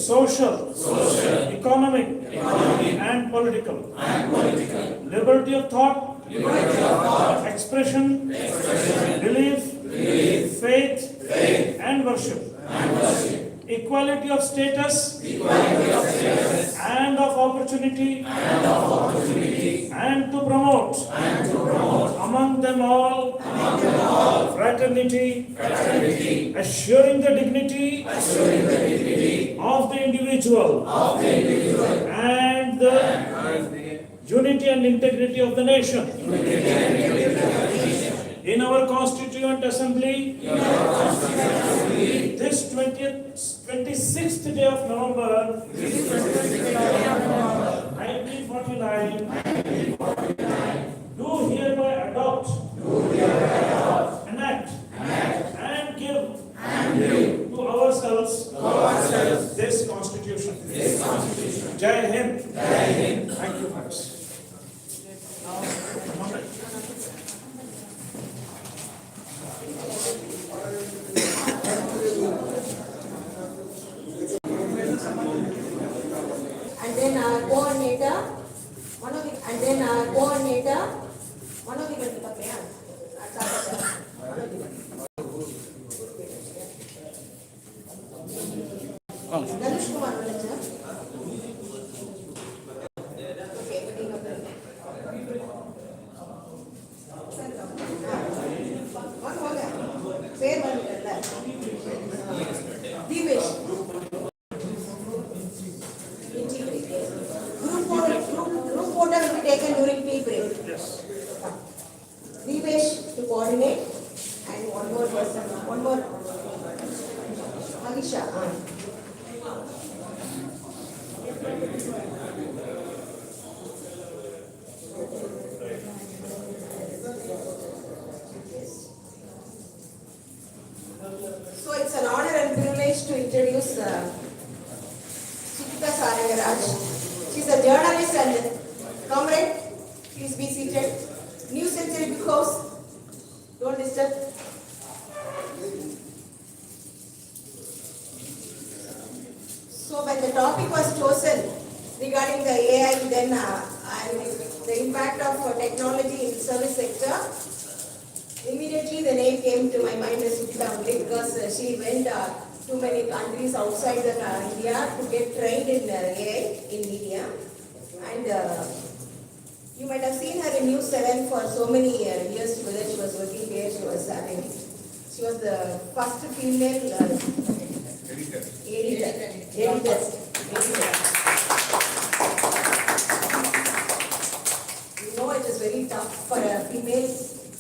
social, economic, and political. Liberty of thought, expression, belief, faith, and worship. Equality of status, and of opportunity, and to promote among them all fraternity, assuring the dignity of the individual and the unity and integrity of the nation. In our Constituent Assembly, this 26th day of November, 1949, do hereby adopt, enact, and give to ourselves this Constitution. Jai Hind. Thank you, friends. And then our coordinator, one of the Ganesh Kumar, manager. Okay, one more guy. Fair one, Divesh. Group photo will be taken during tea break. Yes. Divesh to coordinate, and one more person, Alisha. So it's an honor and privilege to introduce Sukita Sarangaraj. She's a journalist and comrade. Please be seated. New Century Book House. Don't disturb. So when the topic was chosen regarding the AI, then the impact of technology in the service sector, immediately the name came to my mind as Sukita only, because she went to many countries outside India to get trained in AI in media. And you might have seen her in News 7 for so many years, whether she was working there, she was the first female editor. You know, it is very tough for a female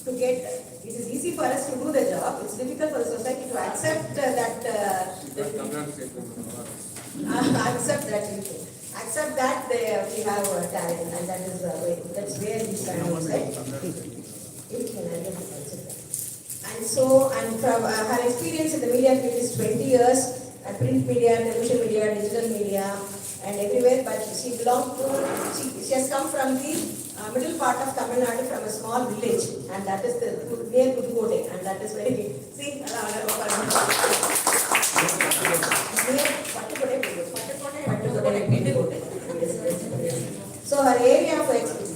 to get. It is easy for us to do the job. It's difficult for the society to accept accept that we have talent, and that's where we stand outside. And so, and from her experience in the media field is 20 years, print media, television media, digital media, and everywhere. But she has come from the middle part of Tamil Nadu, from a small village, and that is near Pudukkottai, and that is very big. See, so her area of expertise,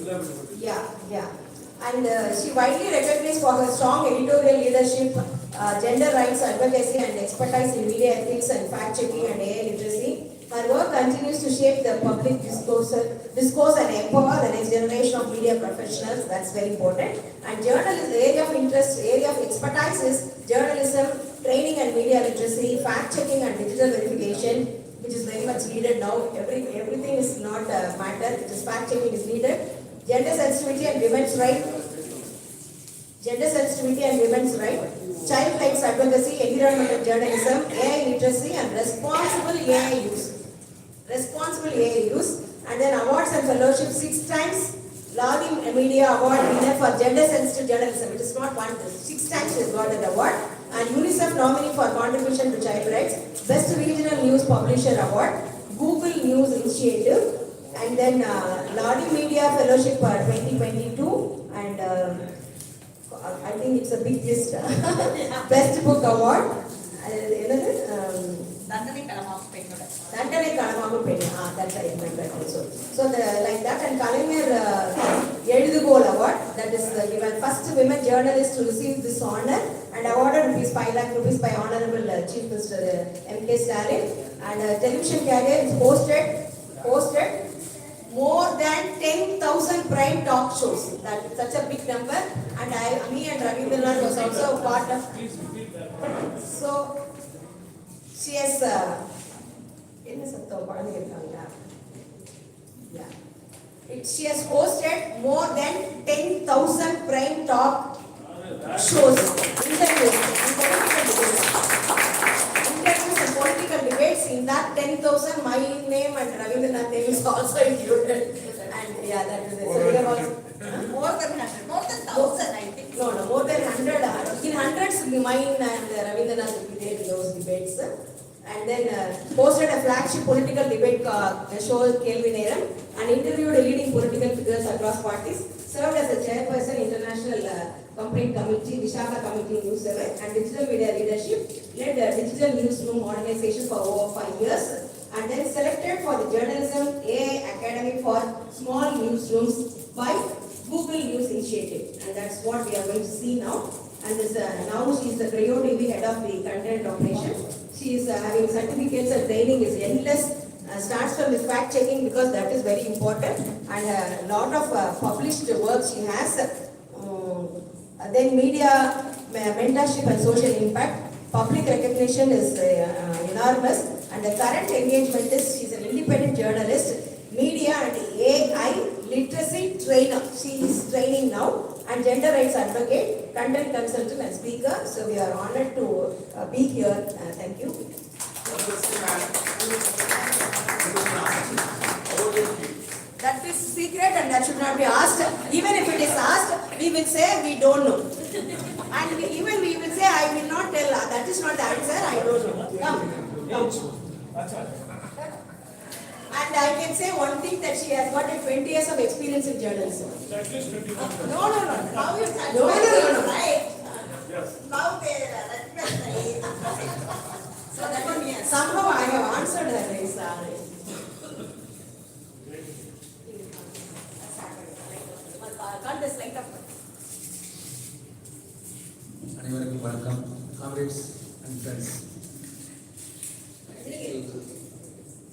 and she widely recognized for her strong editorial leadership, gender rights advocacy, and expertise in media ethics and fact checking and AI literacy. Her work continues to shape the public discourse and empower the next generation of media professionals. That's very important. And journalism, the area of interest, area of expertise is journalism, training and media literacy, fact checking and digital verification, which is very much needed now. Everything is not matter. It is fact checking is needed. Gender sensitivity and women's right. Child rights advocacy, environmental journalism, AI literacy, and responsible AI use. And then awards and fellowship 6 times. Logging Media Award winner for gender sensitive journalism. It is not one, 6 times she has got that award. And UNICEF nominee for contribution to child rights. Best Regional News Publisher Award. Google News Initiative. And then Logging Media Fellowship for 2022. And I think it's a big list. Best Book Award. Dandane Yes, I remember also. So like that, and Kalaignar Edudugol Award, that is given first women journalist to receive this honor and awarded rupees 5 lakh rupees by Honorable Chief Minister M.K. Stalin. And television career is hosted more than 10,000 prime talk shows. That is such a big number. And me and Ravindranath was also a part of. So she has. She has hosted more than 10,000 prime talk shows, interviews and political debates. In that 10,000, my name and Ravindranath name is also included. And yeah, that is it. So we have also more than 1,000, I think. No, more than 100. In hundreds, mine and Ravindranath will be there in those debates. And then hosted a flagship political debate show, Kelvi Neram, and interviewed leading political figures across parties, served as a chairperson International Complaint Committee, Vishaka Committee News 7, and digital media leadership, led a digital newsroom organization for over 5 years, and then selected for the Journalism AI Academy for Small Newsrooms by Google News Initiative. And that's what we are going to see now. And this, now she is the Creole TV head of the content operation. She is having certificates and training is endless. Starts from the fact checking because that is very important, and a lot of published work she has. Then media mentorship and social impact. Public recognition is enormous, and the current engagement is she is an independent journalist, media and AI literacy trainer. She is training now, and gender rights advocate, content consultant and speaker. So we are honored to be here. Thank you. That is secret and that should not be asked. Even if it is asked, we will say we don't know. And even we will say I will not tell. That is not the answer. I don't know. Come. And I can say one thing that she has got 20 years of experience in journalism. At least 20. No. Now you can No. right? Yes. Now they respect. So that one, yes. Somehow I have answered her. Can't this light up? அனைவருக்கும் வணக்கம், comrades and friends.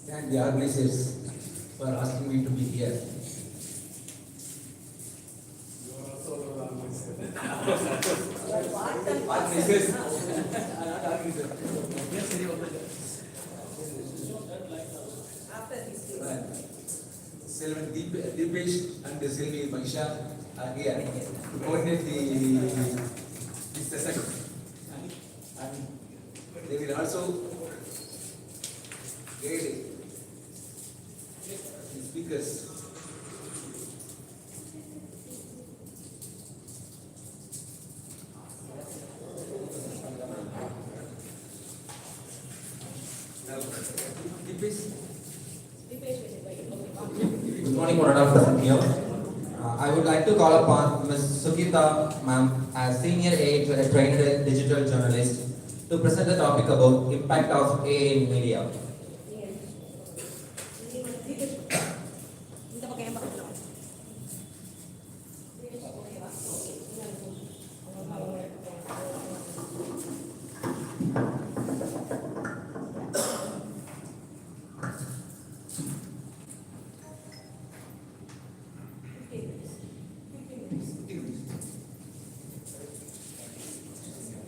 Thank the organizers for asking me to be here. Organizers. Selvan Deepesh and Selvi Manisha are here to coordinate this session, and they will also guide the speakers. Deepesh. Good morning, Morada from here. I would like to call upon Ms. Sukita ma'am as Senior AI Trained Digital Journalist to present the topic about impact of AI in media.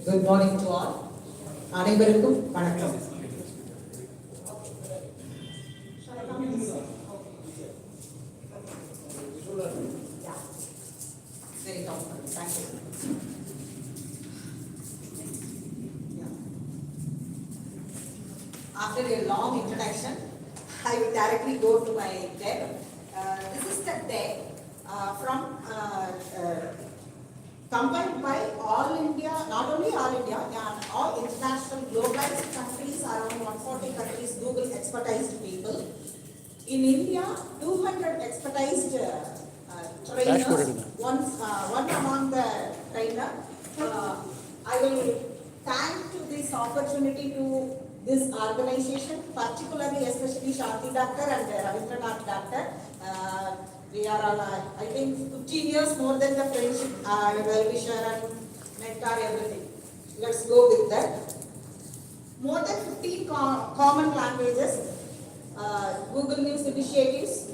Good morning to all. அனைவருக்கும் வணக்கம். Very comfortable. Thank you. After a long introduction, I will directly go to my deck. This is the deck from compiled by all India, not only all India, all international globalized countries, around 140 countries, Google expertised people. In India, 200 expertised trainers, one among the trainer. I will thank to this opportunity to this organization, particularly especially Shanti Doctor and Ravindranath Doctor. We are all, I think, 15 years more than the friendship, well-wisher and mentor, everything. Let's go with that. More than 15 common languages, Google News initiatives,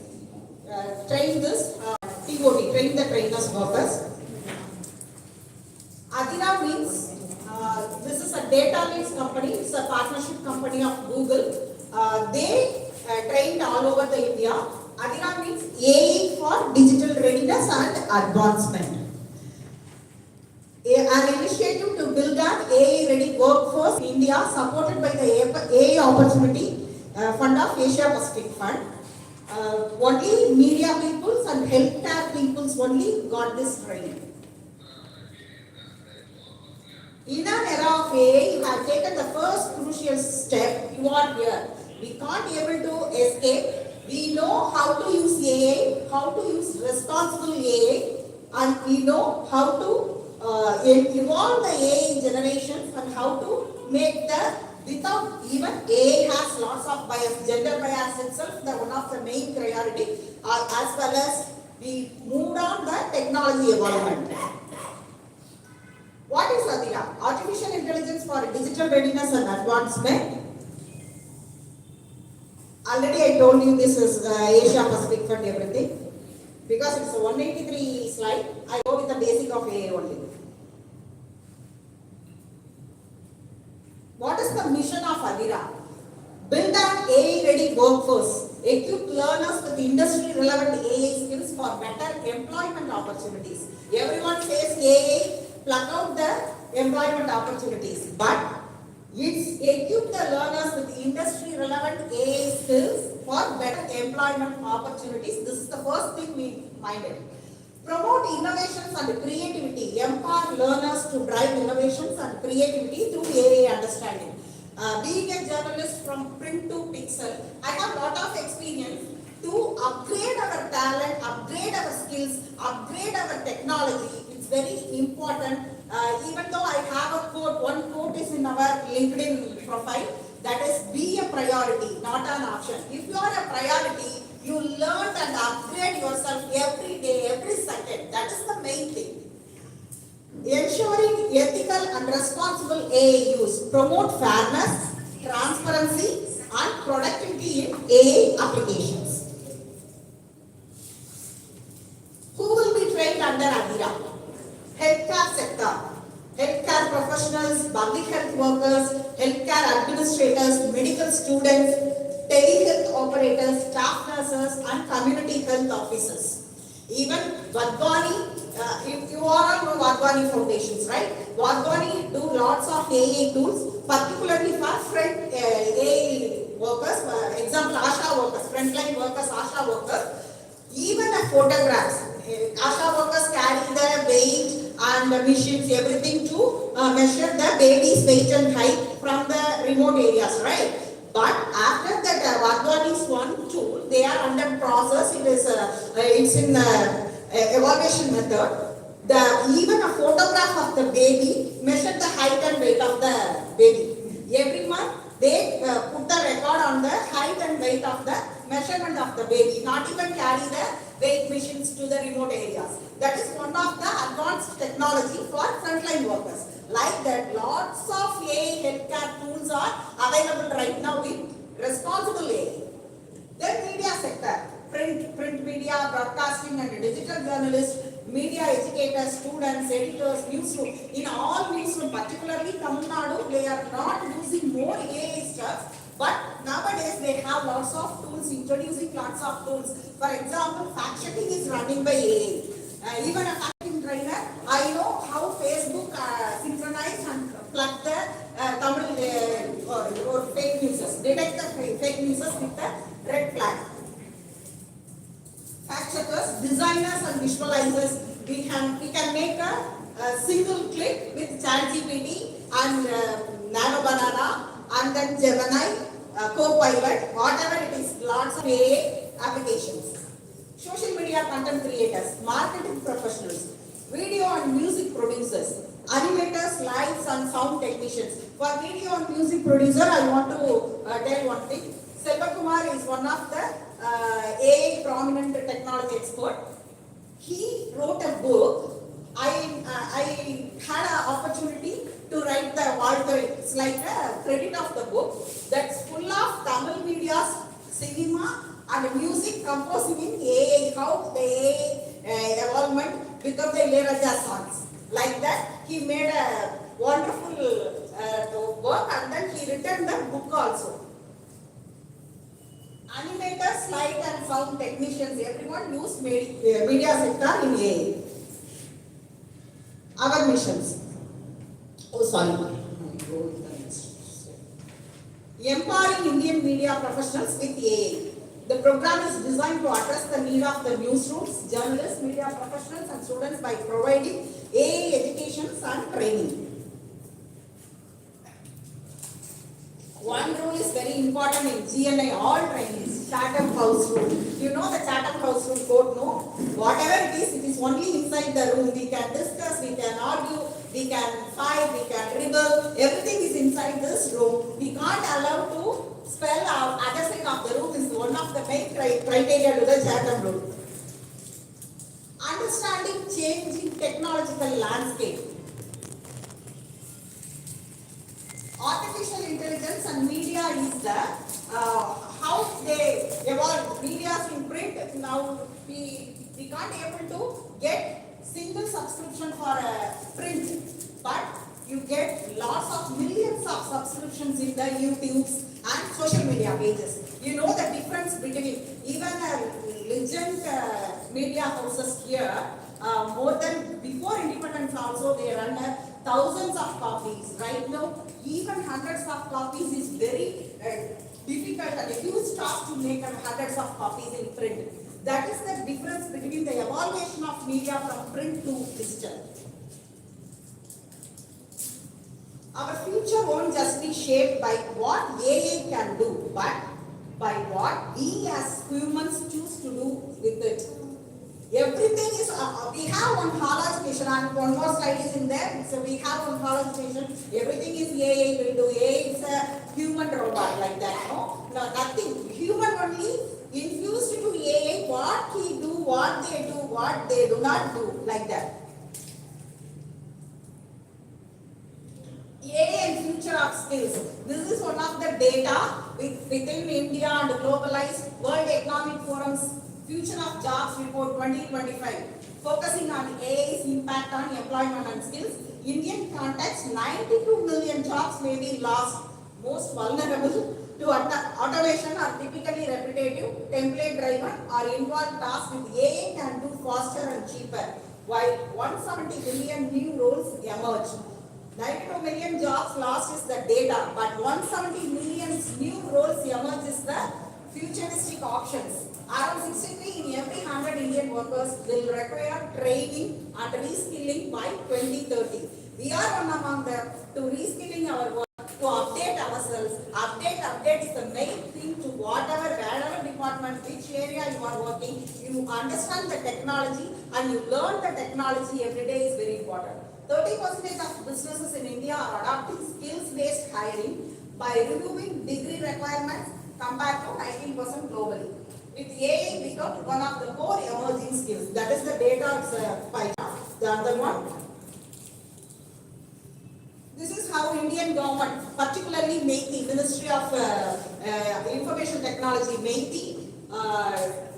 train this, TOT, train the trainers workers. Adira means, this is a data links company, it's a partnership company of Google. They trained all over the India. Adira means AI for digital readiness and advancement. An initiative to build an AI-ready workforce in India, supported by the AI Opportunity Fund of Asia Pacific Fund. Only media peoples and healthcare peoples only got this training. In an era of AI, you have taken the first crucial step. You are here. We can't able to escape. We know how to use AI, how to use responsible AI, and we know how to evolve the AI generations and how to make the, without even AI has lots of bias, gender bias itself, the one of the main priority, as well as we moved on the technology evolvement. What is Adira? Artificial Intelligence for Digital Readiness and Advancement. Already I told you this is Asia Pacific Fund everything. Because it's a 183 slide, I go with the basic of AI only. What is the mission of Adira? Build an AI-ready workforce, equip learners with industry-relevant AI skills for better employment opportunities. Everyone says AI, pluck out the employment opportunities, but it's equip the learners with industry-relevant AI skills for better employment opportunities. This is the first thing we minded. Promote innovations and creativity. Empower learners to drive innovations and creativity through AI understanding. Being a journalist from print to pixel, I have a lot of experience to upgrade our talent, upgrade our skills, upgrade our technology. It's very important. Even though I have a quote, one quote is in our LinkedIn profile, that is, be a priority, not an option. If you are a priority, you learn and upgrade yourself every day, every second. That is the main thing. Ensuring ethical and responsible AI use. Promote fairness, transparency, and productivity in AI applications. Who will be trained under Adira? Healthcare sector. Healthcare professionals, public health workers, healthcare administrators, medical students, telehealth operators, staff nurses, and community health officers. Even Vadvani, if you all know Vadvani foundations, right? Vadvani do lots of AI tools, particularly for front AI workers, example ASHA workers, frontline workers, ASHA workers, even the photographs. ASHA workers carry the weight and the machines, everything to measure the baby's weight and height from the remote areas, right? But after that, Vadvani is one tool. They are under process. It is it's in evaluation method. Even a photograph of the baby measure the height and weight of the baby. Every month they put the record on the height and weight of the measurement of the baby. Not even carry the weight machines to the remote areas. That is one of the advanced technology for frontline workers. Like that, lots of AI healthcare tools are available right now with responsible AI. Then media sector, print media, broadcasting and digital journalists, media educators, students, editors, newsroom. In all newsroom, particularly Tamil Nadu, they are not using more AI stuff. But nowadays they have lots of tools, introducing lots of tools. For example, fact checking is running by AI. Even a fact checking trainer, I know how Facebook synchronize and plug the Tamil or fake news, detect the fake news with the red flag. Fact checkers, designers and visualizers, we can make a single click with ChatGPT and Nano Banana and then Gemini, Copilot, whatever it is, lots of AI applications. Social media content creators, marketing professionals, video and music producers, animators, lights and sound technicians. technicians. For video and music producer, I want to tell one thing. Selva Kumar is one of the AI prominent technology expert. He wrote a book. I had an opportunity to write the author. It's like a credit of the book that's full of Tamil media's cinema and music composing in AI. How the AI evolvement become the Ilayaraja songs. Like that, he made a wonderful work, and then he written the book also. Animators, light and sound technicians, everyone use media sector in AI. Our missions. Oh, sorry. Empowering Indian media professionals with AI. The program is designed to address the need of the newsrooms, journalists, media professionals and students by providing AI education and training. One rule is very important in GNI, all trainings, Chatham House rule. You know the Chatham House rule code, no? Whatever it is only inside the room. We can discuss, we can argue, we can fight, we can rebel. Everything is inside this room. We can't allow to spell out other side of the room is one of the main criteria to the Chatham rule. Understanding changing technological landscape. Artificial intelligence and media is the how they evolve. Media in print now we can't able to get single subscription for a print, but you get lots of millions of subscriptions in the YouTubes and social media pages. You know the difference between even legend media houses here. More than before independence also they run thousands of copies. Right now even hundreds of copies is very difficult and a huge task to make hundreds of copies in print. That is the difference between the evaluation of media from print to digital. Our future won't just be shaped by what AI can do, but by what we as humans choose to do with it. Everything is, we have one hallucination, and one more slide is in there. So we have one hallucination. Everything is AI will do. AI is a human robot like that. No, nothing. Human only infused to AI. What he do, what they do not do, like that. AI and future of skills. This is one of the data within India and globalized World Economic Forum's Future of Jobs Report 2025, focusing on AI's impact on employment and skills. Indian context, 92 million jobs may be lost. Most vulnerable to automation are typically repetitive, template-driven, or involved tasks with AI can do faster and cheaper, while 170 million new roles emerge. 92 million jobs lost is the data, but 170 million new roles emerge is the futuristic options. Around 63 in every 100 Indian workers will require training and reskilling by 2030. We are one among them to reskilling our work, to update ourselves. Update is the main thing to wherever department, which area you are working. You understand the technology and you learn the technology every day is very important. 30% of businesses in India are adopting skills-based hiring by removing degree requirements compared to 19% globally. With AI become one of the core emerging skills. That is the data pie chart. The other one. This is how Indian government, particularly MeitY, Ministry of Information Technology, MeitY,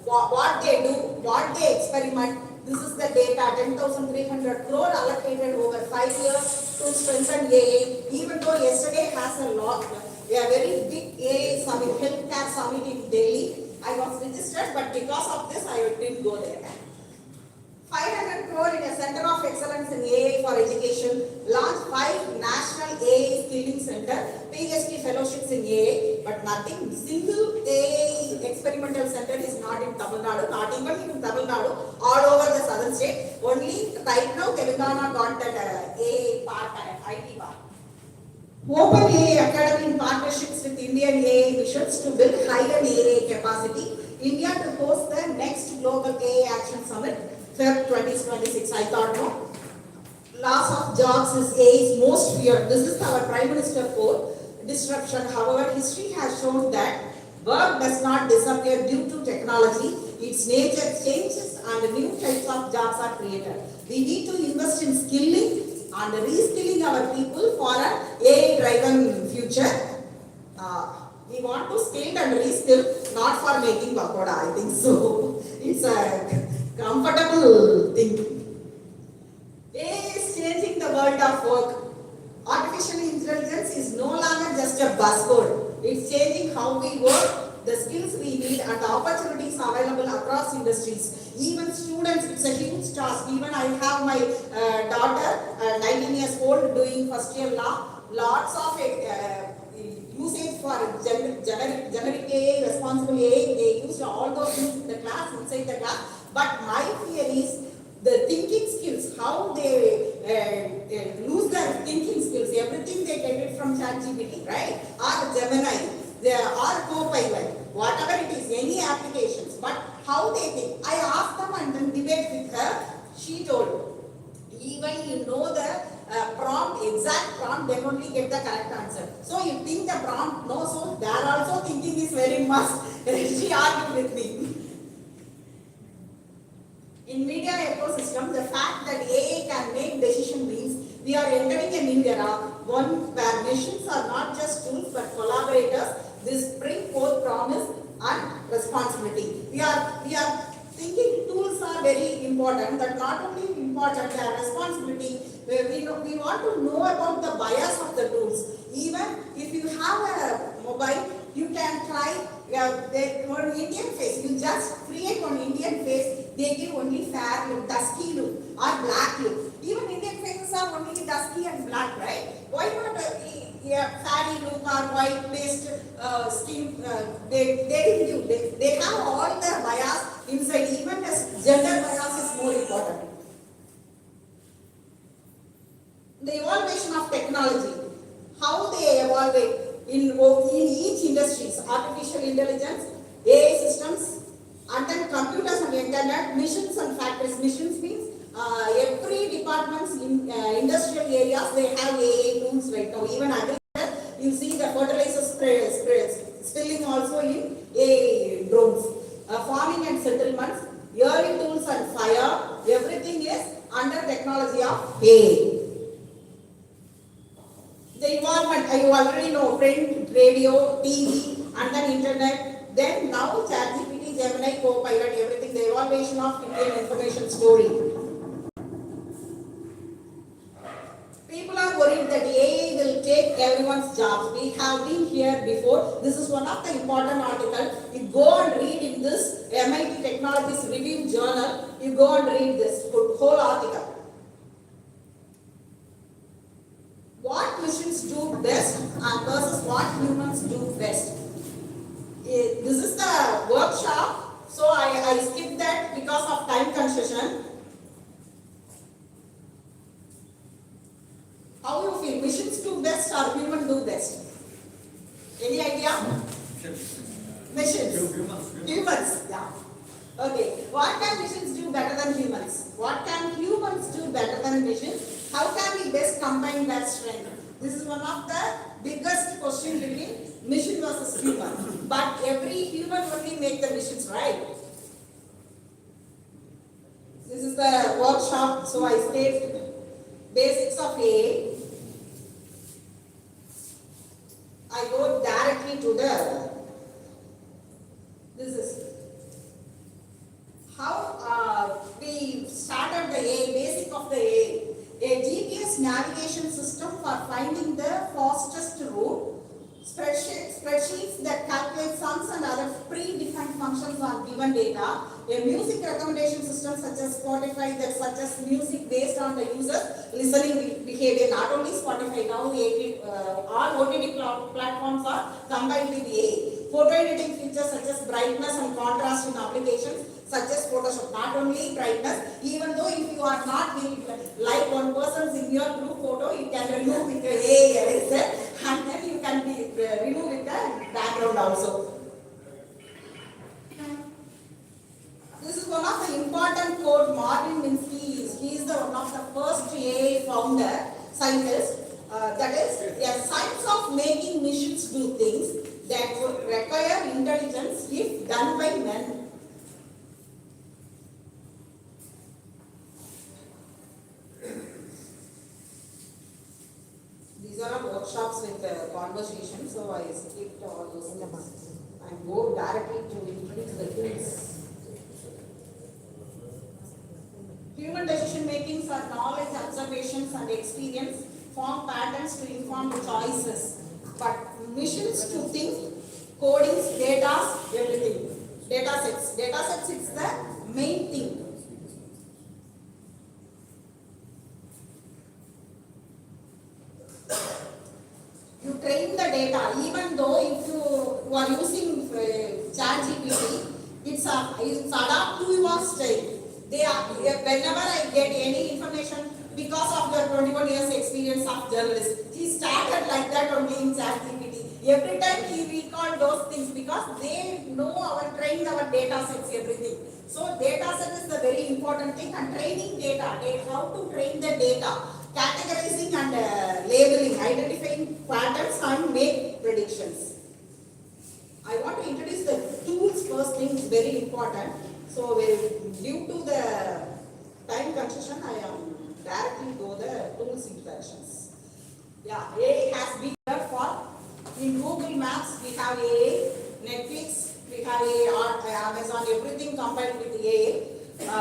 what they do, what they experiment. This is the data, 10,300 crore allocated over 5 years to strengthen AI. Even though yesterday has a very big AI summit, healthcare summit in Delhi. I was registered, but because of this, I didn't go there. 500 crore in a Center of Excellence in AI for Education, launched 5 national AI skilling center, PhD fellowships in AI, but nothing, single AI experimental center is not in Tamil Nadu, not even in Tamil Nadu, all over the southern state. Only right now, Telangana got that AI part, IT part. Open AI Academy in partnerships with Indian AI missions to build higher AI capacity. India to host the next Global AI Action Summit, Feb 2026. I thought no. loss of jobs is AI's most feared. This is our Prime Minister quote. Disruption. However, history has shown that work does not disappear due to technology. Its nature changes and new types of jobs are created. We need to invest in skilling and reskilling our people for an AI-driven future. We want to skill and reskill, not for making pakoda, I think so. It's a comfortable thing. AI is changing the world of work. Artificial intelligence is no longer just a buzzword. It's changing how we work, the skills we need, and the opportunities available across industries. Even students, it's a huge task. Even I have my daughter, 19 years old, doing first year law. Lots of usage for generic AI, responsible AI. They use all those things in the class, inside the class. But my fear is the thinking skills, how they lose their thinking skills. Everything they get it from ChatGPT, right? Or Gemini, or Copilot, whatever it is, any applications. But how they think. I asked them and then debate with her. She told, even you know the prompt, exact prompt, then only get the correct answer. So you think the prompt, no, so they are also thinking is very must. She argued with me. In media ecosystem, the fact that AI can make decision means we are entering a new era, one where machines are not just tools but collaborators. This brings both promise and responsibility. We are thinking tools are very important, but not only important, they are responsibility. We want to know about the bias of the tools. Even if you have a mobile, you can try one Indian face. You just create one Indian face. They give only fair look, dusky look, or black look. Even Indian faces are only dusky and black, right? Why not fatty look or white based skin? They have all the bias inside. Even as gender bias is more important. The evaluation of technology, how they evolve it in each industries, artificial intelligence, AI systems, and then computers and internet, missions and factories. Missions means every departments in industrial areas, they have AI tools right now. Even agriculture, you see the fertilizer spilling also in AI drones. Farming and settlements, early tools and fire, everything is under technology of AI. The environment, you already know, print, radio, TV, and then internet. Then now ChatGPT, Gemini, Copilot, everything, the evaluation of Indian information story. People are worried that AI will take everyone's jobs. We have been here before. This is one of the important articles. You go and read in this MIT Technologies Review Journal. You go and read this whole article. What machines do best and versus what humans do best. This is the workshop, so I skipped that because of time concession. How you feel? Machines do best or humans do best? Any idea? Machines. Humans. Yeah. Okay. What can machines do better than humans? What can humans do better than machines? How can we best combine that strength? This is one of the biggest questions between machine versus human. But every human only make the machines, right? This is the workshop, so I state basics of AI. I go directly to this is how we started the AI, basic of the AI. A GPS navigation system for finding the fastest route, spreadsheets that calculate sums and other predefined functions on given data, a music recommendation system such as Spotify that suggests music based on the user's listening behavior. Not only Spotify, now all OTT platforms are combined with AI. Photo editing features such as brightness and contrast in applications such as Photoshop. Not only brightness, even though if you are not like one person's in your group photo, you can remove with the AI eraser, and then you can remove with the background also. This is one of the important quote. Marvin Minsky, he is is the one of the first AI founder, scientist. That is a science of making machines do things that would require intelligence if done by men. These are all workshops with conversation, so I skipped all those things and go directly to introduce the tools. Human decision makings are knowledge, observations and experience form patterns to inform the choices. But machines to think, codings, data, everything. Data sets is the main thing. You train the data, even though if you are using ChatGPT, it's adapt to your style. Whenever I get any information, because of the 21 years experience of journalist, he started like that only in ChatGPT. Every time he recalled those things because they know trained our data sets, everything. So data set is the very important thing, and training data, how to train the data, categorizing and labeling, identifying patterns and make predictions. I want to introduce the tools first thing, is very important. So due to the time constraint, I am directly go the tools introductions. Yeah, AI has been there for, in Google Maps we have AI, Netflix, we have AI, Amazon, everything combined with AI,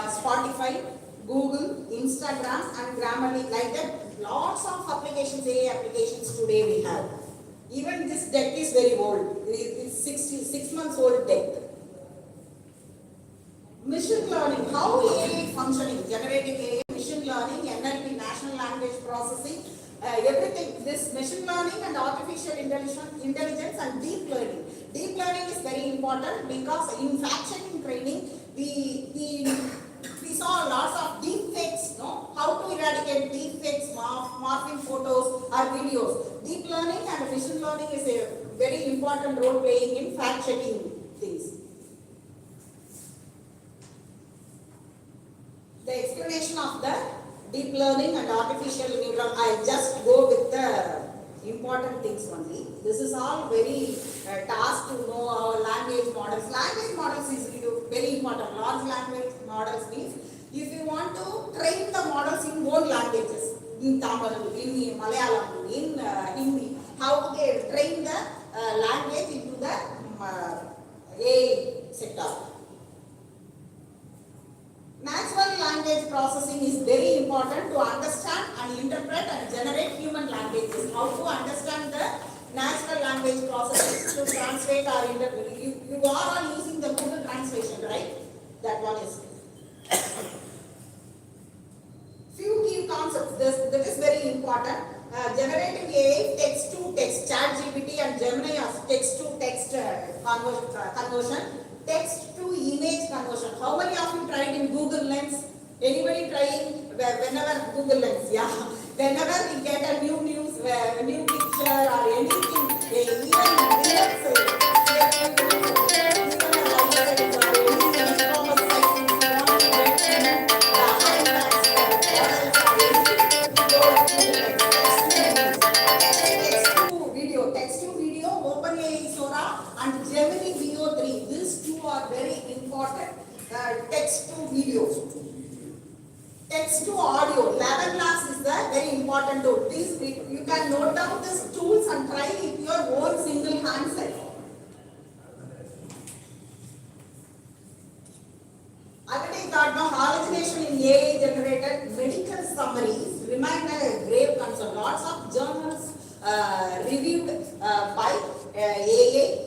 Spotify, Google, Instagram and Grammarly, like that, lots of applications, AI applications today we have. Even this deck is very old, it's 6 months old deck. Machine learning, how AI functioning, generative AI, machine learning, NLP, natural language processing, everything. This machine learning and artificial intelligence and deep learning. Deep learning is very important because in fact-checking training, we saw lots of deep fakes, no? How to eradicate deep fakes, morphing photos or videos. Deep learning and machine learning is a very important role playing in fact-checking things. The explanation of the deep learning and artificial neural, I just go with the important things only. This is all very task to know our language models. Language models is very important. Large language models means if you want to train the models in own languages, in Tamil, in Malayalam, in Hindi, how they train the language into the AI sector. Natural language processing is very important to understand and interpret and generate human languages. How to understand the natural language processing to translate or interpret. You are all using the Google translation, right? That one is. Few key concepts, that is very important. Generative AI, text to text, ChatGPT and Gemini are text to text conversion. Text to image conversion. How many of you tried in Google Lens? Anybody trying whenever Google Lens? Yeah. Whenever we get a new news, new picture or anything, even text to video, OpenAI Sora and Gemini VO3. These two are very important. Text to video. Text to audio. 11 Labs is the very important tool. Please, you can note down these tools and try with your own single handset. Already thought now hallucination in AI generated medical summaries remain a grave concern. Lots of journals reviewed by AI.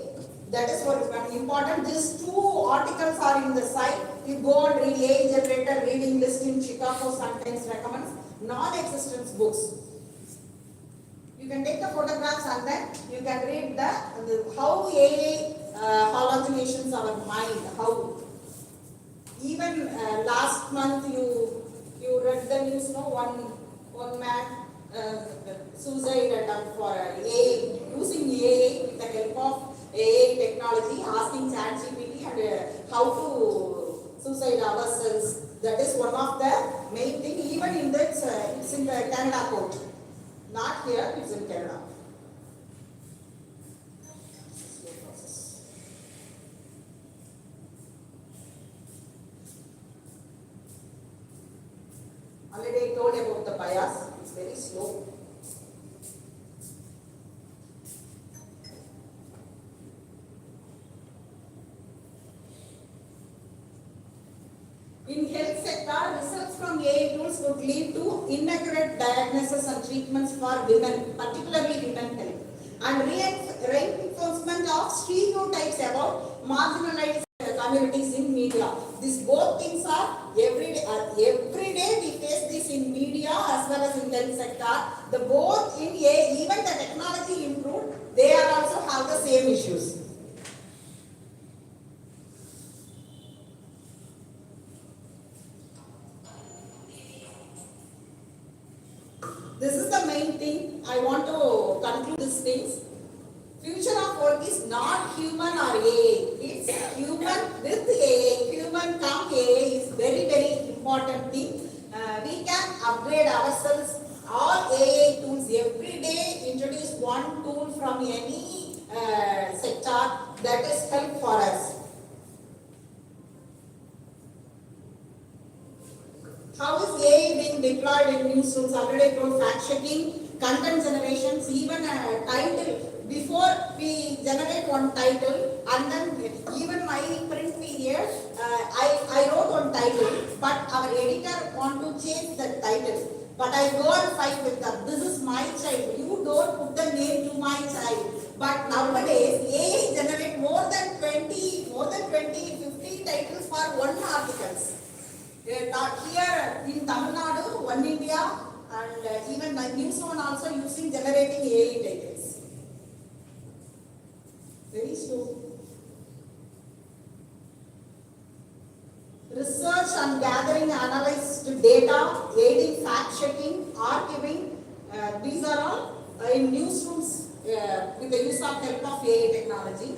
That is what is important. These two articles are in the site. You go and read AI generated reading list in Chicago Sun-Times recommends non-existence books. You can take the photographs and then you can read the how AI hallucinations our mind. How even last month you read the news. No, one man suicide attempt for AI, using AI with the help of AI technology, asking ChatGPT and how to suicide ourselves. That is one of the main thing. Even in this, it's in the Canada court. Not here, it's in Canada. Already I told about the bias. It's very slow. In health sector, results from AI tools would lead to inaccurate diagnosis and treatments for women, particularly women health, and reinforcement of stereotypes about marginalized communities in media. These both things are every day we face this in media as well as in health sector. The both in AI, even the technology improved, they are also have the same issues. This is the main thing. I want to conclude these things. Future of work is not human or AI. It's human with AI. Human come AI is very important thing. We can upgrade ourselves. All AI tools every day. Introduce one tool from any sector that is help for us. How is AI being deployed in newsrooms? Already told fact checking, content generations, even a title. Before we generate one title, and then even my print period, I wrote one title, but our editor want to change the title. But I go and fight with them. This is my child. You don't put the name to my child. But nowadays, AI generate more than 20, 50 titles for one articles. Here in Tamil Nadu, One India, and even my news one also using generating AI titles. Very slow. Research and gathering analyzed data, aiding fact checking, archiving, these are all in newsrooms with the use of help of AI technology.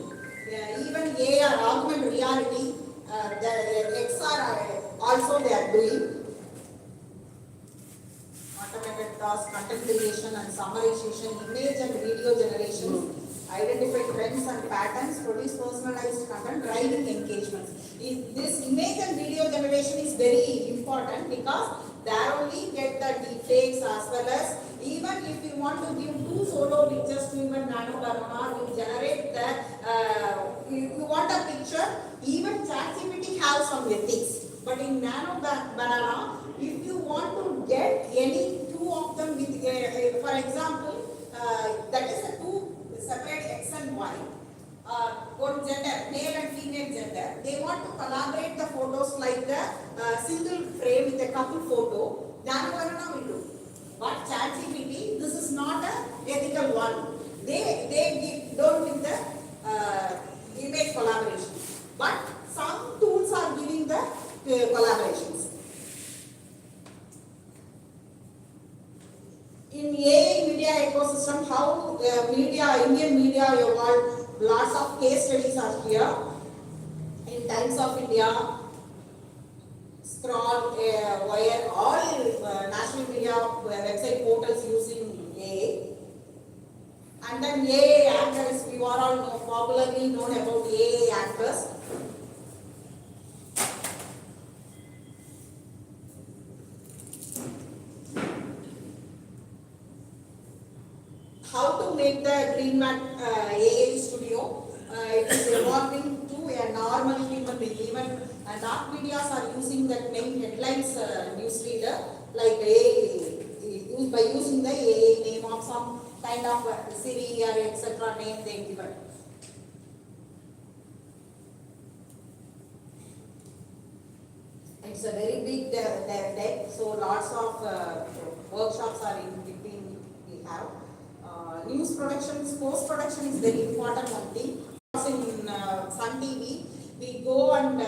Even AI or augmented reality, the XR also they are doing. Automated task, content creation and summarization, image and video generation, identify trends and patterns, produce personalized content, driving engagements. This image and video generation is very important because there only get the deepfakes as well as even if you want to give two solo pictures to even nano banana, you generate the you want a picture, even ChatGPT has some ethics. But in nano banana, if you want to get any two of them with, for example, that is a two separate X and Y, one gender, male and female gender, they want to collaborate the photos like the single frame with a couple photo, nano banana will do. But ChatGPT, this is not an ethical one. They don't give the image collaboration. But some tools are giving the collaborations. In AI media ecosystem, how Indian media evolved, lots of case studies are here. In Times of India, Scroll, Wire, all national media website portals using AI. And then AI anchors, we are all popularly known about AI anchors. How to make the Green Mat AI studio? It is evolving to a normal human being. Even dark medias are using that name headlines newsreader like AI, by using the AI name of some kind of Siri or etc. name they given. It's a very big deck, so lots of workshops are in between we have. News production, post production is very important one thing. In Sun TV, we go and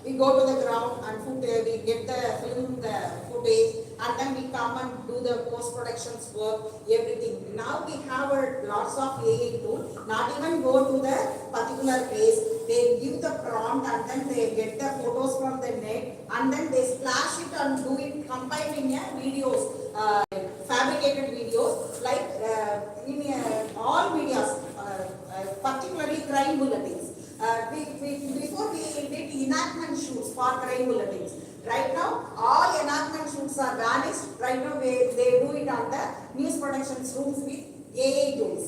we go to the ground and we get the film, the footage, and then we come and do the post productions work, everything. Now we have lots of AI tools, not even go to the particular place. they give the prompt and then they get the photos from the net and then they splash it and do it compiling a videos, fabricated videos like in all medias, particularly crime bulletins. Before we did enactment shoots for crime bulletins. Right now, all enactment shoots are vanished. Right now, they do it on the news production rooms with AI tools.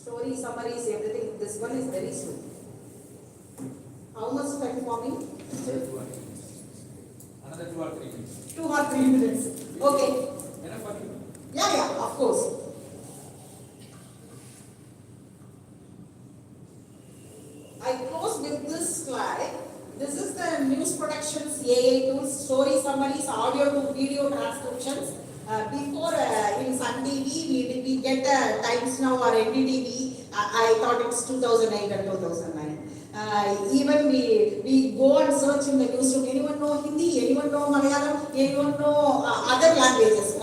Story summaries, everything. This one is very slow. How much time for me? Another 2 or 3 minutes. 2 or 3 minutes. Okay. Enough for you? Yeah, of course. I close with this slide. This is the news productions AI tools, story summaries, audio to video transcriptions. Before in Sun TV, we get Times Now or NDTV. I thought it's 2008 and 2009. Even we go and search in the newsroom. Anyone know Hindi? Anyone know Malayalam? Anyone know other languages?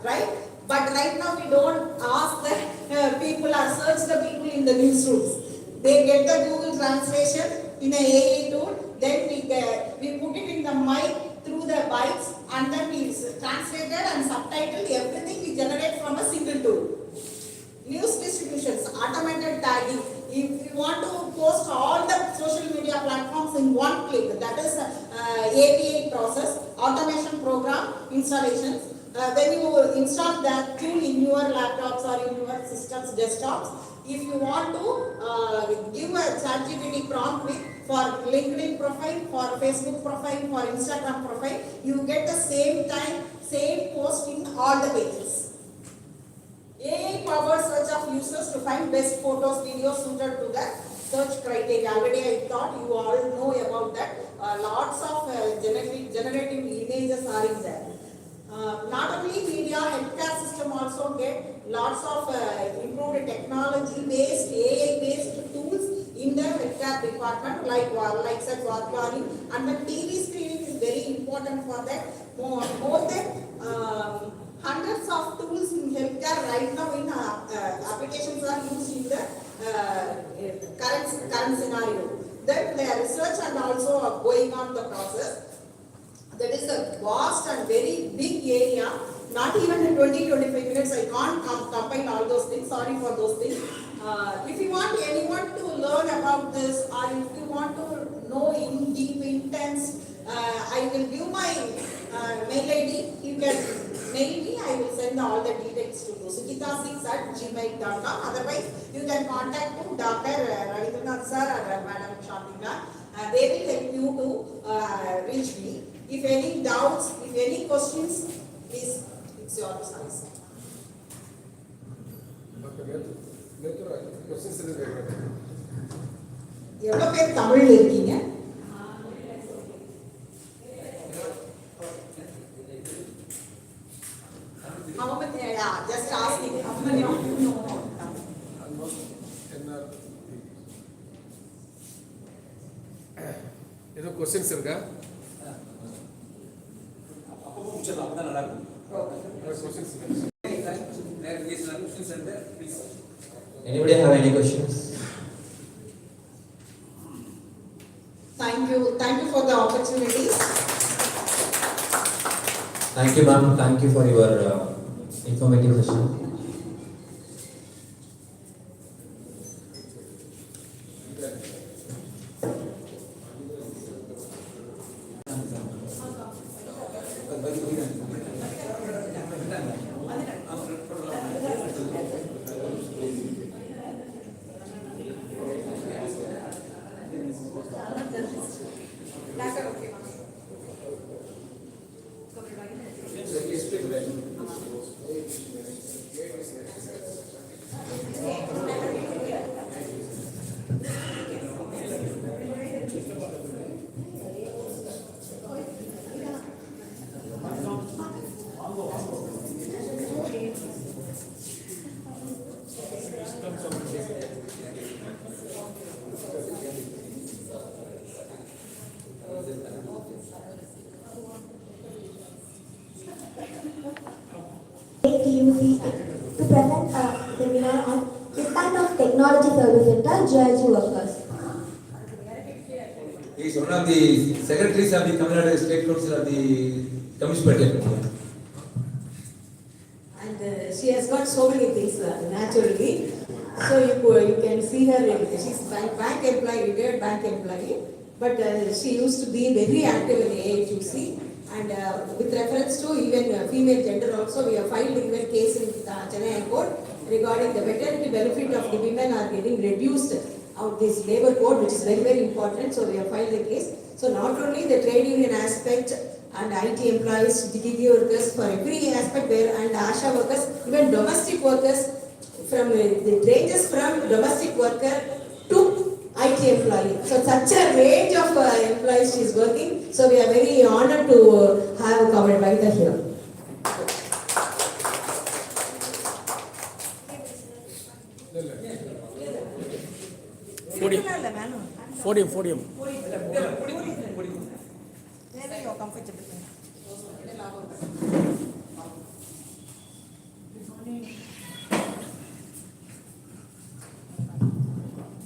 Right? But right now we don't ask the people or search the people in the newsrooms. They get the Google translation in an AI tool, then we put it in the mic through the bytes and then we translated and subtitled everything we generate from a single tool. News distributions, automated tagging. If you want to post all the social media platforms in one click, that is API process, automation program, installations. When you install that tool in your laptops or in your systems, desktops, if you want to give a ChatGPT prompt for LinkedIn profile, for Facebook profile, for Instagram profile, you get the same time, same post in all the pages. AI powered search of users to find best photos, videos suited to the search criteria. Already I thought you all know about that. Lots of generative images are in there. Not only media, healthcare system also get lots of improved technology-based, AI-based tools in the healthcare department, like such Varpani, and the TV screening is very important for that. More than hundreds of tools in healthcare right now in applications are used in the current scenario. Then the research and also going on the process. That is a vast and very big area. Not even in 20-25 minutes I can't combine all those things. Sorry for those things. If you want anyone to learn about this, or if you want to know in deep, intense, I will give my mail ID. You can mail me. I will send all the details to you. sukita6@gmail.com. Otherwise, you can contact to Dr. Ravindranath sir or Madam Shantina. They will help you to reach me. If any doubts, if any questions, please, it's your choice. எவ்வளோ பேர் தமிழ்ல இருக்கீங்க? How many? Yeah, just asking. How many of you know? ஏதோ questions இருக்கா? Anybody have any questions? Thank you for the opportunity. Thank you, ma'am. Thank you for your informative session. technology service sector, GIG workers. He is one of the secretaries of the Tamil Nadu State Council of the Communist Party of India. And she has got so many things naturally. So you can see her, she's bank employee, retired bank employee, but she used to be very active in AIPF. And with reference to even female gender also, we have filed even case in Chennai High Court regarding the maternity benefit of the women are getting reduced out this labor code, which is very, very important. So we have filed the case. So not only the trade union aspect and IT employees, DD workers, for every aspect there, and ASHA workers, even domestic workers, from it ranges from domestic worker to IT employee. So such a range of employees she is working. So we are very honored to have Comrade Vaida here. Podium. Maybe you're comfortable.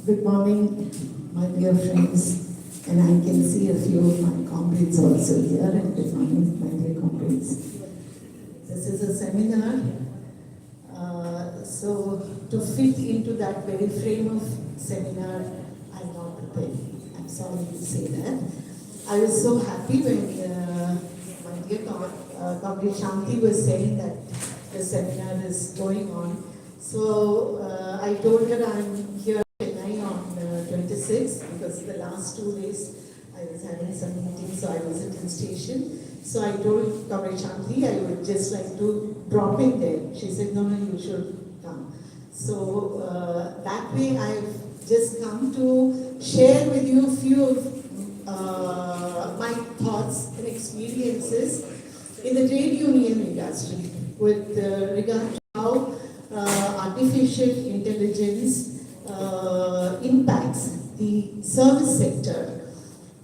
Good morning, my dear friends, and I can see a few of my comrades also here, and good morning, my dear comrades. This is a seminar, so to fit into that very frame of seminar, I'm not prepared. I'm sorry to say that. I was so happy when my dear comrade Shanti was saying that the seminar is going on. So I told her I'm here on 26 because the last 2 days I was having some meetings, so I wasn't in station. So I told Comrade Shanti I would just like to drop in there. She said, no, you should come. So that way I've just come to share with you a few of my thoughts and experiences in the trade union industry with regard to how artificial intelligence impacts the service sector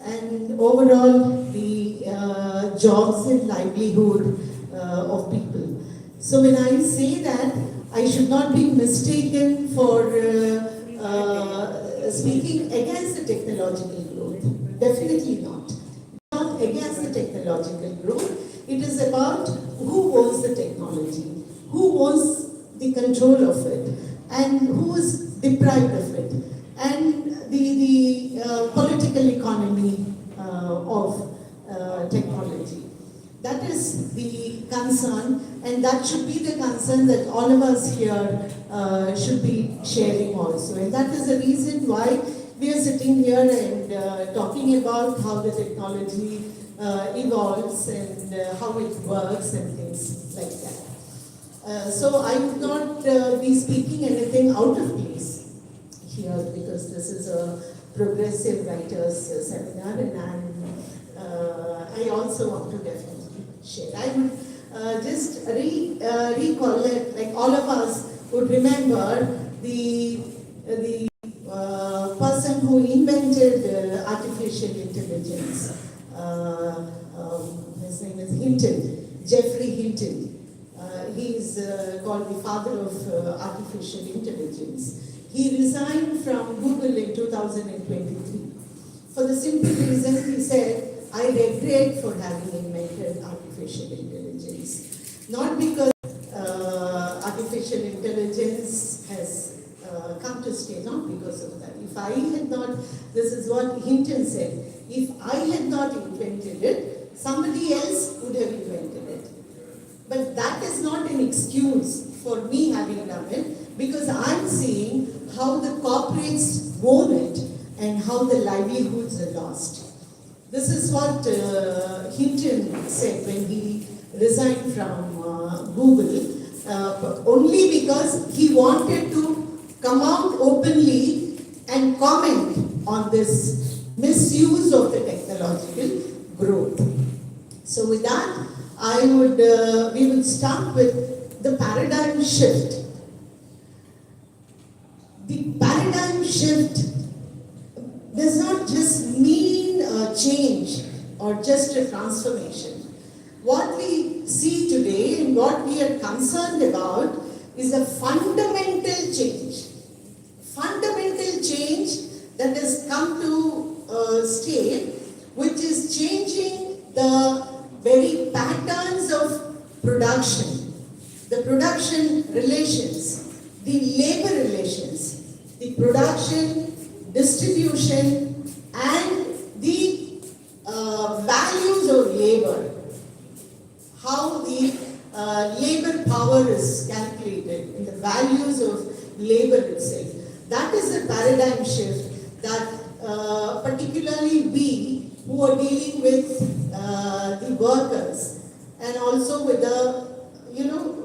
and overall the jobs and livelihood of people. So when I say that, I should not be mistaken for speaking against the technological growth. Definitely not. Not against the technological growth. It is about who owns the technology, who owns the control of it, and who is deprived of it, and the political economy of technology. That is the concern, and that should be the concern that all of us here should be sharing also. And that is the reason why we are sitting here and talking about how the technology evolves and how it works and things like that. So I would not be speaking anything out of place here because this is a progressive writers seminar, and I also want to definitely share. I would just recall it, like all of us would remember the person who invented artificial intelligence. His name is Hinton, Geoffrey Hinton. He is called the father of artificial intelligence. He resigned from Google in 2023. For the simple reason he said, I regret for having invented artificial intelligence. Not because artificial intelligence has come to stay, not because of that. If I had not, this is what Hinton said, if I had not invented it, somebody else would have invented it. But that is not an excuse for me having done it, because I'm seeing how the corporates own it and how the livelihoods are lost. This is what Hinton said when he resigned from Google, only because he wanted to come out openly and comment on this misuse of the technological growth. So with that, we will start with the paradigm shift. The paradigm shift does not just mean a change or just a transformation. What we see today and what we are concerned about is a fundamental change. that has come to stay, which is changing the very patterns of production, the production relations, the labor relations, the production, distribution, and the values of labor, how the labor power is calculated, and the values of labor itself. That is a paradigm shift that particularly we who are dealing with the workers and also with the,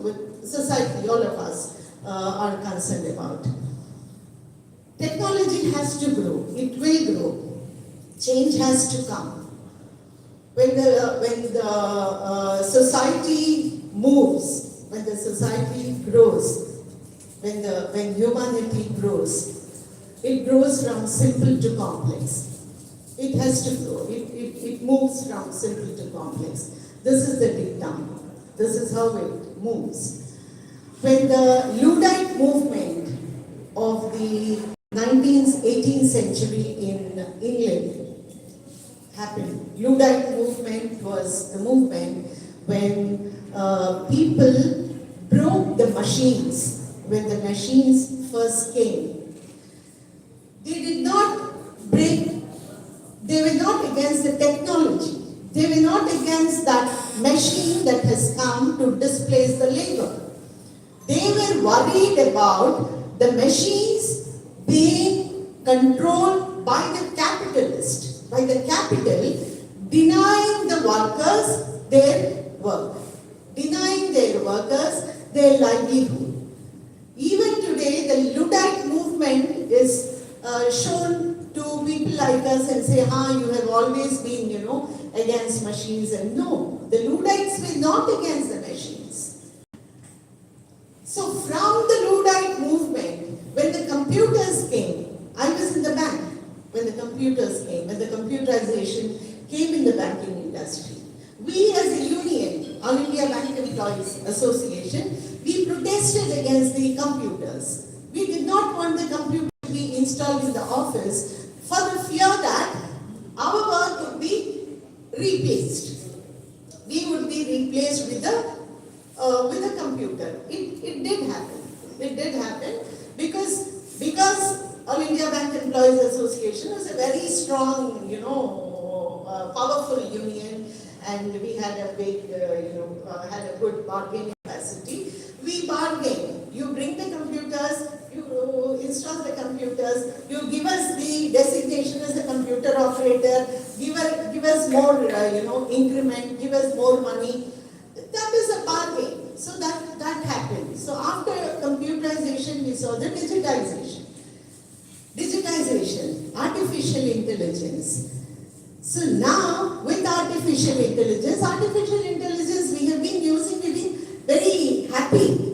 with society, all of us are concerned about. Technology has to grow, it will grow, change has to come. When the society moves, when the society grows, when humanity grows, it grows from simple to complex. It has to grow. It moves from simple to complex. This is the dictum. This is how it moves. When the Luddite movement of the 18th century in England happened, Luddite movement was the movement when people broke the machines. When the machines first came, they did not break, they were not against the technology. They were not against that machine that has come to displace the labor. They were worried about the machines being controlled by the capitalist, by the capital, denying the workers their work, denying their workers their livelihood. Even today, the Luddite movement is shown to people like us and say, you have always been, against machines. And no, the Luddites were not against the machines. So from the Luddite movement, when the computers came, I was in the bank when the computers came, when the computerization came in the banking industry. We as a union, All India Bank Employees Association, we protested against the computers. We did not want the computer to be installed in the office for the fear that our work would be replaced. We would be replaced with a computer. It did happen. It did happen because All India Bank Employees Association was a very strong, powerful union, and we had a big, had a good bargaining capacity. We bargain. You bring the computers, you install the computers, you give us the designation as a computer operator, give us more, increment, give us more money. That is a bargain. So that happened. So after computerization, we saw the digitization. Digitization, artificial intelligence. So now, with artificial intelligence we have been using, we've been very happy.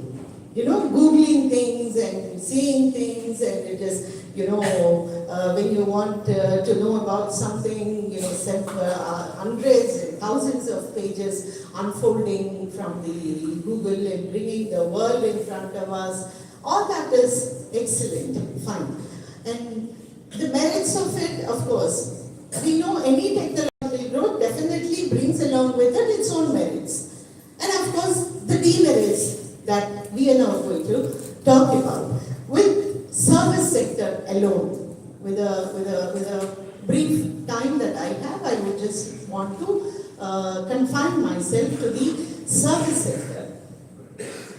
Googling things and seeing things, and it is, when you want to know about something, hundreds and thousands of pages unfolding from the Google and bringing the world in front of us. All that is excellent, fine. And the merits of it, of course, we know any technological growth definitely brings along with it its own merits. And of course, the demerits that we are now going to talk about. With service sector alone, with a brief time that I have, I would just want to confine myself to the service sector.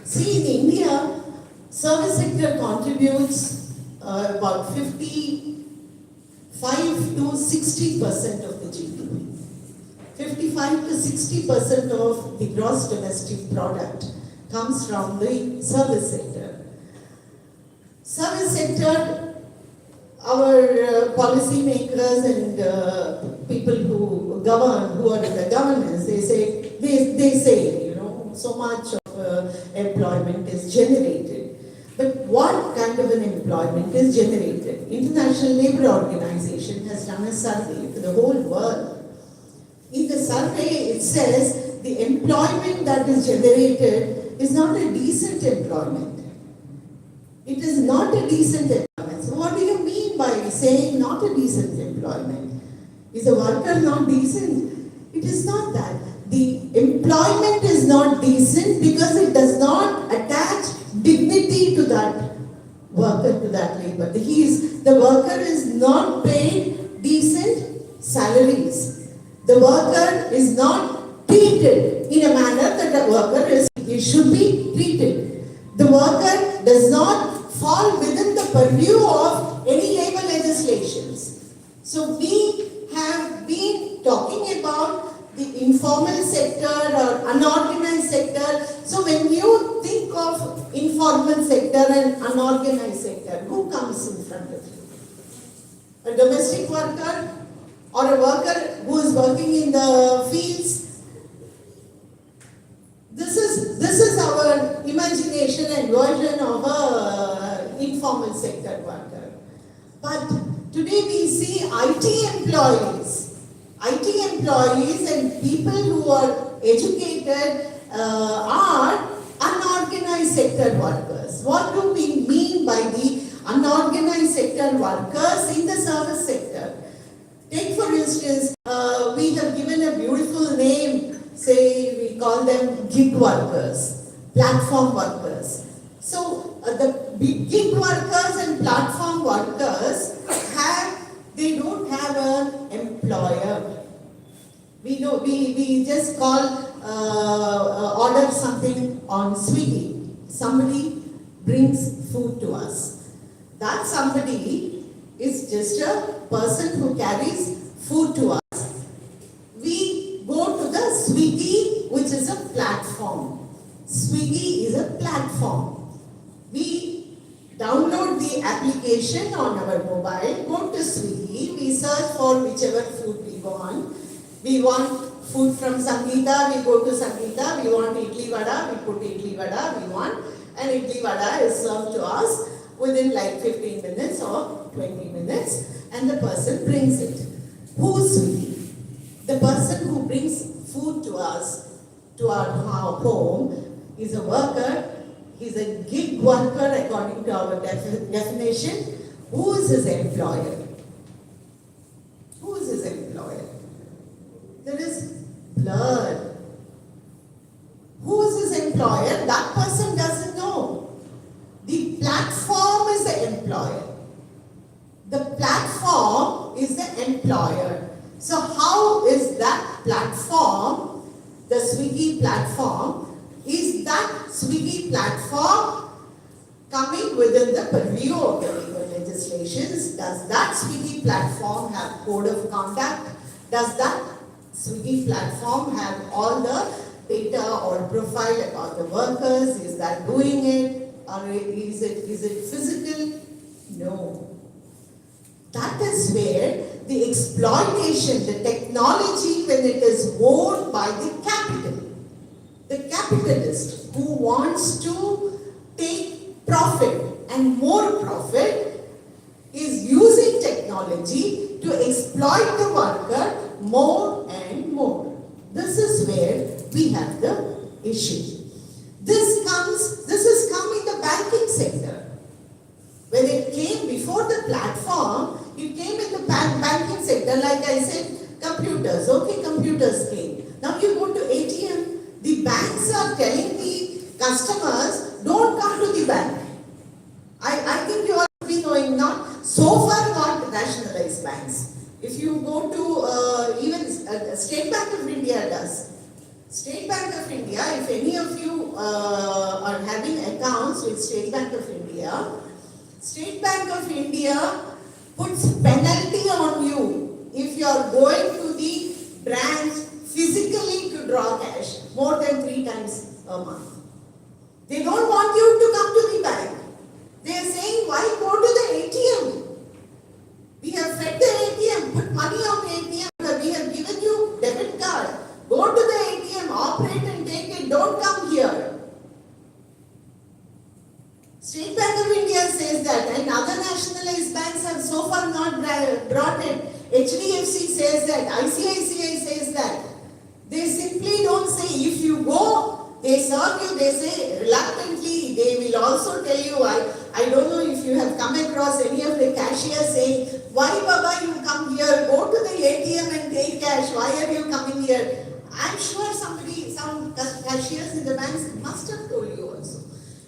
See, in India, service sector contributes about 55 to 60% of the GDP. 55 to 60% of the gross domestic product comes from the service sector. Service sector, our policy makers and people who govern, who are in the governance, they say, so much of employment is generated. But what kind of an employment is generated? International Labour Organization has done a survey for the whole world. In the survey, it says the employment that is generated is not a decent employment. It is not a decent employment. So what do you mean by saying not a decent employment. Is a worker not decent? It is not that. The employment is not decent because it does not attach dignity to that worker, to that labor. The worker is not paid decent salaries. The worker is not treated in a manner that the worker should be treated. The worker does not fall within the purview of any labor legislations. So we have been talking about the informal sector or unorganized sector. So when you think of informal sector and unorganized sector, who comes in front of you? A domestic worker or a worker who is working in the fields? This is our imagination and version of a informal sector worker. But today we see IT employees and people who are educated are unorganized sector workers. What do we mean by the unorganized sector workers in the service sector? Take for instance, we have given a beautiful name, say we call them gig workers, platform workers. So the gig workers and platform workers they don't have an employer. We just order something on Swiggy. Somebody brings food to us. That somebody is just a person who carries food to us. We go to the Swiggy, which is a platform. Swiggy is a platform. We download the application on our mobile, go to Swiggy, we search for whichever food we want. We want food from Sangeeta, we go to Sangeeta. We want idli vada, we put idli vada, we want. And idli vada is served to us within like 15 minutes or 20 minutes. And the person brings it. Who's Swiggy? The person who brings food to us, to our home, is a worker. He's a gig worker according to our definition. Who is his employer? Who is his employer? There is blur. Who is his employer? That person doesn't know. The platform is the employer. The platform is the employer. So how is that platform, the Swiggy platform, is that Swiggy platform coming within the purview of the labor legislations? Does that Swiggy platform have code of conduct? Does that Swiggy platform have all the data or profile about the workers? Is that doing it? Or is it physical? No. That is where the exploitation, the technology, when it is owned by the capitalist who wants to take profit and more profit, is using technology to exploit the worker more and more. This is where we have the issue. This has come in the banking sector. When it came before the platform, it came in the banking sector, like I said, computers. Okay, computers came. Now you go to ATM, the banks are telling the customers, don't come to the bank. I think you all be knowing, not so far not nationalized banks. If you go to even State Bank of India does. State Bank of India, if any of you are having accounts with State Bank of India, State Bank of India puts penalty on you if you are going to the branch physically to draw cash more than 3 times a month. They don't want you to come to the bank. They are saying, why go to the ATM? We have fed the ATM, put money on the ATM, we have given you debit card. Go to the ATM, operate and take it, don't come here. State Bank of India says that, and other nationalized banks have so far not brought it. HDFC says that, ICICI says that. They simply don't say, if you go, they serve you, they say reluctantly, they will also tell you, I don't know if you have come across any of the cashiers saying, why Baba you come here, go to the ATM and take cash, why are you coming here? I'm sure some cashiers in the banks must have told you also.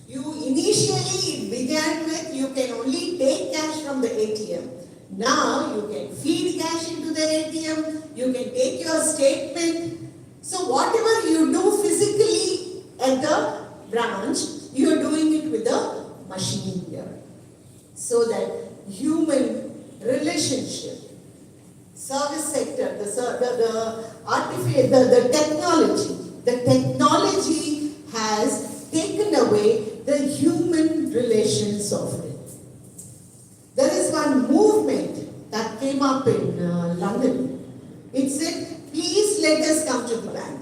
Initially it began with you can only take cash from the ATM. Now you can feed cash into the ATM, you can take your statement. So whatever you do physically at the branch, you are doing it with the machine here. So that human relationship, service sector, the technology has taken away the human relations of it. There is one movement that came up in London. It said, please let us come to the bank.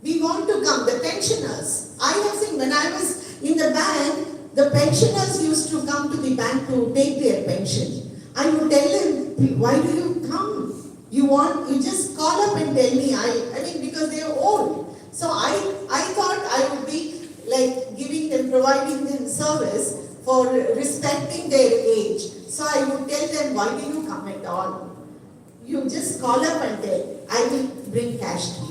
We want to come, the pensioners. I have seen when I was in the bank, the pensioners used to come to the bank to take their pension. I would tell them, why do you come? You just call up and tell me. I mean, because they are old. So I thought I would be like providing them service for respecting their age. So I would tell them, why do you come at all? You just call up and tell, I will bring cash to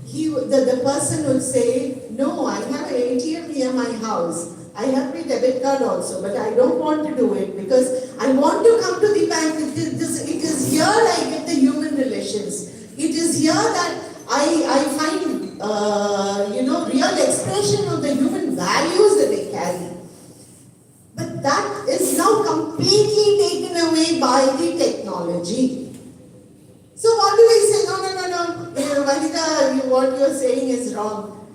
you. The person would say, no, I have an ATM near my house. I have my debit card also, but I don't want to do it because I want to come to the bank. It is here I get the human relations. It is here that I find, real expression of the human values that they carry. But that is now completely taken away by the technology. So what do we say? No. Vanita, what you are saying is wrong.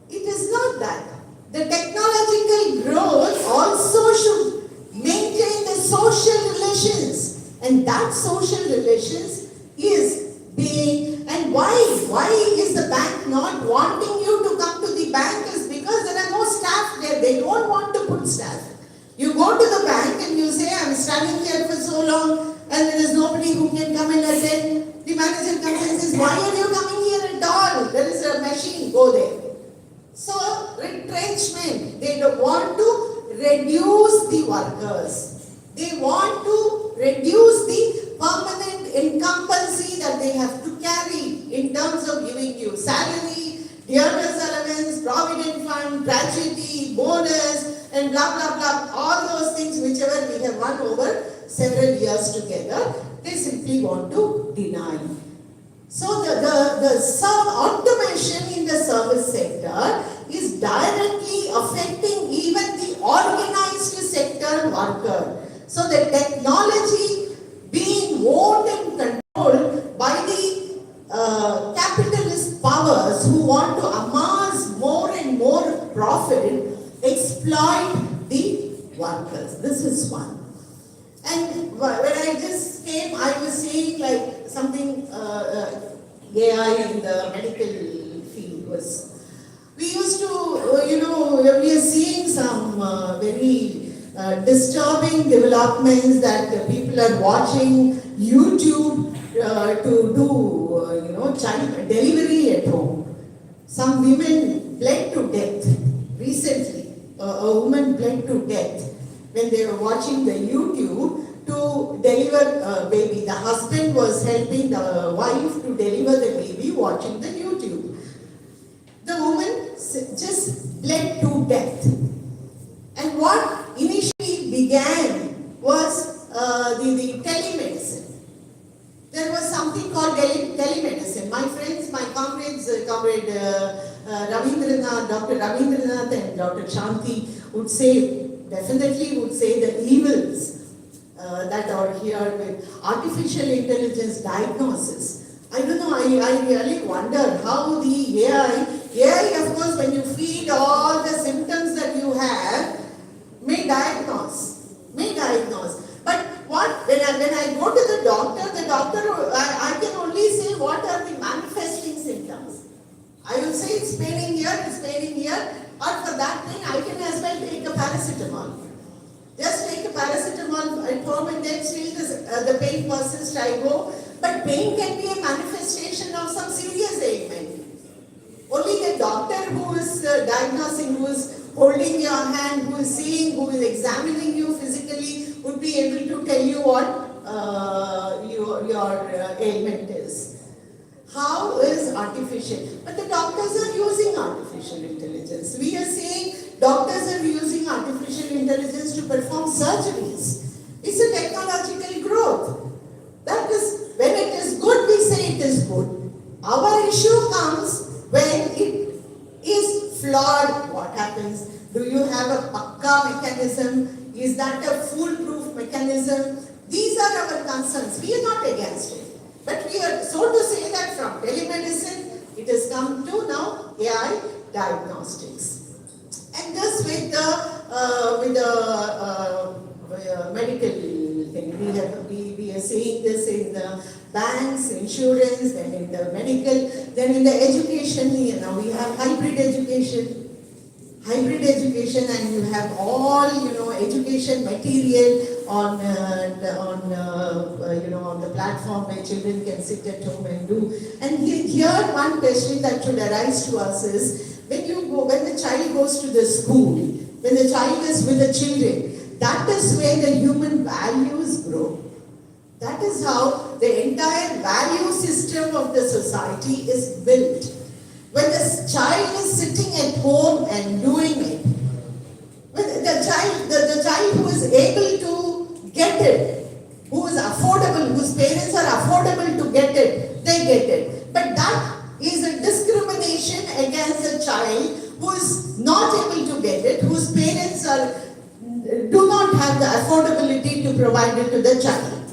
It is not that. The technological growth also should maintain the social relations. And that social relations is being, and why is the bank not wanting you to come to the bank is because there are no staff there. They don't want to put staff. You go to the bank and you say, I'm standing here for so long and there is nobody who can come and attend. The manager comes and says, why are you coming here at all? There is a machine, go there. So, retrenchment. They don't want to reduce the workers. They want to reduce the permanent incumbency that they have to carry in terms of giving you salary, dearness allowance, provident fund, gratuity, bonus, and blah, blah, blah. All those things whichever we have run over several years together, they simply want to deny. So the automation in the service sector is directly affecting even the organized sector worker. So the technology being owned and controlled by the capitalist powers who want to amass more and more profit, exploit the workers. This is one. And when I just came, I was seeing like something AI in the medical field was. We used to, we are seeing some very disturbing developments that people are watching YouTube to do, child delivery at home. Some women bled to death recently. A woman bled to death when they were watching the YouTube to deliver a baby. The husband was helping the wife to deliver the baby watching the YouTube. The woman just bled to death. And what initially began was the telemedicine. There was something called telemedicine. My friends, my comrades, comrade Ravindranath, Dr. Ravindranath and Dr. Shanti would say, definitely would say the evils that are here with artificial intelligence diagnosis. I don't know, I really wonder how the AI of course when you feed all the symptoms that you have, may diagnose. But when I go to the doctor, I can only say what are the manifesting symptoms. I will say it's paining here, or for that thing I can as well take a paracetamol. Just take a paracetamol at home and then still the pain persists, I go. But pain can be a manifestation of some serious ailment. Only the doctor who is diagnosing, who holding your hand, who is seeing, who is examining you physically, would be able to tell you what your ailment is. How is artificial? But the doctors are using artificial intelligence. We are saying doctors are using artificial intelligence to perform surgeries. It's a technological growth. That is, when it is good, we say it is good. Our issue comes when it is flawed. What happens? Do you have a pakka mechanism? Is that a foolproof mechanism? These are our concerns. We are not against it. But we are, so to say, that from telemedicine, it has come to now AI diagnostics. And thus with the medical thing, we are seeing this in the banks, insurance, then in the medical, then in the education, we have hybrid education, and you have all, education material on the platform where children can sit at home and do. And here one question that should arise to us is, when the child goes to the school, when the child is with the children, that is where the human values grow. That is how the entire value system of the society is built. When the child is sitting at home and doing it, when the child who is able to get it, who is affordable, whose parents are affordable to get it, they get it. But that is a discrimination against a child who is not able to get it, whose parents do not have the affordability to provide it to the child.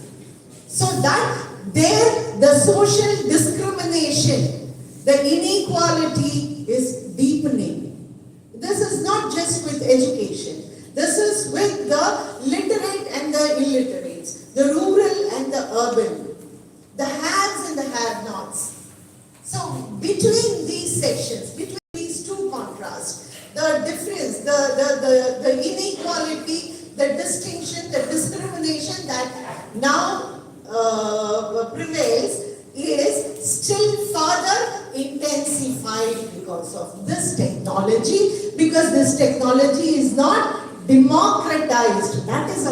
So that there, the social discrimination, the inequality is deepening. This is not just with education. This is with the literate and the illiterates, the rural and the urban, the haves and the have-nots. So between these sections, between these two contrasts, the difference, the inequality, the distinction, the discrimination that now prevails is still further intensified because of this technology, because this technology is not democratized. That is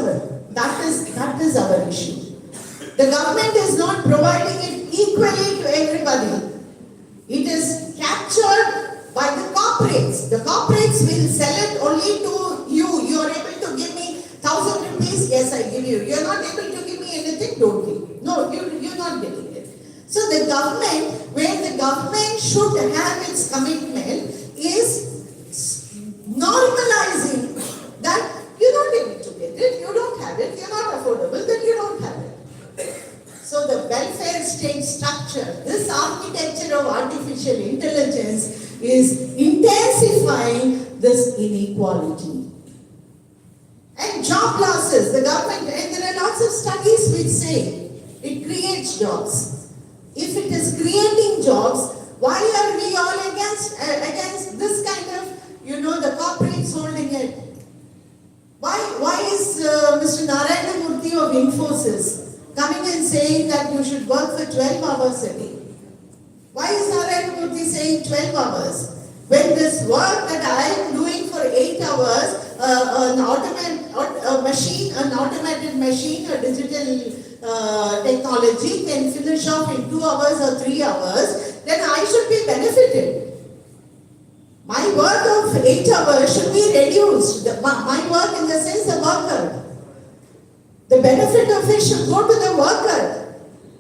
our issue. The government is not providing it equally to everybody. It is captured by the corporates. The corporates will sell it only to you. You are able to give me 1,000 rupees, yes, I give you. You are not able to give me anything, don't give. No, you're not getting it. So the government, where the government should have its commitment, is normalizing that you're not able to get it, you don't have it, you're not affordable, then you don't have it. So the welfare state structure, this architecture of artificial intelligence is intensifying this inequality. And job losses, the government, and there are lots of studies which say it creates jobs. If it is creating jobs, why are we all against this kind of, the corporates holding it? Why is Mr. Narayana Murthy of Infosys coming and saying that you should work for 12 hours a day? Why is Narayana Murthy saying 12 hours? When this work that I am doing for 8 hours, an automated machine, a digital technology can finish off in 2 hours or 3 hours, then I should be benefited. My work of 8 hours should be reduced. My work in the sense the worker. The benefit of it should go to the worker.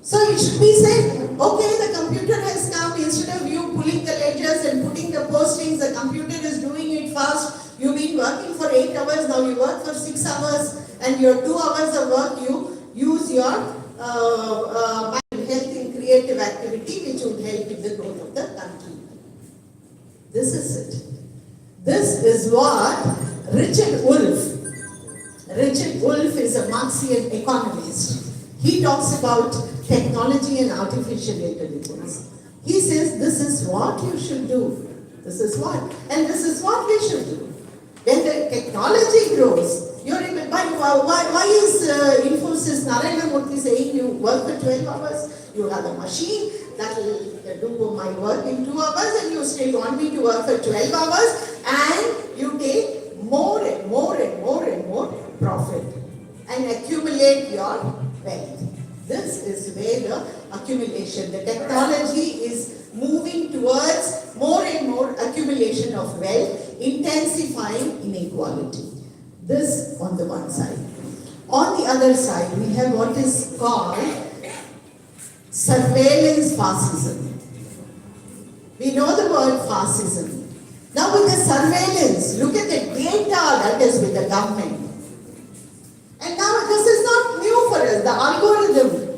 So it should be said, okay, the computer has come, instead of you pulling the ledgers and putting the postings, the computer is doing it fast. You've been working for 8 hours, now you work for 6 hours, and your 2 hours of work you use your health and creative activity, which would help in the growth of the country. This is it. This is what Richard Wolff is a Marxian economist. He talks about technology and artificial intelligence. He says this is what you should do. This is what. And this is what we should do. When the technology grows, you're able, by why is Infosys Narayana Murthy saying you work for 12 hours? You have a machine that will do my work in 2 hours and you still want me to work for 12 hours and you take more and more and more and more profit and accumulate your wealth. This is where the accumulation, the technology is moving towards more and more accumulation of wealth, intensifying inequality. This on the one side. On the other side, we have what is called surveillance fascism. We know the word fascism. Now with the surveillance, look at the data that is with the government. And now this is not new for us, the algorithm.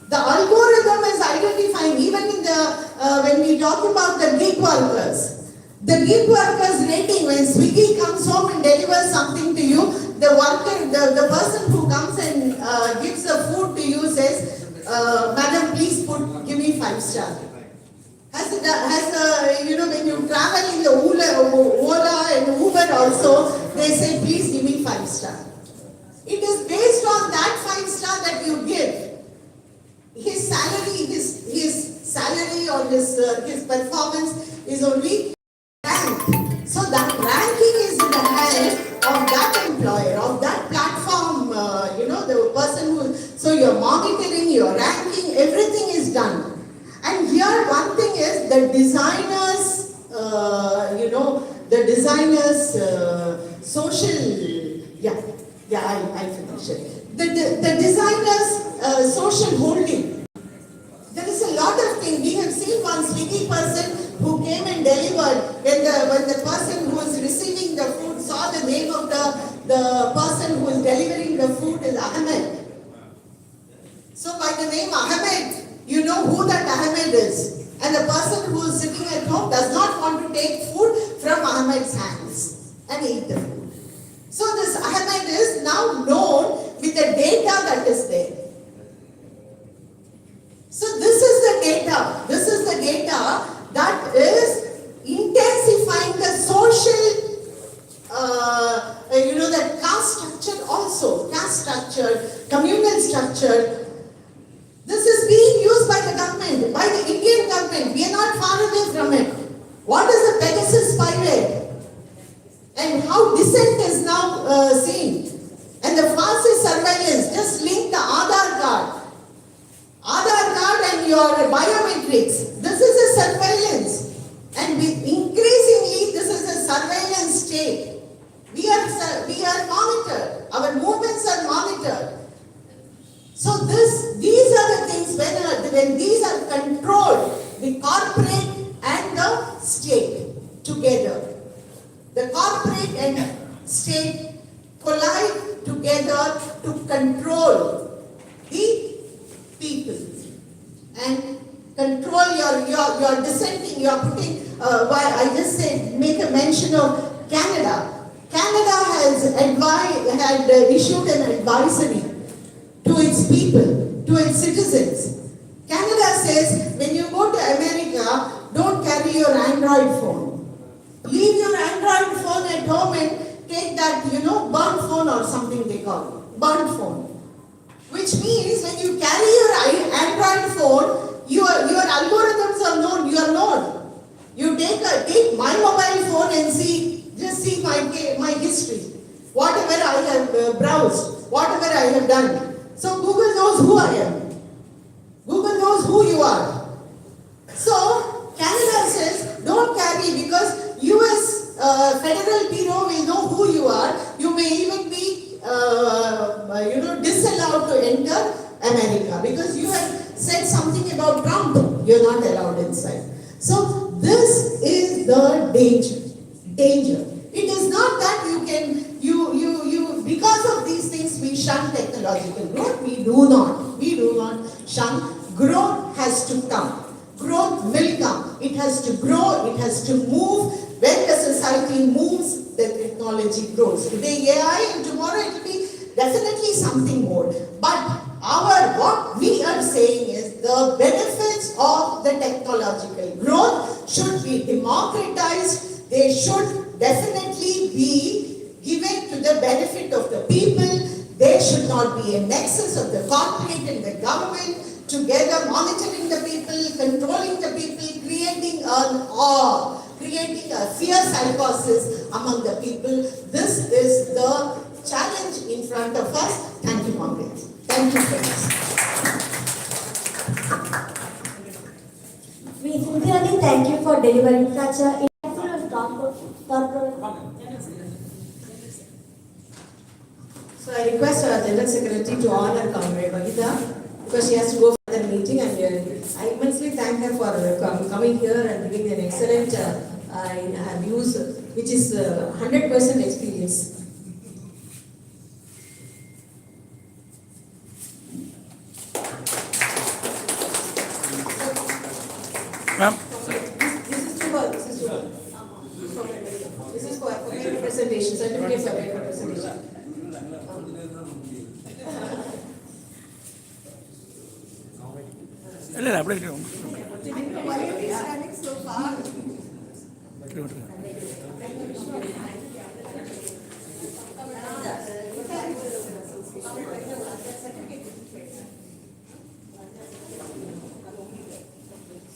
The algorithm is identifying, even in the, when we talk about the gig workers, the gig workers rating, when Swiggy comes home and delivers something to you, the worker, the person who comes and gives the food to you says, Madam, please give me 5-star. When you travel in the Ola and Uber also, they say, please give me 5-star. It is based on that 5-star that you give. His salary or his performance is only rank. So that ranking is in the hand of that employer, of that platform, the person who, so your monitoring, your ranking, everything is done. And here one thing is the designers, I'll finish it. The designers' social holding. There is a lot of things. We have seen one Swiggy person who came and delivered. When the person who was receiving the food saw the name of the person who is delivering the food is Ahmed. So by the name Ahmed, you know who that Ahmed is. And the person who is sitting at home does not want to take food from Ahmed's hands and eat the food. So this Ahmed is now known with the data that is there. So this is the data. This is the data that is intensifying the social, the caste structure also, caste structure, communal structure. This is being used by the government, by the Indian government. We are not far away from it. What is the Pegasus spyware? And how dissent is now seen. And the fastest surveillance, just link the Aadhaar card and your biometrics. This is a surveillance. And increasingly, this is a surveillance state. We are monitored. Our movements are monitored. So these are the things when these are controlled, the corporate and the state together. The corporate and state collide together to control the people and control your dissenting, you are putting, I just said, make a mention of Canada. Canada had issued an advisory to its people, to its citizens. Canada says, when you go to America, don't carry your Android phone. Leave your Android phone at home and take that, burnt phone or something they call it, burnt phone. Which means when you carry your Android phone, your algorithms are known, you are known. You take my mobile phone and just see my history. Whatever I have browsed, whatever I have done. So Google knows who I am. Google knows who you are. So Canada says, don't carry because US Federal Bureau will know who you are. You may even be, disallowed to enter America because you have said something about Trump. You're not allowed inside. So this is the danger. It is not that because of these things we shun technological growth. We do not shun. Growth has to come. Growth will come. It has to grow. It has to move. When the society moves, the technology grows. Today AI and tomorrow it will be definitely something more. But what we are saying is the benefits of the technological growth should be democratized. They should definitely be given to the benefit of the people. should not be a nexus of the corporate and the government together monitoring the people, controlling the people, creating an awe, creating a fear psychosis among the people. This is the challenge in front of us. Thank you, Margaret. Thank you, friends. We sincerely thank you for delivering such a insightful and corporate. So I request our General Secretary to honor Comrade Vagita because she has to go for the meeting, and I immensely thank her for coming here and giving an excellent her views, which is 100% experience. Ma'am. This is to her. This is for paid representation, certificate for paid representation. ಇಲ್ಲ update Why are you standing so far?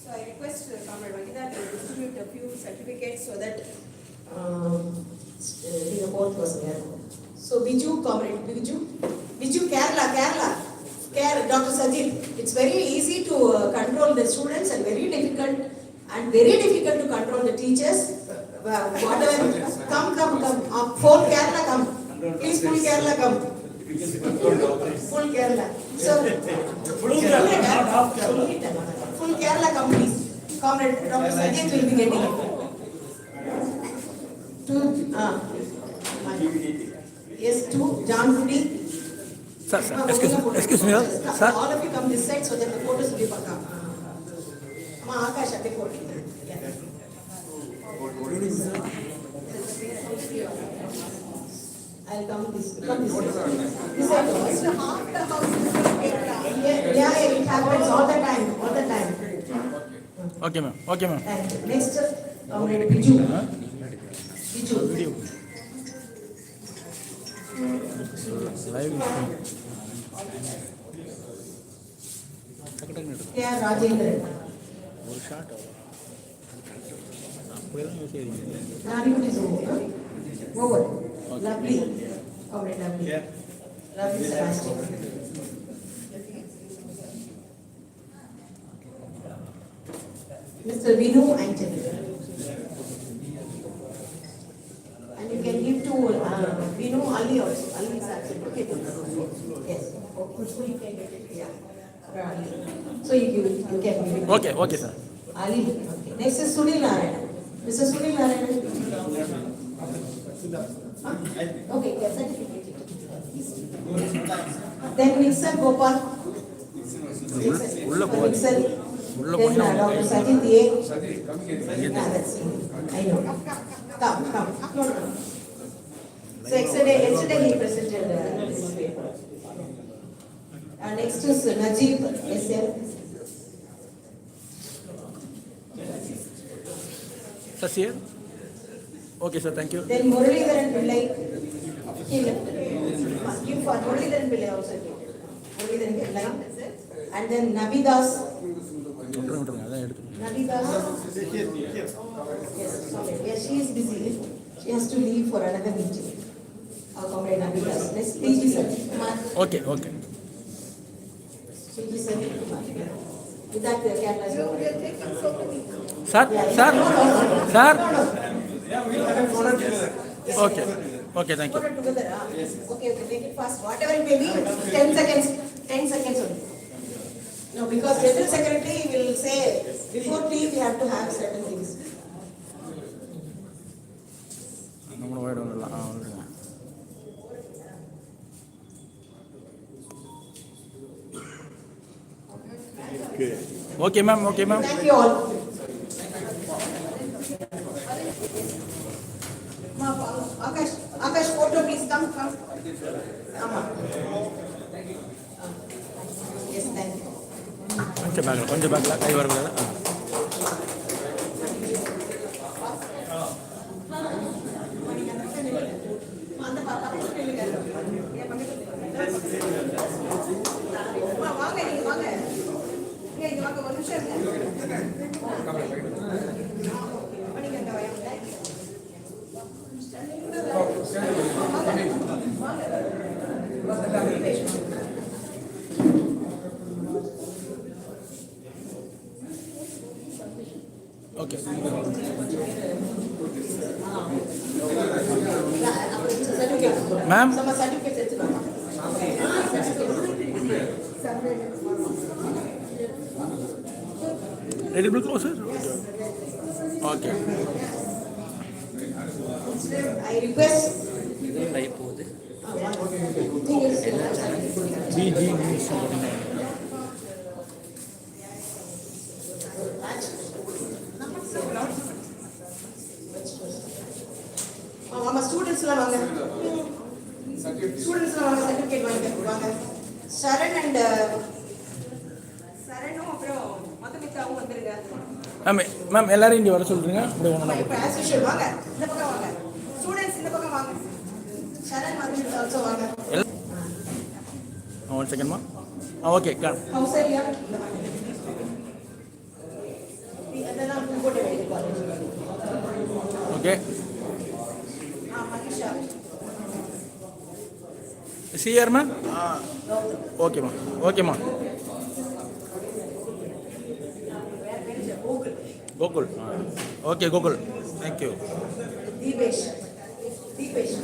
So I request Comrade Vagita to distribute a few certificates so that the fourth person here. So Biju, Comrade Biju, Kerala, Dr. Sajid. It's very easy to control the students and very difficult to control the teachers. Whatever, come. Full Kerala, come. Please, full Kerala, come. Full Kerala. So, full Kerala, come, please. Comrade Dr. Sajid will be getting it. Yes, to John Rudy. Sir, excuse me, sir. All of you come this side so that the photos will be paka. Ma Akash at the photo. I'll come this way. This side. Half the house is in Kerala. Yeah, it happens all the time. Okay, ma'am. And next, Comrade Biju. Yeah, Rajendran. Nariman is over. Over. Lovely. Comrade Lovely. Lovely Sebastian. Mr. Vinu Anthony. And you can give to Vinu Ali also. Ali is absent. Okay. Yes. Okay. So you can get it. Yeah. For Ali. So you can give it. Okay, sir. Ali. Okay. Next is Sunil Narayan. Mr. Sunil Narayan. Okay. Yes. Certificate. Then Nixon Gopal. Nixon. Then Dr. Sajid A. Yeah, that's it. I know. Come. No. So yesterday he presented this paper. Next is Najib SM. Sir, here? Okay, sir, thank you. Then Muralidharan Pillai. He left. Give for Muralidharan Pillai also. Muralidharan Pillai. And then Nabidas. Nabidas. Yes, sorry. Yes, she is busy. She has to leave for another meeting. Our comrade Nabidas. Let's please be sir. Okay. Please be sir. With that, the cat has We are taking so many. Sir. Okay, thank you. Put it together. Okay, make it fast. Whatever it may be, 10 seconds. 10 seconds only. No, because General Secretary will say, before tea we have to have certain things. Okay, ma'am. Thank you all. Akash, photo please, come. Come on. Yes, thank you. கொஞ்சம் பேக்ல கை வரக்கூடாது. அந்த பக்கத்துல வாங்க ஒரு நிமிஷம் இருங்க. மணிகண்ட வாங்க. Okay. Ma'am? Some certificates எடுத்துக்கோங்க. Ready to close it? Okay. I request. வாங்க ஸ்டூடெண்ட்ஸ்லாம் வாங்க. ஸ்டூடெண்ட்ஸ்லாம் வாங்க சர்டிஃபிகேட் வாங்க. சரணும் அப்புறம் மதுமிதாவும் வந்துருங்க. மேம் எல்லாரும் இங்கே வர சொல்றீங்க. இப்போ as usual வாங்க. இந்த பக்கம் வாங்க. ஸ்டூடெண்ட்ஸ் இந்த பக்கம் வாங்க. சரண் மதுமிதா also வாங்க. One second, ma. Okay, come. Kausalya. அதெல்லாம் போட்டு வைக்கலாம். Okay. Manisha. See here, ma. Okay, ma. Okay, ma. Gokul. Okay, Gokul. Thank you. Deepesh.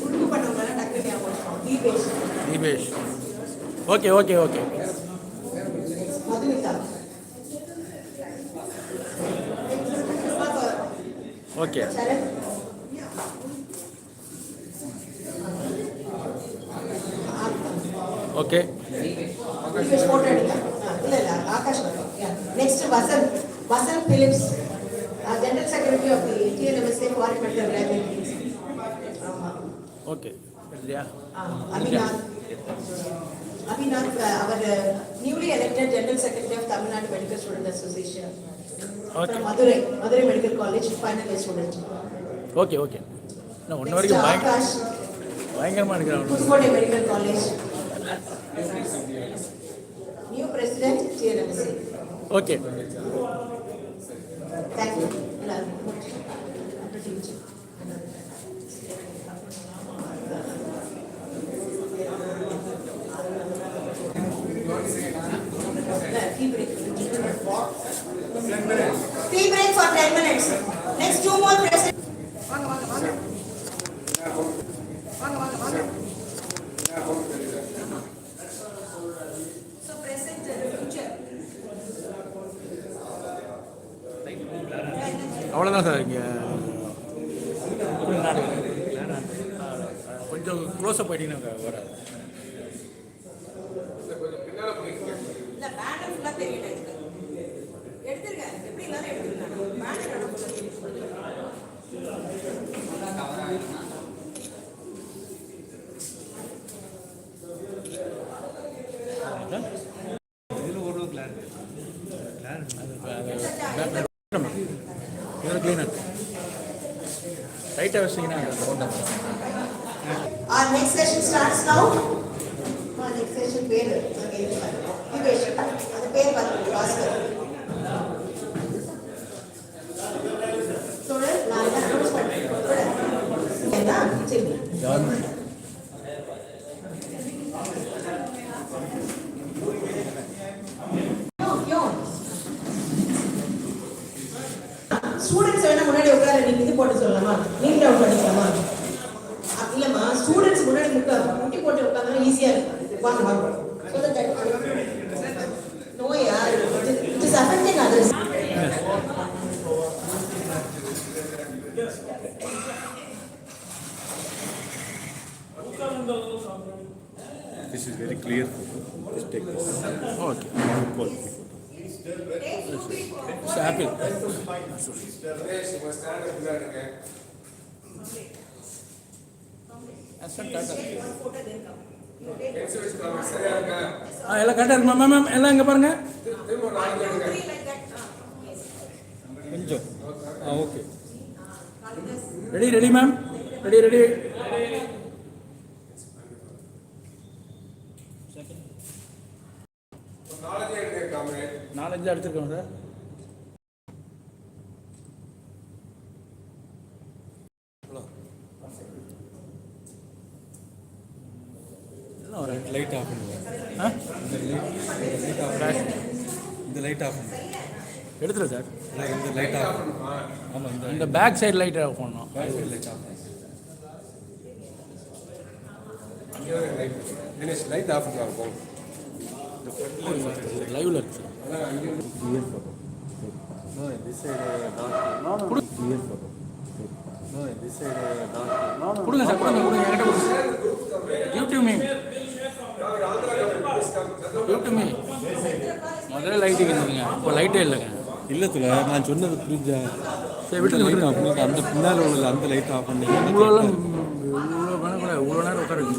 குறுக்கு பண்ணவங்க டக்குனு ஞாபகம். Dibesh. Okay. Madhumitha. Okay. Charan. Okay. Dibesh photo எடுங்க. இல்ல ஆகாஷ் வரும். Next Vasanth Philips, general secretary of the TNMSA foreign medical graduate. Okay. Yeah. Abhinath, அவர் newly elected general secretary of Tamil Nadu medical student association. Okay. Madurai medical college final year student. Okay. நான் ஒன்று வரைக்கும் ஆகாஷ், பயங்கரமாக இருக்கிறாங்க. Pudukkottai medical college new president TNMSA. Okay. Thank you. Tea break for 10 minutes. Next 2 more present. வாங்க. So present future. அவ்வளோதான் sir இங்கே கொஞ்சம் க்ளோஸாக போயிட்டீங்கன்னா வராது. இல்ல பேனர் ஃபுல்லா தெரியல எனக்கு. எடுத்துருங்க. எப்படி எல்லாரும் எடுத்துருங்க. பேனர் கிளீனர் ரைட்டாக வச்சிங்கன்னா Our next session starts now. Next session பேரு திபேஷ். அந்த பேர் பாருங்க பாஸ்கர். ஸ்டூடண்ட் நான் அனௌன்ஸ் பண்றேன். ஏன்னா சரி. ஸ்டூடெண்ட்ஸ் வேணா முன்னாடி உட்கார நீங்க இது போட்டு சொல்லலாமா? நீட் டவுன் பண்ணிக்கலாமா? இல்லம்மா ஸ்டூடெண்ட்ஸ் முன்னாடி முட்டி போட்டு உட்கார்ந்தா ஈஸியா இருக்கும். வாங்க. So that no yaar, it is affecting others. This is very clear. Just take this. Okay. Quality. It's happy. எல்லாம் கரெக்டாக இருக்குமா மேம்? எல்லாம் இங்கே பாருங்க கொஞ்சம். Okay. Ready ma'am. Ready. Knowledge எடுக்க காமெடி நாலஞ்சு அடிச்சிருக்கோம் சார். ஒரு லைட் ஆஃப் பண்ணுங்க. இந்த லைட் ஆஃப் பண்ணுங்க. எடுத்துல சார். இந்த லைட் ஆஃப். ஆமாம், இந்த பேக் சைடு லைட் ஆஃப் பண்ணணும். Back side light off. அங்கே ஒரு லைட். தினேஷ் லைட் ஆஃப் பண்ணுங்க. லைவ்ல இருக்கு சார். அதான் அங்கே clear photo. No this side dot. No clear photo. No this side dot. No கொடுங்க சார், கொடுங்க என்கிட்ட கொடுங்க. YouTube me. YouTube me. முதல்ல லைட்டுக்கு இருந்துங்க, இப்போ லைட்டே இல்லைங்க. இல்லை துல நான் சொன்னது புரிஞ்சா. சரி விட்டு விட்டுருங்க. அப்படின்னு அந்த பின்னால் உள்ள அந்த லைட் ஆஃப் பண்ணி இவ்வளோ வேணும் கூட இவ்வளோ நேரம் உட்காருங்க.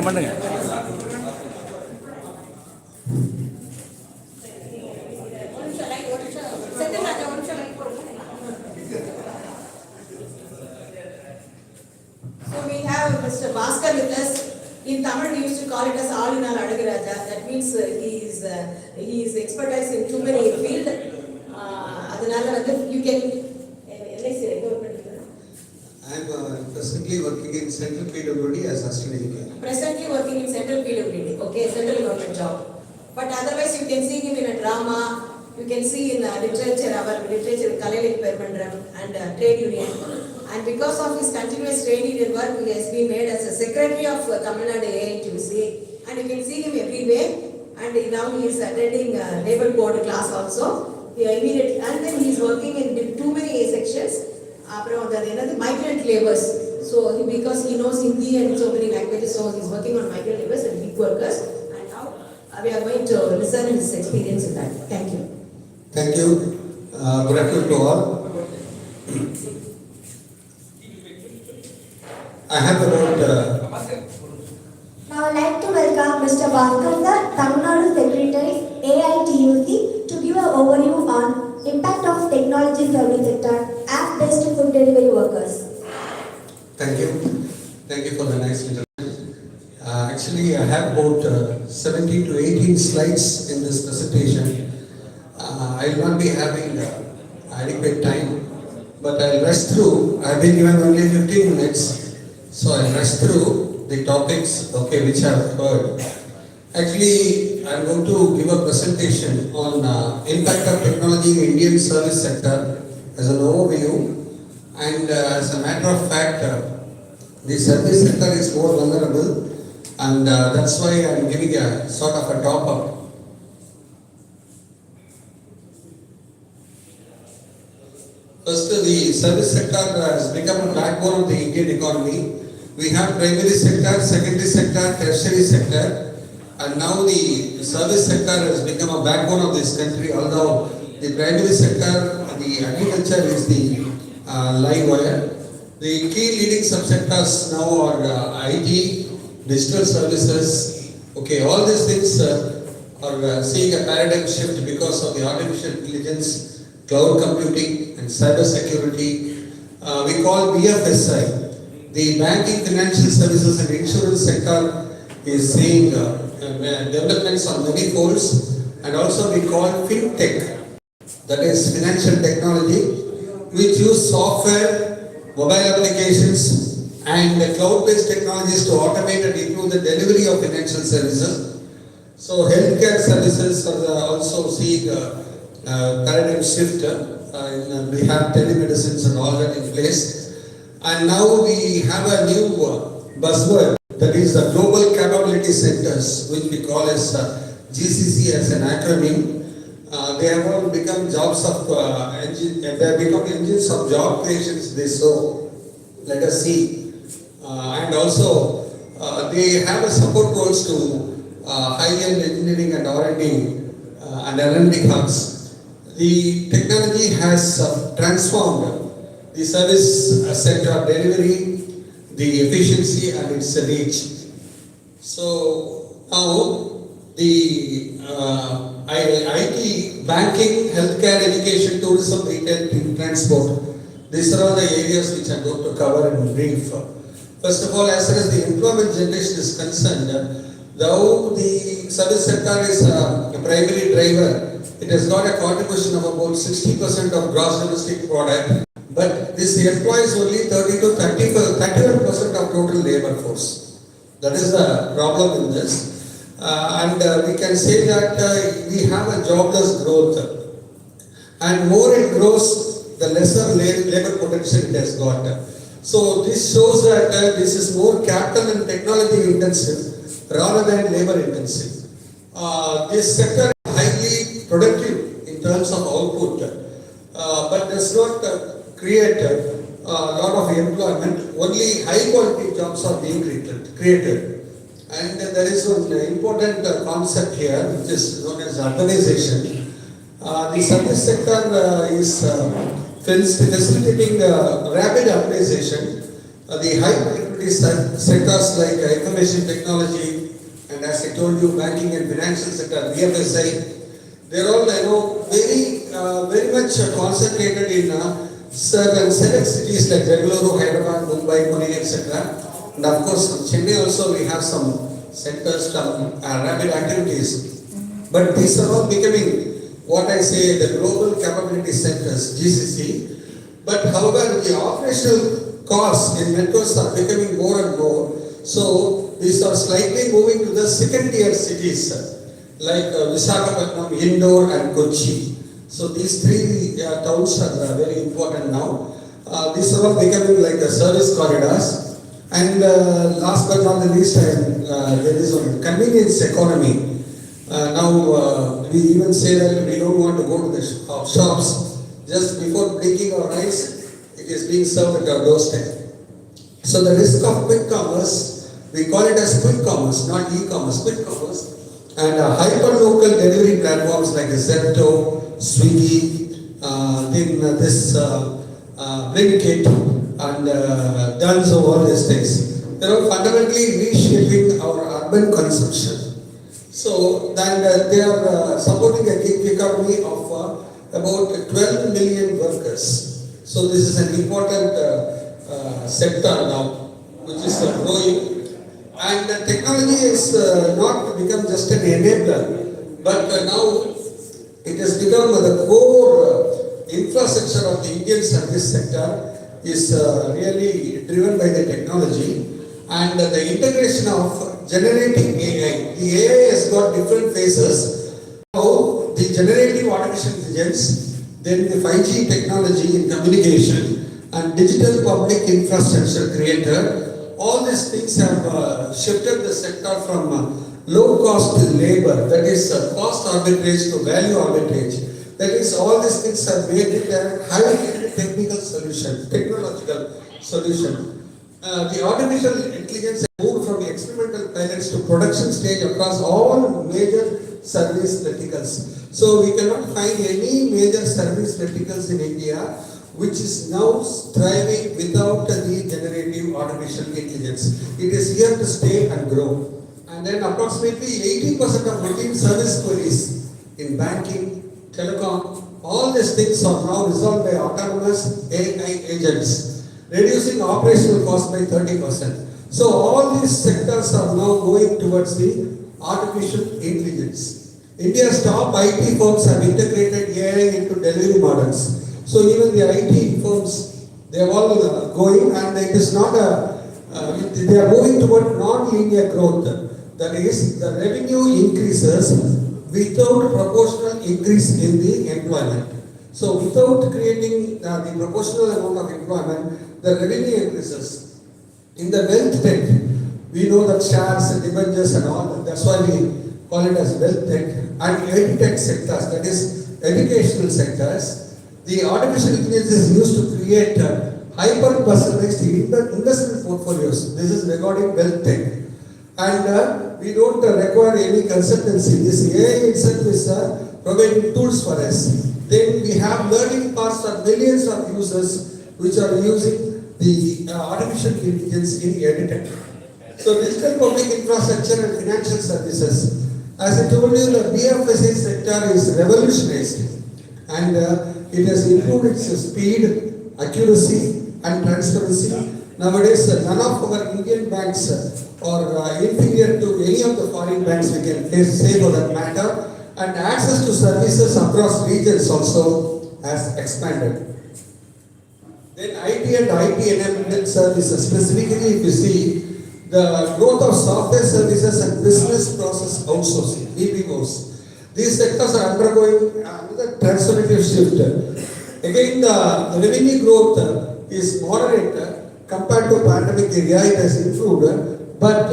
பண்ணுங்க. So we have Mr. Bhaskar with us. In Tamil we used to call it as Aalunar Adugaraja. That means he is expertise in too many field. அதனால வந்து you can I am presently working in Central PWD as assistant engineer. Presently working in Central PWD, okay, central government job. But otherwise you can see him in a drama, you can see in literature, our literature, Kalailai Permandram and trade union. And because of his continuous trade union work, he has been made as a secretary of Tamil Nadu AIPF. And you can see him everywhere. And now he is attending labor code class also. And then he is working in too many sections. அப்புறம் அது migrant labours. So because he knows Hindi and so many languages, so he is working on migrant labours and gig workers. And now we are going to listen his experience in that. Thank you. Thank you. Good afternoon to all. I have about Now I would like to welcome Mr. Bhaskar, Tamil Nadu Secretary, AITUC, to give an overview on impact of technology service sector app-based food delivery workers. Thank you. Thank you for the nice introduction. Actually, I have about 17 to 18 slides in this presentation. I will not be having adequate time, but I will rush through. I have been given only 15 minutes, so I will rush through the topics, okay, which I have heard. Actually, I am going to give a presentation on impact of technology in Indian service sector as an overview. And as a matter of fact, the service sector is more vulnerable, and that's why I am giving a sort of a top-up. First, the service sector has become a backbone of the Indian economy. We have primary sector, secondary sector, tertiary sector, and now the service sector has become a backbone of this country. Although the primary sector, the agriculture is the live wire. The key leading subsectors now are IT, digital services. Okay, all these things are seeing a paradigm shift because of the artificial intelligence, cloud computing, and cyber security. We call BFSI. The banking, financial services, and insurance sector is seeing developments on many folds, and also we call FinTech, that is financial technology, which use software, mobile applications, and cloud-based technologies to automate and improve the delivery of financial services. So healthcare services are also seeing paradigm shift. We have telemedicines and all that in place. And now we have a new buzzword, that is the Global Capability Centers, which we call as GCC as an acronym. They have all become jobs of they have become engines of job creations. So let us see. And also they have a support roles to high-end engineering and R&D and analytic hubs. The technology has transformed the service sector delivery, the efficiency, and its reach. So now the IT, banking, healthcare, education, tourism, retail, transport. These are all the areas which I'm going to cover in brief. First of all, as far as the employment generation is concerned, though the service sector is a primary driver, it has got a contribution of about 60% of gross domestic product, but this employs only 30 to 31% of total labor force. That is the problem in this. And we can say that we have a jobless growth, and more it grows, the lesser labor potential it has got. So this shows that this is more capital and technology intensive rather than labor intensive. This sector is highly productive in terms of output, but does not create a lot of employment. Only high quality jobs are being created. And there is one important concept here, which is known as urbanization. The service sector is facilitating rapid urbanization. The high productivity sectors like information technology, and as I told you, banking and financial sector, BFSI, they are all very much concentrated in certain select cities like Bengaluru, Hyderabad, Mumbai, Pune, etc. And of course, in Chennai also we have some centers, some rapid activities. But these are all becoming what I say the global capability centers, GCC. But however, the operational costs in metros are becoming more and more. So these are slightly moving to the second tier cities like Visakhapatnam, Indore and Kochi. So these three towns are very important now. These are all becoming like the service corridors. And last but not the least, there is a convenience economy. Now we even say that we don't want to go to the shops. Just before blinking our eyes, it is being served at our doorstep. So the risk of quick commerce, we call it as quick commerce, not e-commerce, quick commerce. And hyper-local delivery platforms like Zepto, Swiggy, then this Blinkit, and Dunzo, all these things. They are fundamentally reshaping our urban consumption. So then they are supporting a gig economy of about 12 million workers. So this is an important sector now, which is growing. And technology is not become just an enabler, but now it has become the core infrastructure of the Indian service sector. Is really driven by the technology and the integration of generating AI. The AI has got different phases. Now, the generative artificial intelligence, then the 5G technology in communication and digital public infrastructure created. All these things have shifted the sector from low cost labor, that is cost arbitrage to value arbitrage. That is, all these things have made it a highly technological solution. The artificial intelligence moved from experimental pilots to production stage across all major service verticals. So we cannot find any major service verticals in India which is now thriving without the generative artificial intelligence. It is here to stay and grow. And then approximately 80% of routine service queries in banking, telecom, all these things are now resolved by autonomous AI agents, reducing operational cost by 30%. So all these sectors are now going towards the artificial intelligence. India's top IT firms have integrated AI into delivery models. So even the IT firms, they are all going, and it is not they are moving toward non-linear growth. That is, the revenue increases without proportional increase in the employment. So without creating the proportional amount of employment, the revenue increases. In the wealth tech, we know that shares, debentures and all, that's why we call it as wealth tech. And edtech sectors, that is educational sectors, the artificial intelligence is used to create hyper-personalized investment portfolios. This is regarding wealth tech. And we don't require any consultancy. This AI itself is providing tools for us. Then we have learning paths for millions of users which are using the artificial intelligence in edtech. So digital public infrastructure and financial services. As I told you, the BFSI sector is revolutionized and it has improved its speed, accuracy and transparency. Nowadays, none of our Indian banks are inferior to any of the foreign banks, we can say for that matter, and access to services across regions also has expanded. Then IT and IT enabled services, specifically if you see the growth of software services and business process outsourcing, BPOs. These sectors are undergoing another transformative shift. Again, the revenue growth is moderate compared to pandemic area, it has improved, but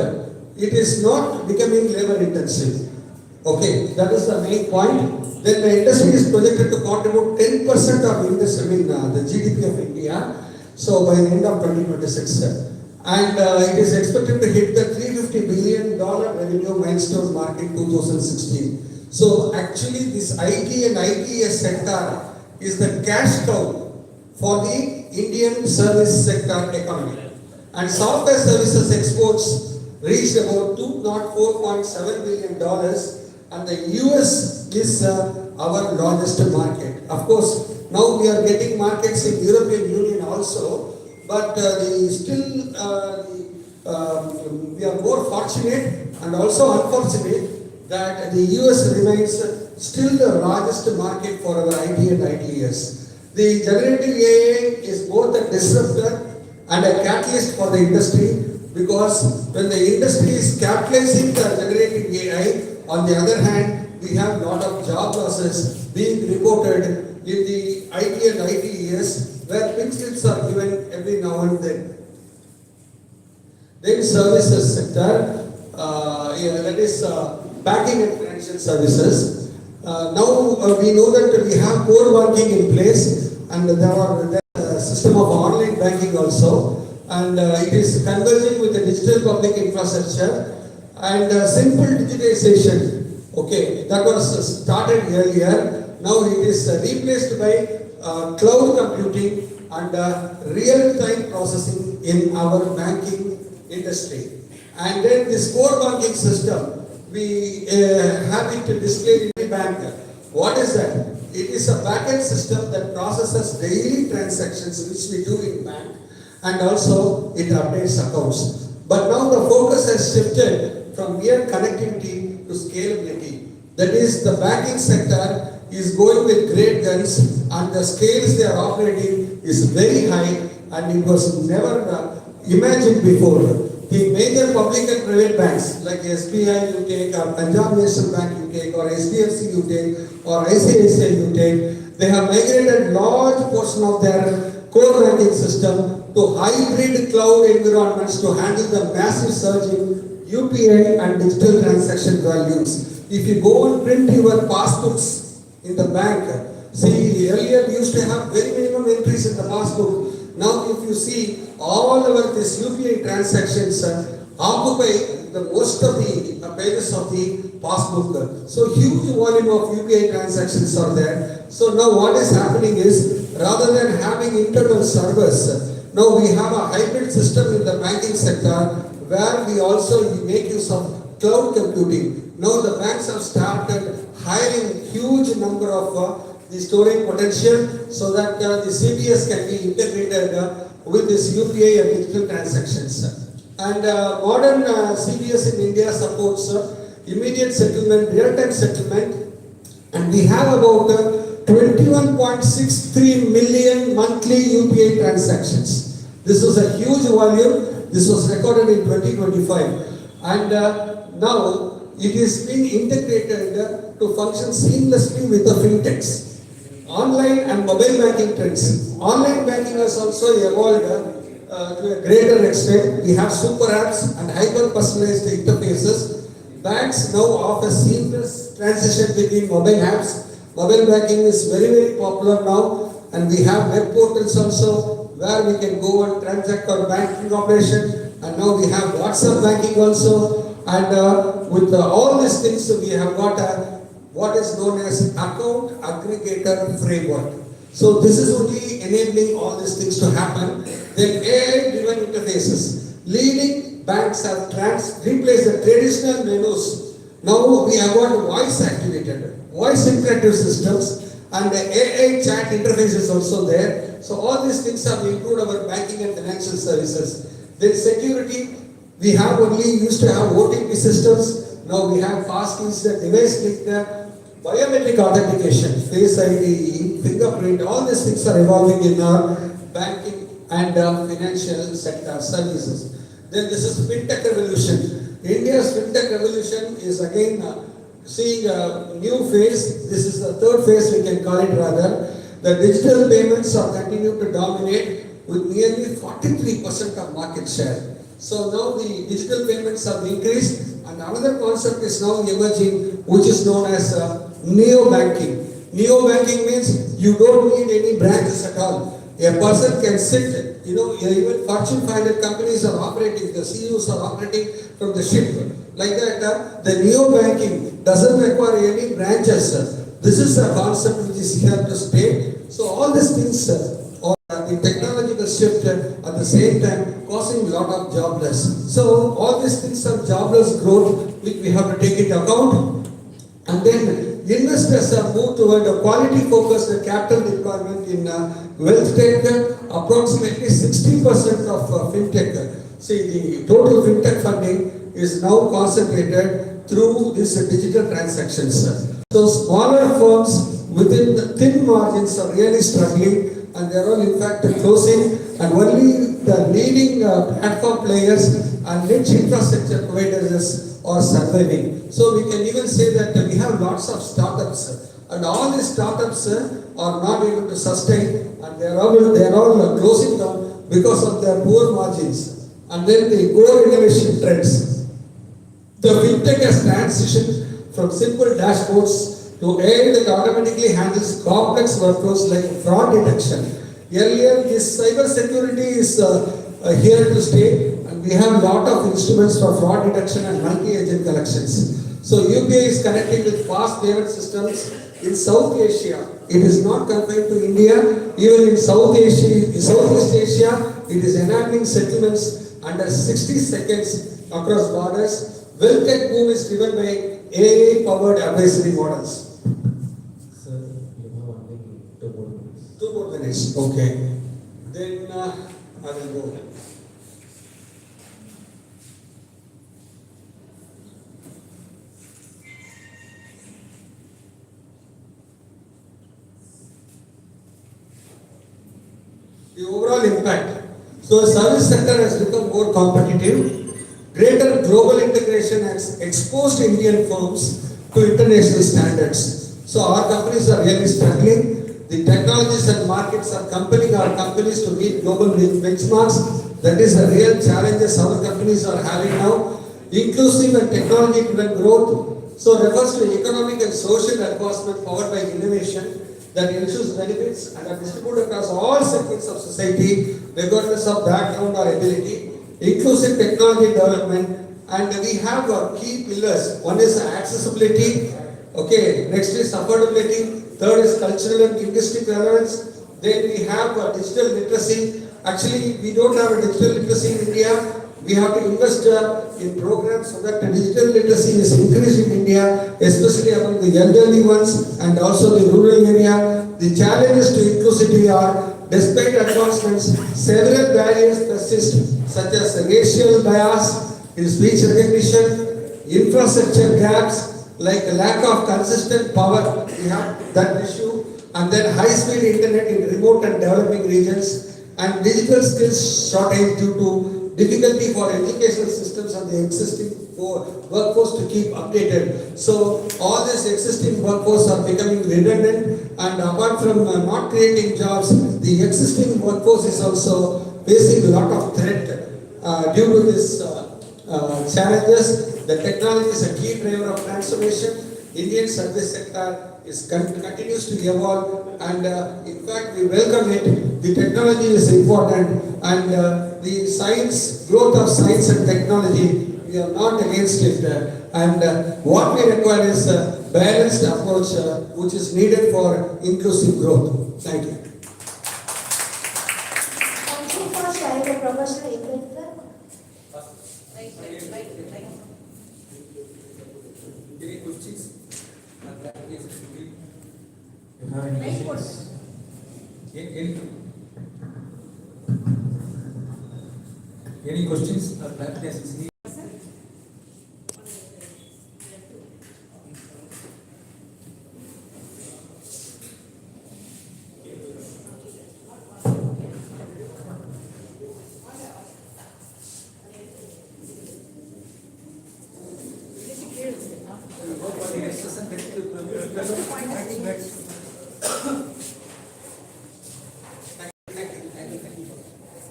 it is not becoming labor intensive. Okay, that is the main point. Then the industry is projected to contribute 10% of industry, the GDP of India, so by the end of 2026. And it is expected to hit the $350 billion revenue milestone mark in 2016. So actually this IT and ITS sector is the cash cow for the Indian service sector economy. And software services exports reached about $204.7 billion, and the US is our largest market. Of course, now we are getting markets in European Union also, but we are more fortunate and also unfortunate that the US remains still the largest market for our IT and ITS. The generative AI is both a disruptor and a catalyst for the industry, because when the industry is capitalizing the generative AI, on the other hand, we have a lot of job losses being reported in the IT and ITES, where pink slips are given every now and then. Then services sector, that is banking and financial services. Now we know that we have core banking in place, and there are a system of online banking also, and it is converging with the digital public infrastructure and simple digitization. Okay, that was started earlier. Now it is replaced by cloud computing and real-time processing in our banking industry. And then this core banking system, we have it displayed in the bank. What is that? It is a backend system that processes daily transactions which we do in bank, and also it updates accounts. But now the focus has shifted from mere connectivity to scalability. That is, the banking sector is going with great guns, and the scales they are operating is very high, and it was never imagined before. The major public and private banks like SBI you take, or Punjab National Bank you take, or SDFC you take, or ICICI you take, they have migrated large portion of their core banking system to hybrid cloud environments to handle the massive surge in UPI and digital transaction values. If you go and print your passbooks in the bank, see, earlier we used to have very minimum entries in the passbook. Now if you see, all over this UPI transactions occupy the most of the pages of the passbook. So huge volume of UPI transactions are there. So now what is happening is, rather than having internal servers, now we have a hybrid system in the banking sector where we also make use of cloud computing. Now the banks have started hiring huge number of the storage potential so that the CBS can be integrated with this UPI and digital transactions. And modern CBS in India supports immediate settlement, real-time settlement, and we have about 21.63 million monthly UPI transactions. This was a huge volume. This was recorded in 2025, and now it is being integrated to function seamlessly with the fintechs. Online and mobile banking trends. Online banking has also evolved to a greater extent. We have super apps and hyper-personalized interfaces. Banks now offer seamless transition between mobile apps. Mobile banking is very, very popular now, and we have web portals also where we can go and transact our banking operation. And now we have WhatsApp banking also. And with all these things, we have got what is known as account aggregator framework. So this is only enabling all these things to happen. Then AI-driven interfaces. Leading banks have replaced the traditional menus Now we have got voice activated, voice interactive systems, and the AI chat interface is also there. So all these things have improved our banking and financial services. Then security, we have only used to have OTP systems. Now we have passkeys, device linked, biometric authentication, Face ID, fingerprint, all these things are evolving in our banking and financial sector services. Then this is fintech revolution. India's fintech revolution is again seeing a new phase. This is the third phase, we can call it rather. The digital payments are continuing to dominate with nearly 43% of market share. So now the digital payments have increased, and another concept is now emerging, which is known as neo-banking. Neo-banking means you don't need any branches at all. A person can sit, even Fortune 500 companies are operating, the CEOs are operating from the ship. Like that, the neo-banking doesn't require any branches. This is a concept which is here to stay. So all these things, the technological shift at the same time causing a lot of jobless. So all these things are jobless growth which we have to take into account. And then investors have moved toward a quality focused capital deployment in wealth tech. Approximately 60% of fintech. See, the total fintech funding is now concentrated through these digital transactions. So smaller firms within the thin margins are really struggling, and they are all in fact closing, and only the leading platform players and niche infrastructure providers are surviving. So we can even say that we have lots of startups, and all these startups are not able to sustain, and they are all closing down because of their poor margins. And then the core innovation trends. The fintech has transitioned from simple dashboards to AI that automatically handles complex workflows like fraud detection. Earlier, this cyber security is here to stay, and we have a lot of instruments for fraud detection and multi-agent collections. So UPI is connecting with fast payment systems in South Asia. It is not confined to India. Even in Southeast Asia, it is enabling settlements under 60 seconds across borders. Wealth tech boom is driven by AI-powered advisory models. Sir, you have only 2 more minutes. 2 more minutes. Okay. Then I will go. The overall impact. So the service sector has become more competitive. Greater global integration has exposed Indian firms to international standards. So our companies are really struggling. The technologies and markets are compelling our companies to meet global benchmarks. That is the real challenges our companies are having now. Inclusive and technology-driven growth. So refers to economic and social advancement powered by innovation that ensures benefits and are distributed across all segments of society, regardless of background or ability. Inclusive technology development, and we have key pillars. One is accessibility, okay, next is affordability, third is cultural and linguistic relevance, then we have digital literacy. Actually, we don't have a digital literacy in India. We have to invest in programs so that digital literacy is increased in India, especially among the elderly ones and also the rural area. The challenges to inclusivity are, despite advancements, several barriers persist, such as racial bias in speech recognition, infrastructure gaps like lack of consistent power, we have that issue, and then high-speed internet in remote and developing regions, and digital skills shortage due to difficulty for educational systems and the existing workforce to keep updated. So all this existing workforce are becoming redundant, and apart from not creating jobs, the existing workforce is also facing a lot of threat due to this challenges. The technology is a key driver of transformation. Indian service sector continues to evolve, and in fact we welcome it. The technology is important, and the growth of science and technology, we are not against it, and what we require is a balanced approach which is needed for inclusive growth. Thank you. Thank you for sharing the professional insights, sir. questions? You have any questions? Any questions or clarifications?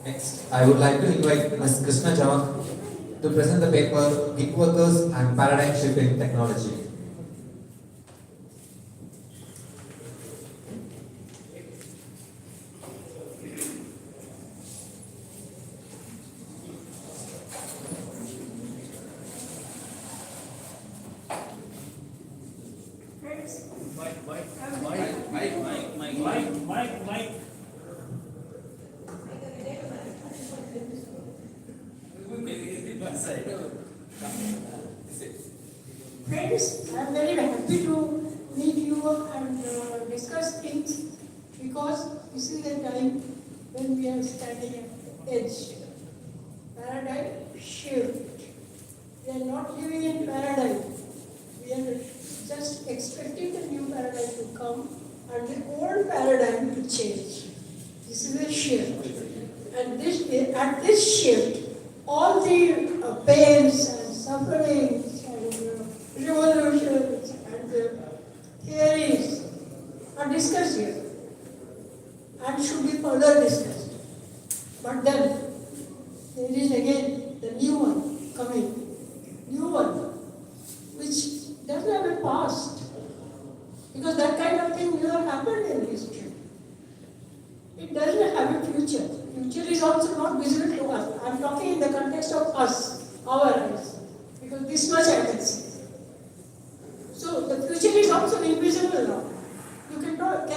Next, I would like to invite Ms. Krishna John to present the paper Gig Workers and Paradigm Shift in Technology. Friends, I am very happy to meet you and discuss things because this is a time when we are standing at the edge. Paradigm shift. We are not living in paradigm. We are just expecting the new paradigm to come and the old paradigm to change. This is a shift. And at this shift, all the pains and sufferings and revolutions and theories are discussed here and should be further discussed. But then there is again the new one coming, new one, which doesn't have a past, because that kind of thing never happened in history. It doesn't have a future. Future is also not visible to us. I am talking in the context of us, our eyes, because this much I can see. So the future is also invisible now. You cannot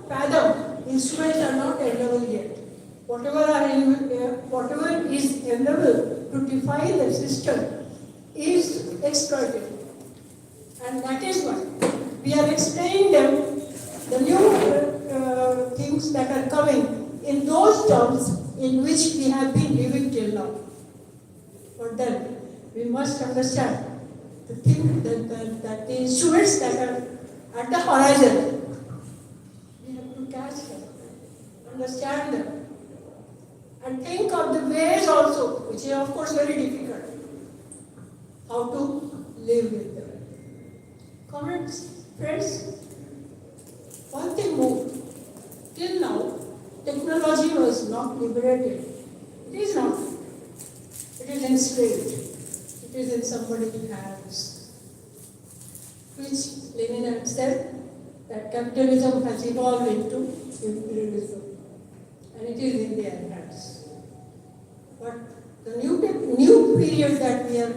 fathom. Instruments are not available yet. Whatever is available to define the system is exploited. And that is why we are explaining them the new things that are coming in those terms in which we have been living till now. But then we must understand the thing that the instruments that are at the horizon, we have to catch them, understand them, and think of the ways also, which is of course very difficult, how to live with them. Comments, friends? One thing more. Till now, technology was not liberated. It is not. It is enslaved. It is in somebody's hands. Which Lenin had said that capitalism has evolved into imperialism. And it is in their hands. But the new period that we are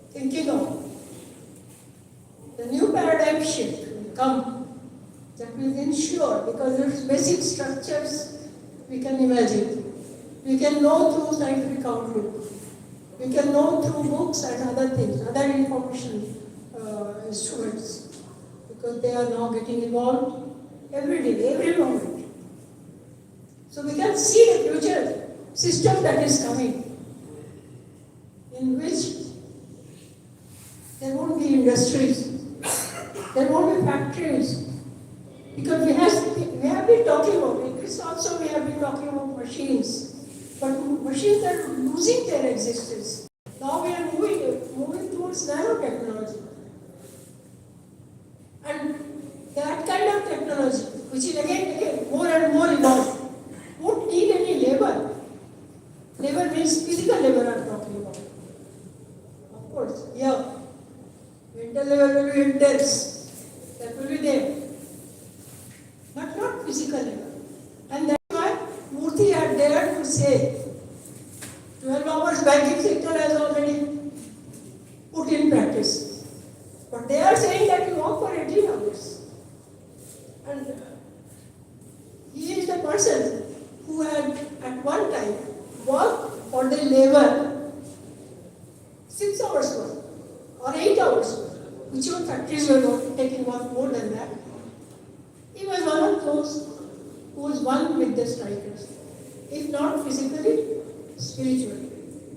thinking of, the new paradigm shift will come. That will ensure, because there's basic structures we can imagine. We can know through scientific outlook. We can know through books and other things, other information instruments, because they are now getting involved every day, every moment. So we can see the future system that is coming, in which there won't be industries, there won't be factories, because we have been talking about it. This also we have been talking about machines, but machines are losing their existence. Now we are moving towards nanotechnology. And that kind of technology, which is again more and more evolved, won't need any labor. Labor means physical labor I'm talking about. Of course, yeah. Mental labor will be intense. That will be there. But not physical labor. And that's why Murthy had dared to say 12 hours banking sector has already put in practice. But they are saying that you work for 18 hours. And he is the person who had at one time worked for the labor 6 hours work or 8 hours work, whichever factories were taking on more than that. He was one of those who was one with the strikers, if not physically, spiritually.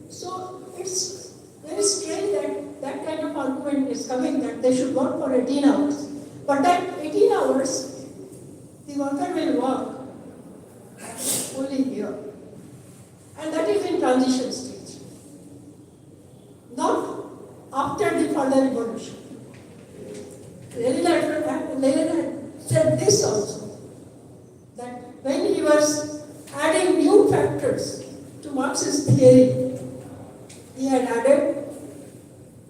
So it's very strange that that kind of argument is coming that they should work for 18 hours. But that 18 hours, the worker will work only here. And that is in transition stage. Not after the further revolution. Lenin had said this also, that when he was adding new factors to Marxist theory, he had added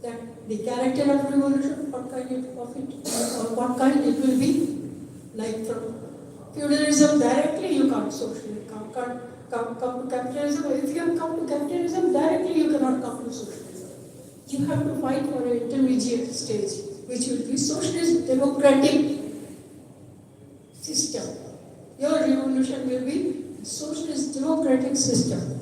that the character of revolution, what kind of it, or what kind it will be, like from feudalism directly you can't socially come to capitalism. If you come to capitalism directly, you cannot come to socialism. You have to fight for an intermediate stage, which will be socialist democratic system. Your revolution will be socialist democratic system.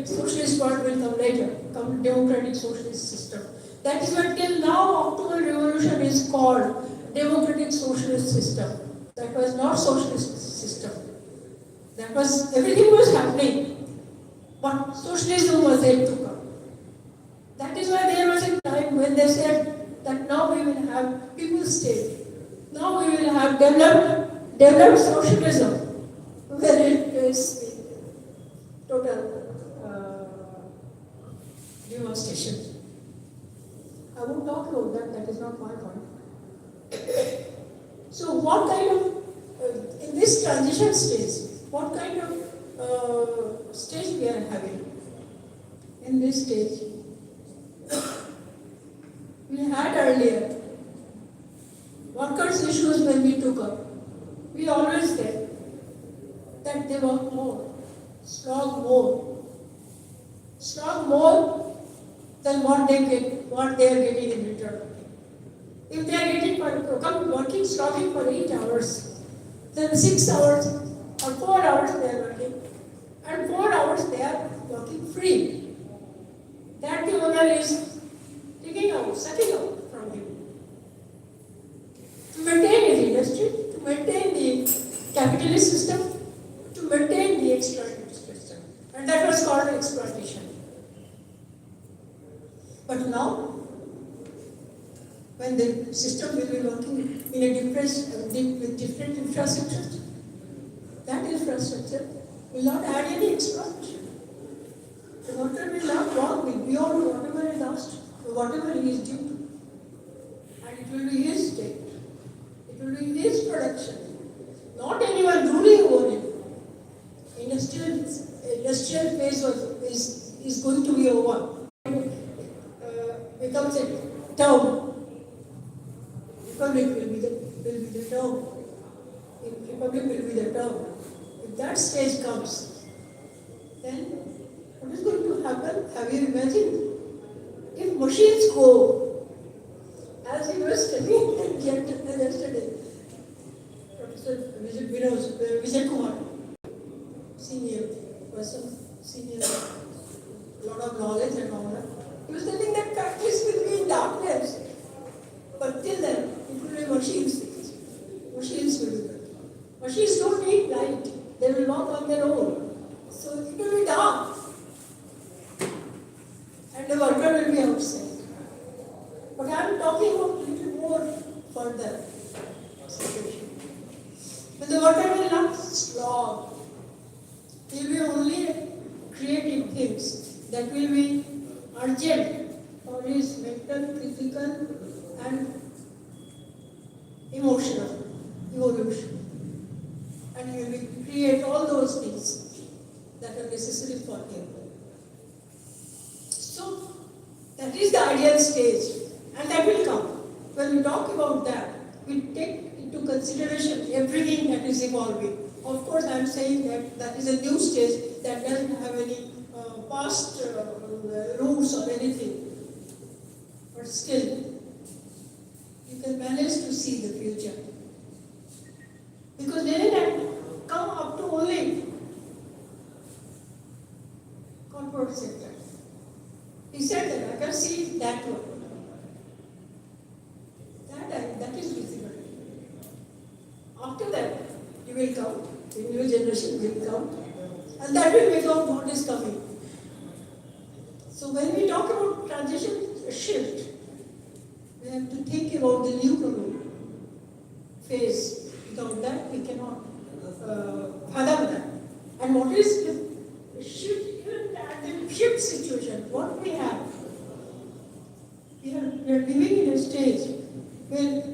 Socialist part will come later, come democratic socialist system. That is why till now October Revolution is called democratic socialist system. That was not socialist system. That was, everything was happening, but socialism was yet to come. That is why there was a time when they said that now we will have people's state. Now we will have developed socialism, where it is the total devastation. I won't talk about that, that is not my point. So what kind of, in this transition stage, what kind of stage we are having? In this stage, we had earlier workers' issues when we took up. We always said that they work more, slog more than what they are getting in return. If they are getting working, slogging for 8 hours, then 6 hours or 4 hours they are working, and 4 hours they are working free. That the owner is taking out, sucking out from him. To maintain his industry, to maintain the capitalist system, to maintain the exploitative system. And that was called exploitation. But now, when the system will be working in a with different infrastructures, that infrastructure will not add any exploitation. The worker will not work beyond whatever is asked, whatever he is due to. And it will be his state. It will be his production. Not anyone ruling over him. Industrial phase is going to be over. Becomes a town. Republic will be the town. Republic will be the town. If that stage comes, then what is going to happen? Have you imagined? If machines go, as he was telling yesterday, Professor Vijay Kumar, senior person, lot of knowledge and all that, he was telling that factories will be in darkness. But till then, it will be machines. Machines will do that. Machines don't need light. They will walk on their own. So it will be dark. And the worker will be outside. But I am talking about a little more further situation. When the worker will not slog, he will be only creating things that will be urgent for his mental, physical, and emotional evolution. And he will create all those things that are necessary for him. So, that is the ideal stage, and that will come. When we talk about that, we take into consideration everything that is evolving. Of course, I am saying that that is a new stage that doesn't have any past roots or anything. But still, you can manage to see the future. Because Lenin had come up to only corporate sector. He said that I can see that one. After that, you will come, the new generation will come, and that will become what is coming. So when we talk about transition shift, we have to think about the newcomer phase. Without that, we cannot fathom that. And what is the shift, even at the shift situation, what we have? We are living in a stage where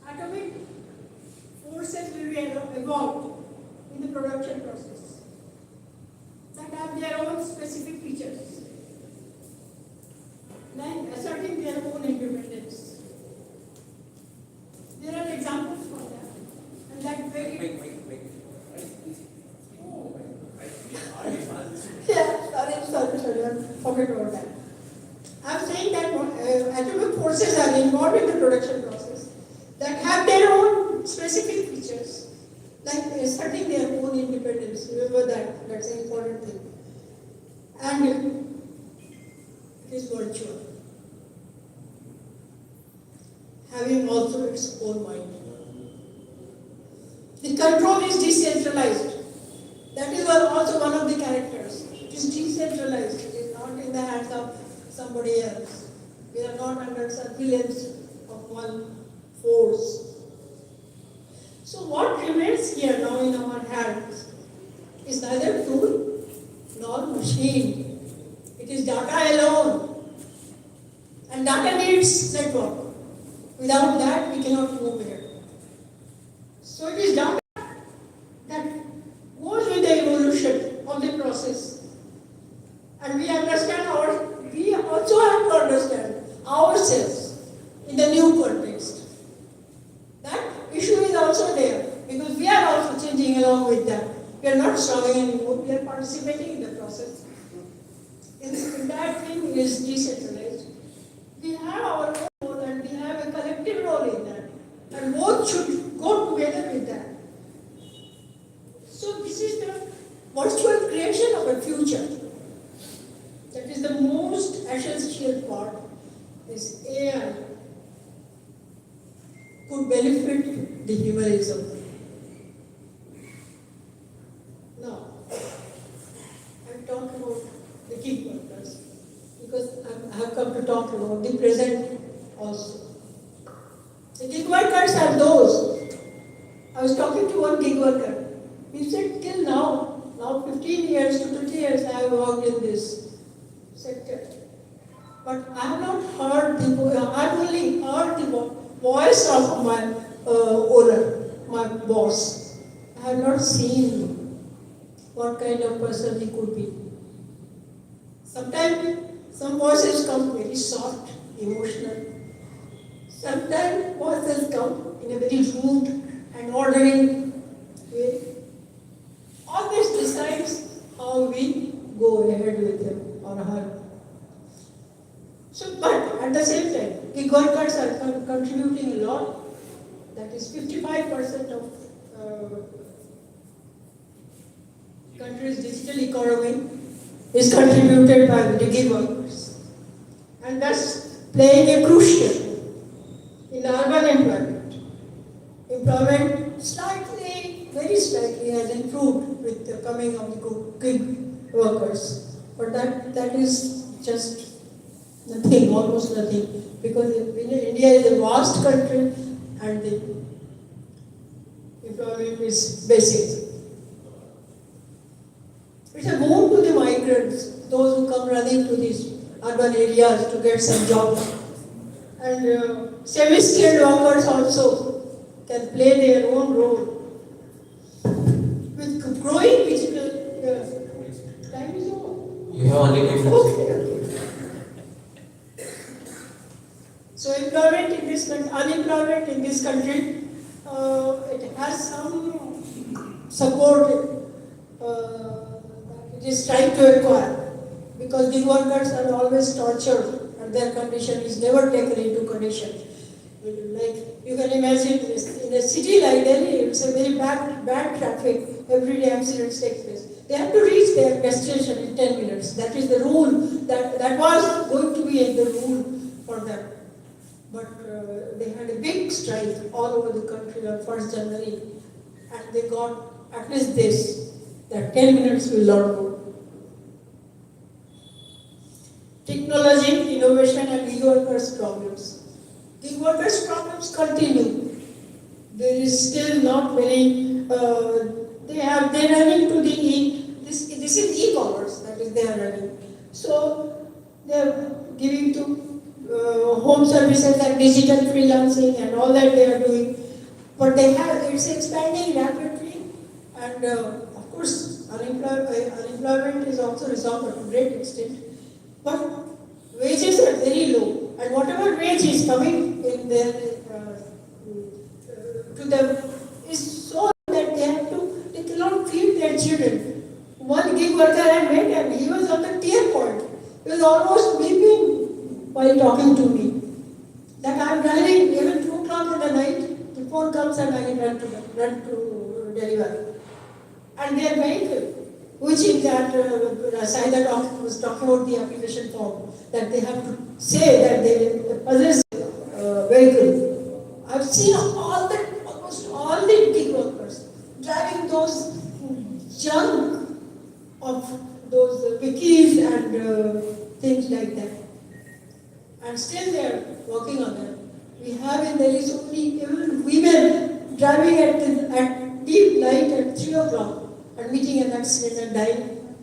atomic forces will be evolved in the production process that have their own specific features, like asserting their own independence. There are examples for that, and that very. Yeah, sorry, forget about that. I'm saying that atomic forces are involved in the production process that have their own specific features, like asserting their own independence. Remember that, that's an important thing. And it is virtual, having also its own mind. The control is decentralized. That is also one of the characters. It is decentralized. It is not in the hands of somebody else. We are not under surveillance of one force. So what remains here now in our hands is neither tool nor machine. It is data alone. And data needs network. Without that, we cannot move here. So it is data that goes with the evolution of the process. And we also have to understand ourselves in the new context. That issue is also there because we are also changing along with that. We are not struggling anymore, we are participating in the process. And that thing is decentralized. We have our own role and we have a collective role in that. And both should go together with that. So this is the virtual creation of a future. That is the most essential part. This AI could benefit the humanism. Now, I'm talking about the gig workers because I have come to talk about the present also. The gig workers are those. I was talking to one gig worker. He said, till now 15 years to 20 years I have worked in this sector. But I have not heard I've only heard the voice of my owner, my boss. I have not seen what kind of person he could be. Sometimes some voices come very soft, emotional. Sometimes voices come in a very rude and ordering way. All this decides how we go ahead with him or her. So, but at the same time, gig workers are contributing a lot. That is 55% of country's digital economy is contributed by the gig workers. And thus playing a crucial in the urban employment. Employment very slightly has improved with the coming of the gig workers. But that is just nothing, almost nothing. Because India is a vast country and the employment is basic. It's a boon to the migrants, those who come running to these urban areas to get some jobs. And semi-skilled workers also can play their own role. With growing digital, time is over. You have only 2 minutes. Okay. So employment in this country, unemployment in this country, it has some support that it is trying to acquire. because gig workers are always tortured and their condition is never taken into condition. Like you can imagine in a city like Delhi, it's a very bad traffic, everyday accidents take place. They have to reach their destination in 10 minutes. That is the rule, that was going to be the rule for them. But they had a big strike all over the country on 1st January, and they got at least this, that 10 minutes will not go. Technology, innovation and gig workers' problems. Gig workers' problems continue. There is still not very, they're running to this is e-commerce, that is they are running. So they're giving to home services like digital freelancing and all that they are doing. But it's expanding rapidly, and of course unemployment is also resolved to a great extent. But wages are very low, and whatever wage is coming in their to them is so that they cannot feed their children. One gig worker I met, and he was on the tear point. He was almost weeping while talking to me. That I'm driving even 2 o'clock in the night, the phone comes and I run to deliver. And their vehicle, which is that Saida was talking about the application form, that they have to say that they possess vehicle. I've seen almost all the gig workers driving those junk of those wikis and things like that. And still they are working on them. We have in Delhi so many even women driving at deep night at 3 o'clock and meeting an accident and dying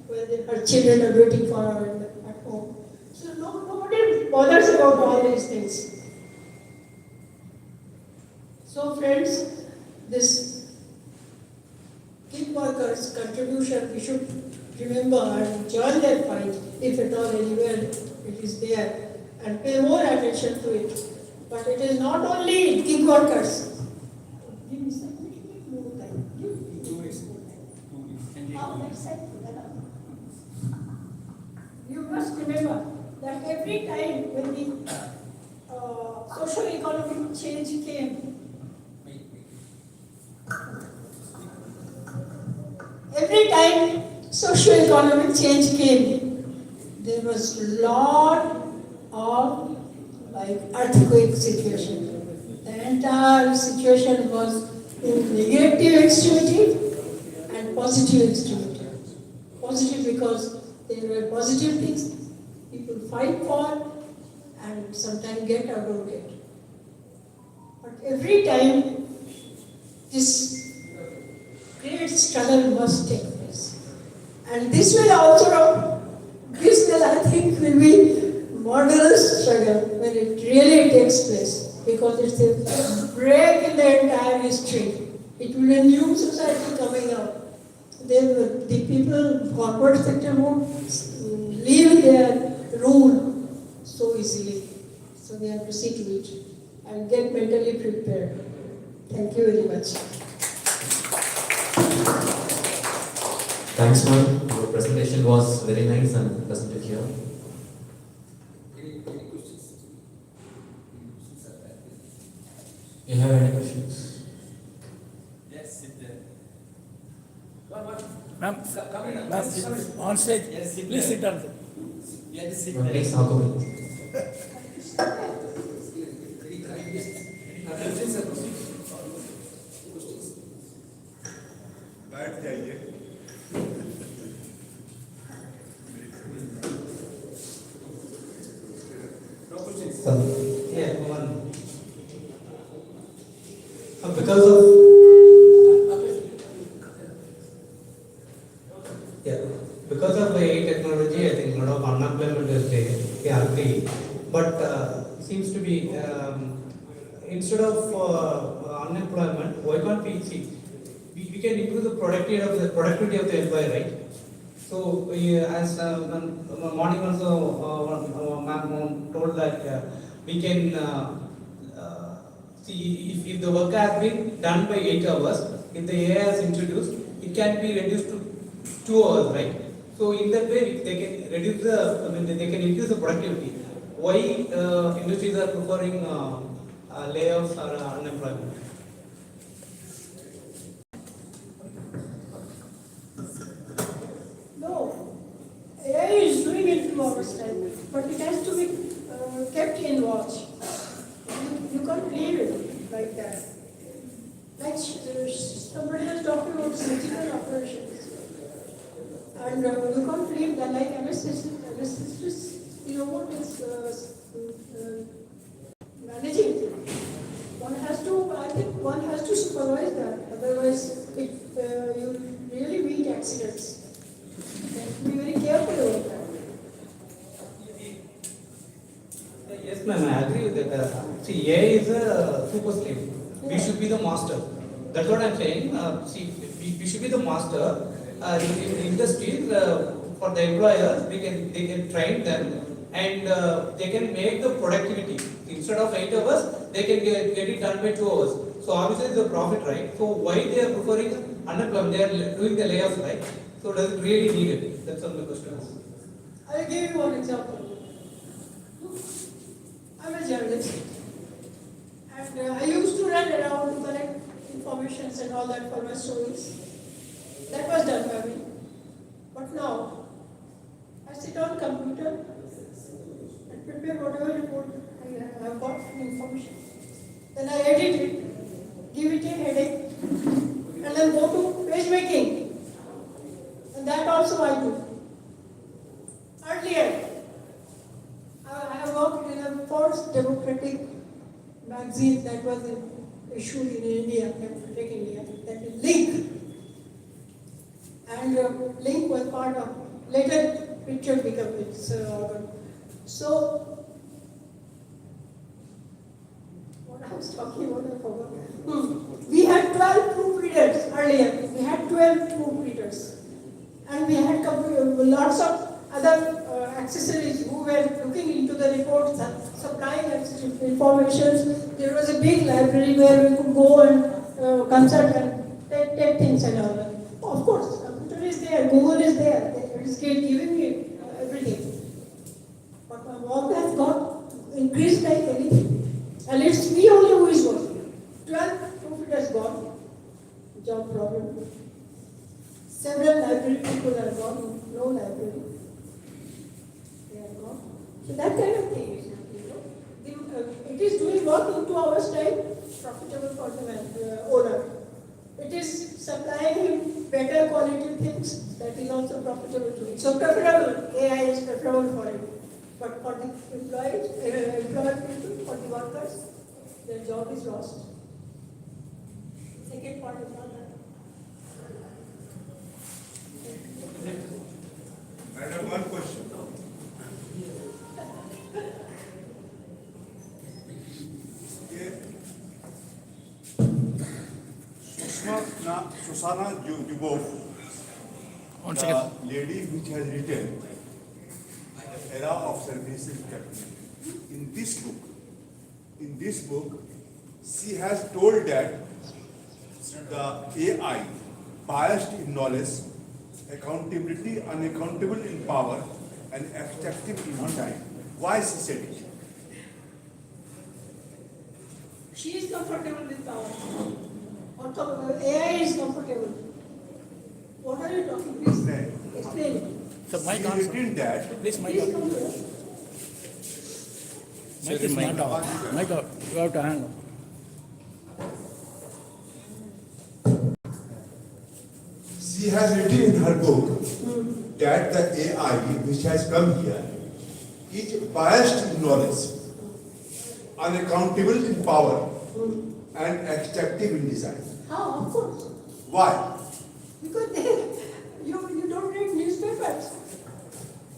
where her children are waiting for her at home. So nobody bothers about all these things. So friends, this gig workers' contribution, we should remember and join their fight, if at all anywhere it is there, and pay more attention to it. But it is not only gig workers. Give me some little bit more time. You must remember that every time when the social economic change came, every time socio-economic change came, there was a lot of earthquake situation. The entire situation was in negative extremity and positive extremity. Positive because there were positive things people fight for and sometimes get or don't get. But every time this great struggle must take place. And this will also, I think, will be marvelous struggle when it really takes place, because it's a break in the entire history. It will be a new society coming up. The people, corporate sector won't leave their rule so easily. So they have to see to it and get mentally prepared. Thank you very much. Thanks, ma'am. Your presentation was very nice and pleasant to hear. Any questions? You have any questions? Yes, sit there. Ma'am, ma'am, on stage. Yes, please sit down. Yes, sit there. Please talk about it. बैठ जाइए Yeah, one. Because of the AI technology, I think a lot of unemployment is there. We agree, but seems to be instead of unemployment, why can't we see? We can improve the productivity of the employee, right? So as morning also, ma'am told that we can see if the work has been done by 8 hours, if the AI is introduced, it can be reduced to 2 hours, right? So in that way, they can reduce the, they can increase the productivity. Why industries are preferring layoffs or unemployment? No, AI is doing it to our style, but it has to be kept in watch. You can't leave it like that. Like somebody was talking about surgical operations, and you can't leave that like anesthesis. You know what is managing it. One has to, I think, one has to supervise that. Otherwise, you really meet accidents. Be very careful about that. Yes, ma'am, I agree with that. See, AI is a super slave. We should be the master. That's what I'm saying. See, we should be the master. In industries, for the employers, they can train them and they can make the productivity. Instead of 8 hours, they can get it done by 2 hours. So obviously, it's a profit, right? So why they are preferring unemployment? They are doing the layoffs, right? So does it really need it? That's one of the questions. I'll give you one example. I'm a journalist, and I used to run around to collect informations and all that for my stories. That was done by me. But now, I sit on computer and prepare whatever report I have got from information. Then I edit it, give it a heading, and then go to page making. And that also I do. Earlier, I have worked in a false democratic magazine that was issued in India, Democratic India, that is Link. And Link was part of, later Richard became its organ. So, what I was talking about, I forgot. We had 12 proofreaders earlier. We had 12 proofreaders. And we had lots of other accessories who were looking into the reports and supplying information. There was a big library where we could go and consult and take things and all that. Of course, computer is there, Google is there, it is giving me everything. But my work has got increased like anything. And it's me only who is working. 12 proofreaders gone, job problem. Several library people are gone, no library. They are gone. So that kind of thing is happening. It is doing work in 2 hours time, profitable for the owner. It is supplying him better quality things, that is also profitable to him. So preferable, AI is preferable for him. But for the employed people, for the workers, their job is lost. Second part is not that. Madam, one question. Susana Dubov, the lady which has written Era of Services Capital. In this book, she has told that the AI biased in knowledge, accountability, unaccountable in power, and extractive in time. Why she said it? She is comfortable with power. AI is comfortable. What are you talking? Please explain. So my She answer. written that Please, my Please come here. mic is not on. Mic out. You have to hang up. she has written in her book that the AI which has come here is biased in knowledge, unaccountable in power, and extractive in design. How? Of course. Why? Because you don't read newspapers.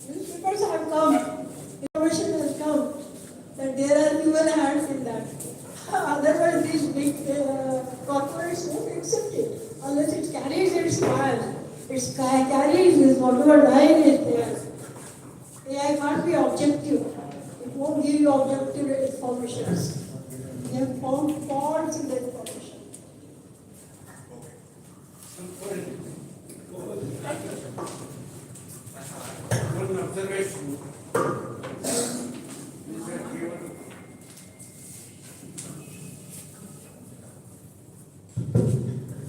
Newspapers have come. Information has come that there are human hands in that. Otherwise, these big corporates won't accept it unless it carries its file. It carries its whatever line is there. AI can't be objective. It won't give you objective information. They have found faults in the information. observation.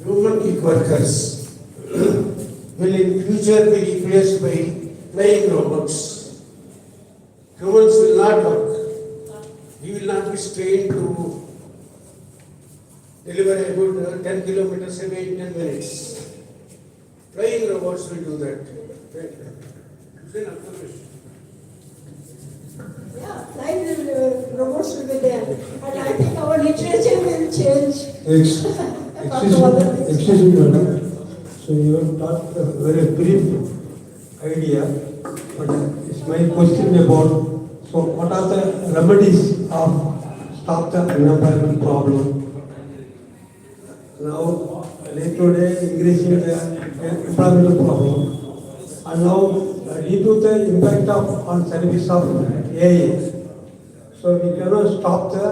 Human gig workers will in future be replaced by flying robots. Humans will not work. We will not be strained to deliver a good 10 kilometers away in 10 minutes. Flying robots will do that. It's an observation. Yeah, flying robots will be there. And I think our literature will change. Excuse me, madam. So you have taught a very brief idea, but it's my question about, so what are the remedies of stop the unemployment problem? Now, day to day increasing the employment problem, and now due to the impact on service of AI, so we cannot stop the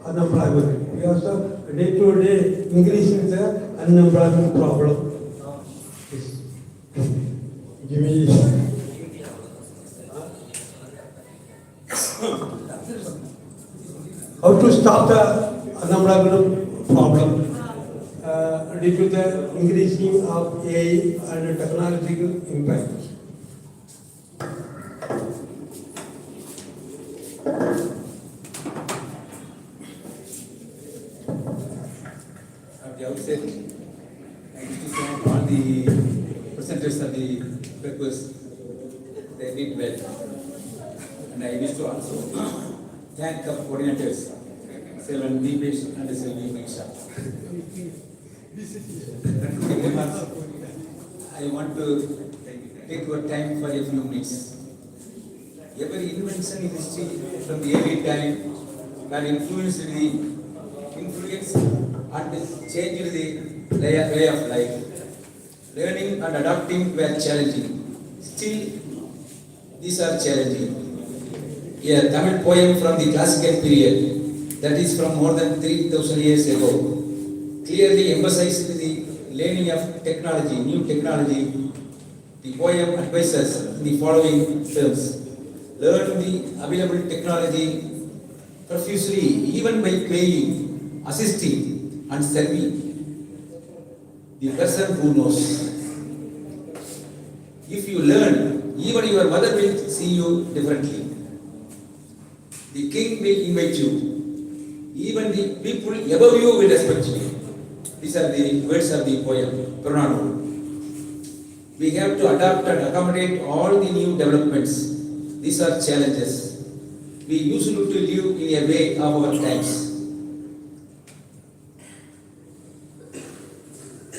unemployment. We also day to day increasing the unemployment problem. Give me. How to stop the unemployment problem due to the increasing of AI and technological impact? At the outset, I wish to thank all the presenters of the papers. They did well. And I wish to also thank our coordinators, Selvan Deepesh and Selvi Meksha. I want to take your time for a few minutes. Every invention in history from the early time can influence and change the way of life. Learning and adapting were challenging. Still, these are challenging. A Tamil poem from the classical period, that is from more than 3,000 years ago, clearly emphasized the learning of technology, new technology. The poem advises in the following terms: learn the available technology profusely, even by playing, assisting, and serving the person who knows. If you learn, even your mother will see you differently. The king will invite you. Even the people above you will respect you. These are the words of the poem, Prananu. We have to adapt and accommodate all the new developments. These are challenges. We used to live in a way of our times.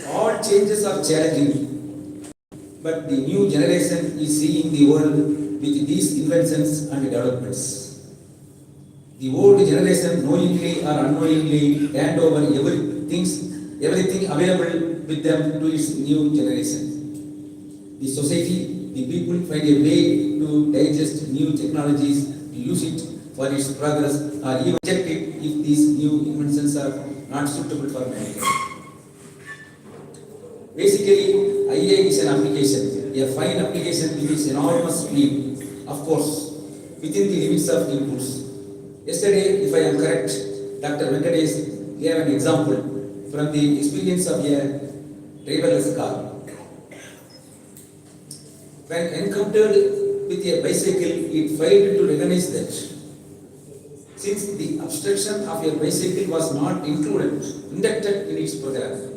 All changes are challenging, but the new generation is seeing the world with these inventions and developments. The old generation, knowingly or unknowingly, hand over everything available with them to its new generation. The society, the people find a way to digest new technologies, to use it for its progress, or even reject it if these new inventions are not suitable for mankind. Basically, IA is an application, a fine application with its enormous speed, of course, within the limits of inputs. Yesterday, if I am correct, Dr. Venkatesh gave an example from the experience of a driverless car. When encountered with a bicycle, it failed to recognize that. Since the obstruction of a bicycle was not inducted in its program.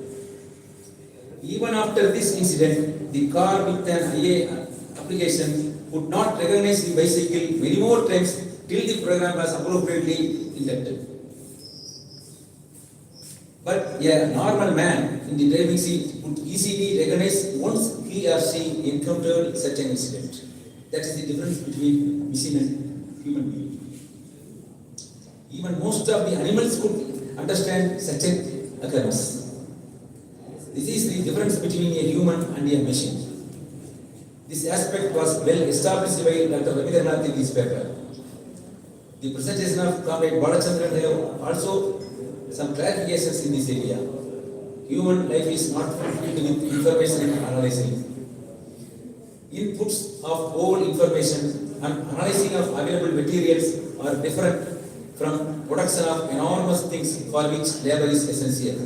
Even after this incident, the car with an IA application could not recognize the bicycle many more times till the program was appropriately inducted. But a normal man in the driving seat would easily recognize once he or she encountered such an incident. That is the difference between machine and human being. Even most of the animals could understand such an occurrence. This is the difference between a human and a machine. This aspect was well established by Dr. Ravindranath in his paper. The presentation of Comrade Balachandran have also some clarifications in this area. Human life is not filled with information and analyzing. inputs of old information and analyzing of available materials are different from production of enormous things for which labor is essential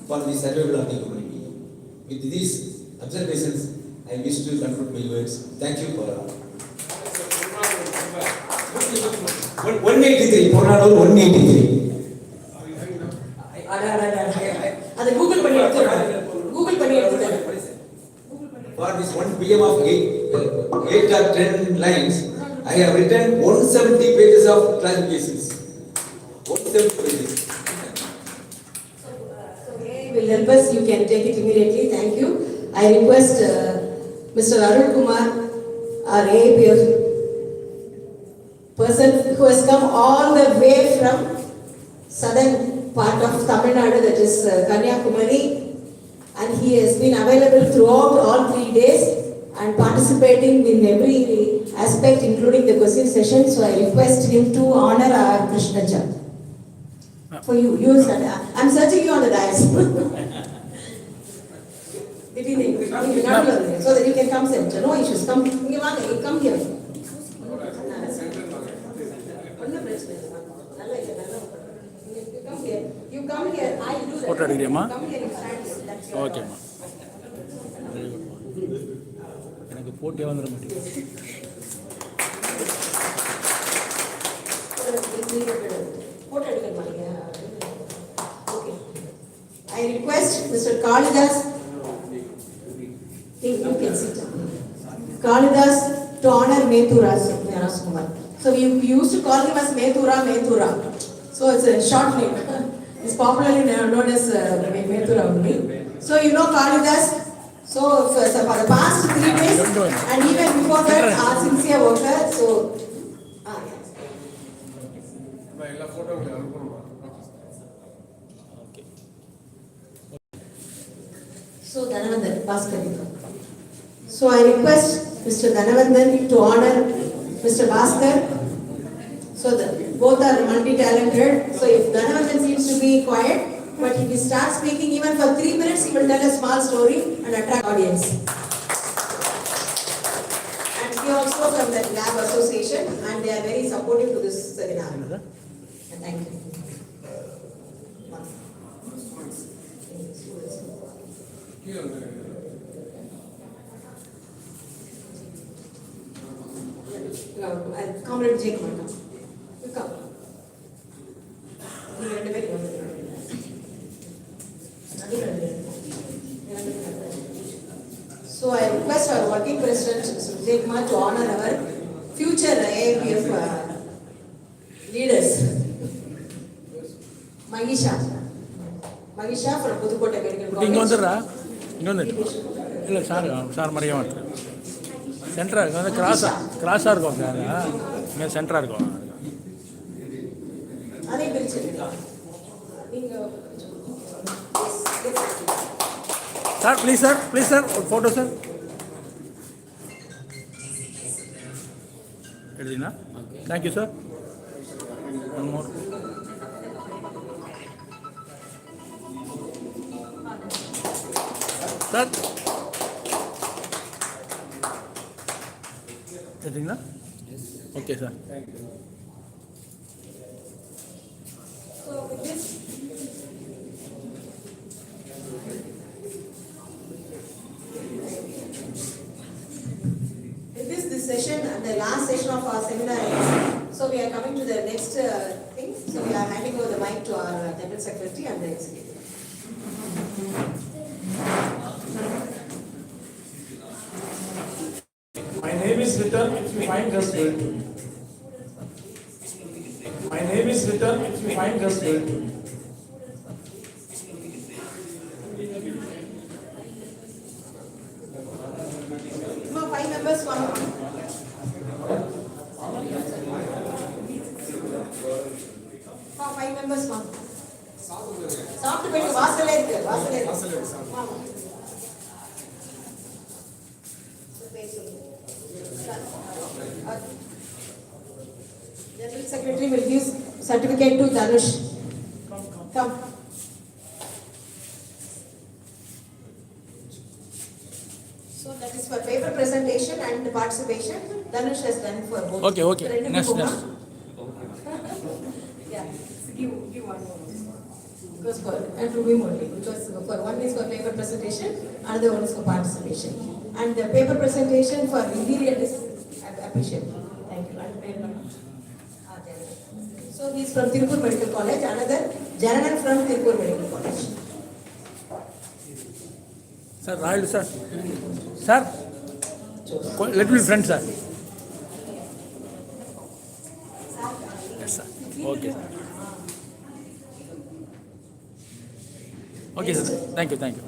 for the survival of the humanity. With these observations, I wish to conclude my words. Thank you for 183. 183. அதை Google பண்ணி எடுத்துறாங்க. Google பண்ணி எடுத்துறாங்க. For this 1 PM of 8 or 10 lines, I have written 170 pages of classifications. 170 pages. Will help us. You can take it immediately. Thank you. I request Mr. Arul Kumar, our AIPF person who has come all the way from southern part of Tamil Nadu, that is Kanyakumari, and he has been available throughout all 3 days and participating in every aspect, including the question session. So I request him to honor our Krishna Chak. For you, I'm searching you on the dais. So that you can come center. No issues. Come here. You come here. I do that. Photo எடுக்கறியாமா? Come here. You stand here. That's your ஓகேம்மா. எனக்கு போட்டியா வந்துட மாட்டேங்குது. Photo எடுக்க மாட்டீங்க. Okay. I request Mr. Kalidas. You can sit down. Kalidas to honor Methuras Kumar. So we used to call him as Methura. So it's a short name. It's popularly known as Methura only. So you know Kalidas. So for the past 3 days and even before that, our sincere worker. So So Dhanavanthan, Bhaskar. So I request Mr. Dhanavanthan to honor Mr. Bhaskar. So both are multi-talented. So if Dhanavanthan seems to be quiet, but if he starts speaking even for 3 minutes, he will tell a small story and attract audience. And he also from the Lab Association, and they are very supportive to this seminar. And thank you. Comrade Jacob, you come. So I request our working president, Mr. Jacob, to honor our future AIPF leaders. Magisha from Pudukkottai Medical College. இங்கே வந்துடுறா. இங்கே வந்துடு. இல்லை sir மாதிரியே மாட்டேன். சென்டராக இருக்கும். வந்து கிராஸாக இருக்கும் சார். இங்கே சென்டராக இருக்கும். அதே பிரிச்சு சார் ப்ளீஸ் சார் ஒரு ஃபோட்டோ சார் எழுதினா. Thank you sir. One more. Sir எடுத்தீங்களா? Okay sir. This session and the last session of our seminar. So we are coming to the next thing. So we are handing over the mic to our General Secretary and the Executive. My name is written if you find just guilty. My name is written if you find just guilty. No, 5 members, 1. Oh, 5 members, 1. Soft bed, Vasale. General Secretary will give certificate to Dhanush. Come. So that is for paper. and the participation Dhanush has done for both. Okay, okay. So, rendu Next, poma? next. Yeah, give one more. Because for, and to him only, because for one is for paper presentation, another one is for participation. And the paper presentation for interior is appreciable. Thank you. So he is from Tirupur Medical College, another Jananan from Tirupur Medical College. Sir, Rahul, sir. Sir, let me friend, sir. Yes, sir. Okay, sir. Okay, sir. Thank you, thank you.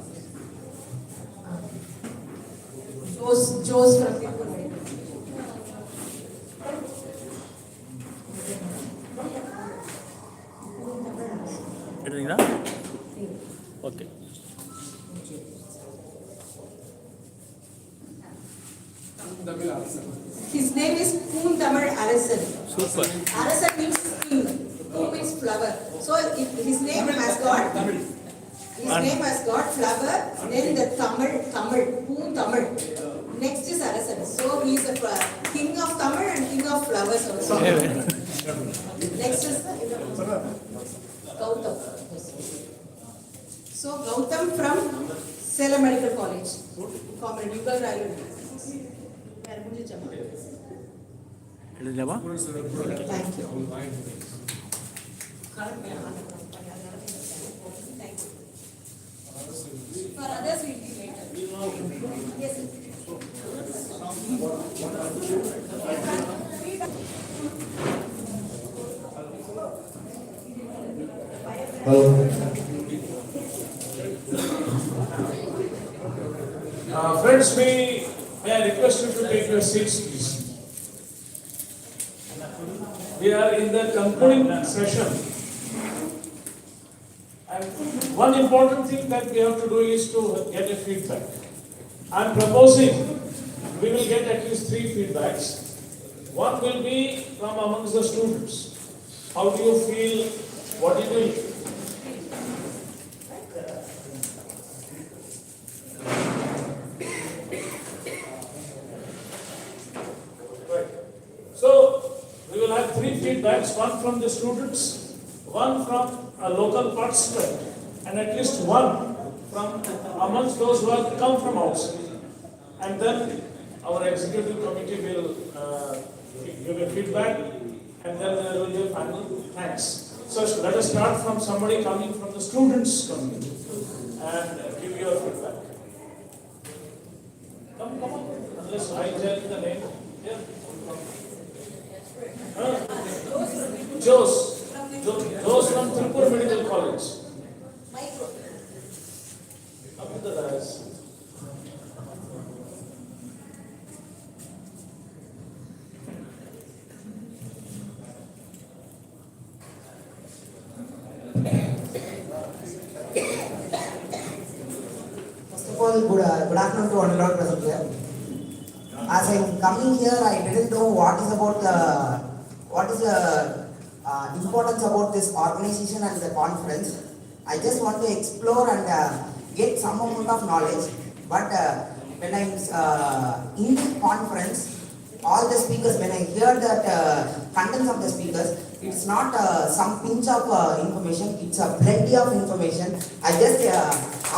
Jose from Tirupur Medical. எடுத்தீங்களா? Okay. His name is Poon Tamil Arasan. Super. Arasan means king. Poon means flower. So his name has got flower. Then the Tamil, Poon Tamil. Next is Arasan. So he is the king of Tamil and king of flowers also. Next is Gautam. So Gautam from Salem Medical College. Comrade, you guys are எடுத்துக்கலாமா? Thank you. For others, we will be later. Yes. Friends, may I request you to take your seats, please. We are in the concluding session. And one important thing that we have to do is to get a feedback. I am proposing we will get at least 3 feedbacks. One will be from amongst the students. How do you feel? What do you feel? So, we will have 3 feedbacks, one from the students, one from a local participant, and at least one from amongst those who have come from outside. And then our executive committee will give a feedback, and then there will be a final thanks. So, let us start from somebody coming from the students' community and give your feedback. Come on, unless I tell the name. Yeah. Jose from Tirupur Medical College. Come to the dais. First of all, good afternoon to all present here. As I am coming here, I didn't know what is the importance about this organization and the conference. I just want to explore and get some amount of knowledge. But when I'm in the conference, all the speakers, when I hear that contents of the speakers, it's not some pinch of information, it's a plenty of information. I just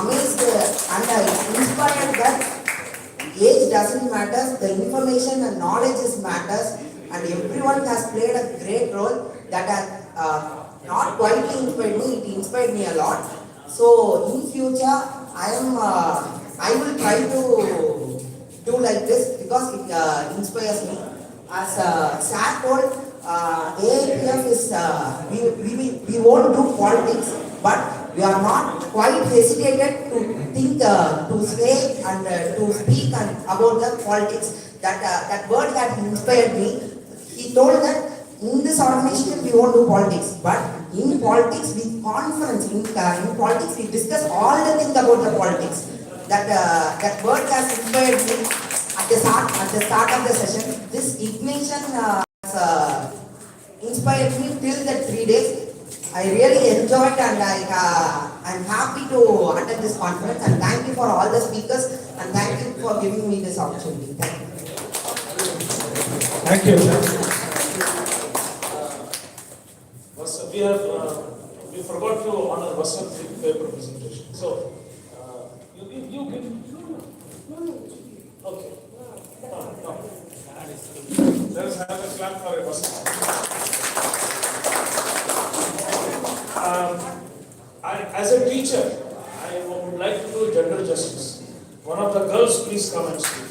amazed and inspired that age doesn't matter, the information and knowledge is matters, and everyone has played a great role that has not quietly inspired me, it inspired me a lot. So in future, I will try to do like this because it inspires me. As Sir told, AIPF is, we won't do politics, but we are not quite hesitated to think, to say and to speak about the politics. That word that inspired me. He told that in this organization we won't do politics, but in politics we conference, in politics we discuss all the things about the politics. That word has inspired me at the start of the session. This ignition has inspired me till the 3 days. I really enjoyed and I'm happy to attend this conference, and thank you for all the speakers and thank you for giving me this opportunity. Thank you. Thank you. We forgot to honor Vasant with paper presentation. So, you can. Okay. No. Let us have a clap for Vasant. As a teacher, I would like to do gender justice. One of the girls, please come and speak.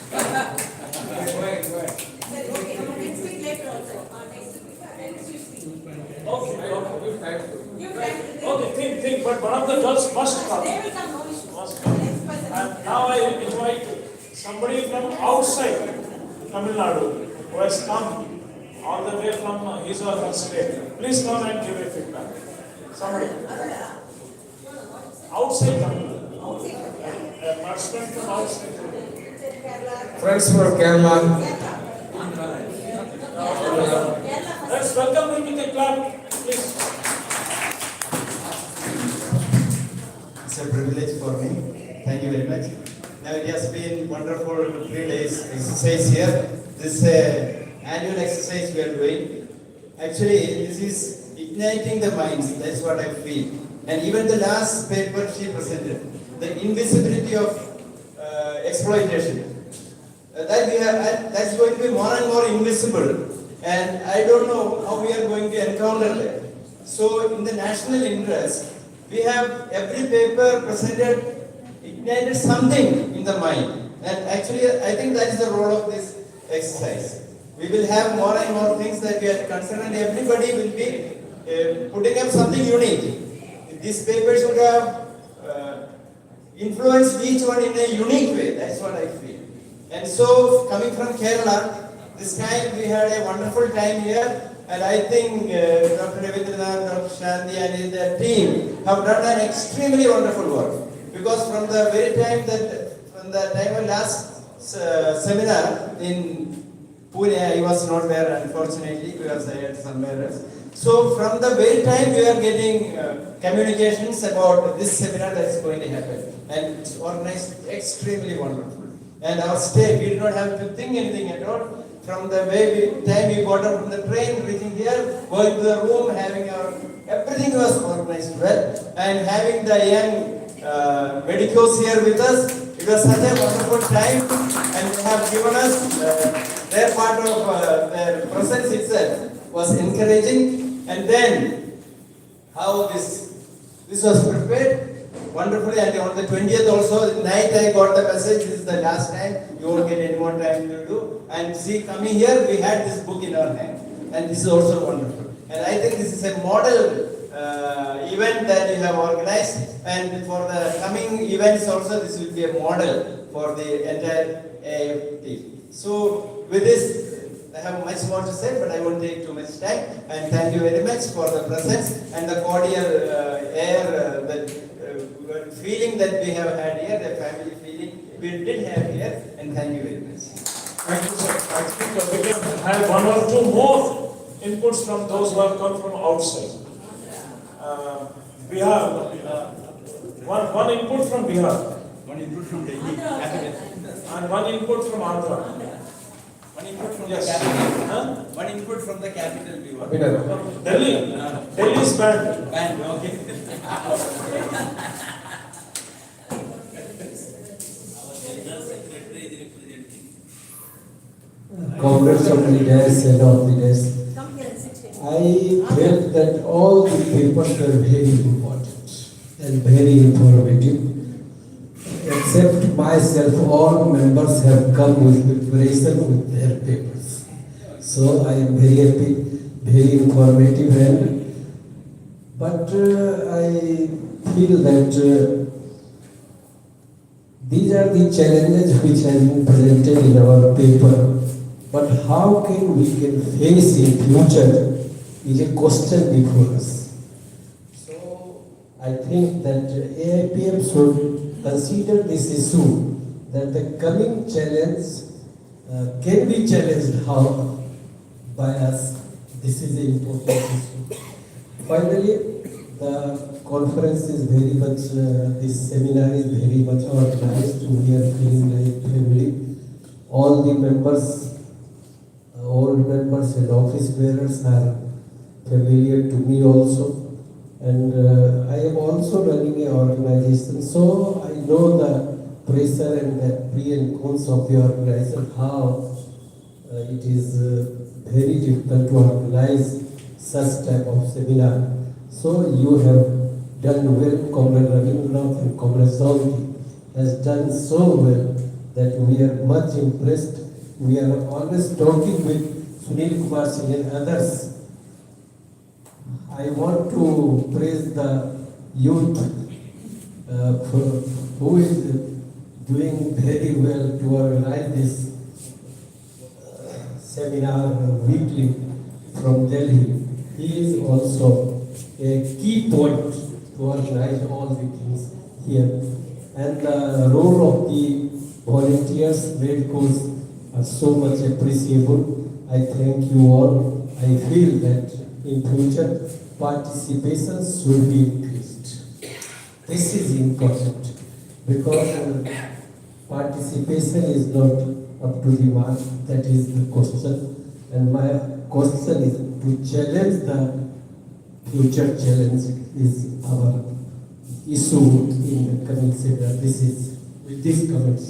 Okay, think, but one of the girls must come. They will come, no issue. Must come. And now I invite somebody from outside Tamil Nadu who has come all the way from his or her state. Please come and give a feedback. Somebody. Outside Tamil Nadu. A participant from outside. Friends from Kerala. Let's welcome him with a clap, please. It's a privilege for me. Thank you very much. Now it has been wonderful 3 days exercise here. This annual exercise we are doing. Actually, this is igniting the minds. That's what I feel. And even the last paper she presented, the invisibility of exploitation. That's going to be more and more invisible. And I don't know how we are going to encounter that. So in the national interest, we have every paper presented ignited something in the mind. And actually, I think that is the role of this exercise. We will have more and more things that we are to consider, and everybody will be putting up something unique. These papers would have influenced each one in a unique way. That's what I feel. And so, coming from Kerala, this time we had a wonderful time here, and I think Dr. Ravindranath, Dr. Shanti and the team have done an extremely wonderful work. Because from the time of last seminar in Pune, I was not there unfortunately because I had somewhere else. So from the very time we are getting communications about this seminar that is going to happen, and it's organized extremely wonderful. And our stay, we did not have to think anything at all. From the time we got up from the train, reaching here, going to the room, having everything was organized well, and having the young medicos here with us, it was such a wonderful time, and they have given us their part of their presence itself was encouraging. And then how this was prepared wonderfully, and on the 20th also, at night I got the message, this is the last time, you won't get any more time to do. And see, coming here, we had this book in our hand, and this is also wonderful. And I think this is a model event that you have organized, and for the coming events also, this will be a model for the entire AIPF. So, with this, I have much more to say, but I won't take too much time. And thank you very much for the presence and the cordial feeling that we have had here, the family feeling we did have here, and thank you very much. Thank you, sir. I think we can have one or two more inputs from those who have come from outside. Bihar, one input from Bihar. One input from Delhi. And one input from Andhra. One input from Yes. the capital. Huh? One input from the capital. Delhi. Delhi is banned. Banned, okay. Comrades of the DASE and of the DASE, I felt that all the papers were very important and very informative. Except myself, all members have come with preparation with their papers. So I am very happy, very informative, but I feel that these are the challenges which have been presented in our paper. But how we can face in future is a question before us. So I think that AIPF should consider this issue, that the coming challenge can be challenged how by us. This is an important issue. Finally, the conference is very much, this seminar is very much organized. We are feeling like family. All the members all members and office bearers are familiar to me also. And I am also running an organization, so I know the pressure and the pre and cons of the organization, how it is very difficult to organize such type of seminar. So you have done well, Comrade Ravindranath and Comrade Saudi has done so well that we are much impressed. We are always talking with Sunil Kumar Singh and others. I want to praise the youth who is doing very well to organize this seminar weekly from Delhi. He is also a key point to organize all the things here. And the role of the volunteers, medicals are so much appreciable. I thank you all. I feel that in future participation should be increased. This is important because participation is not up to the mark. That is the question. And my question is to challenge the future challenge is our issue in the coming seminar. This is with this comments.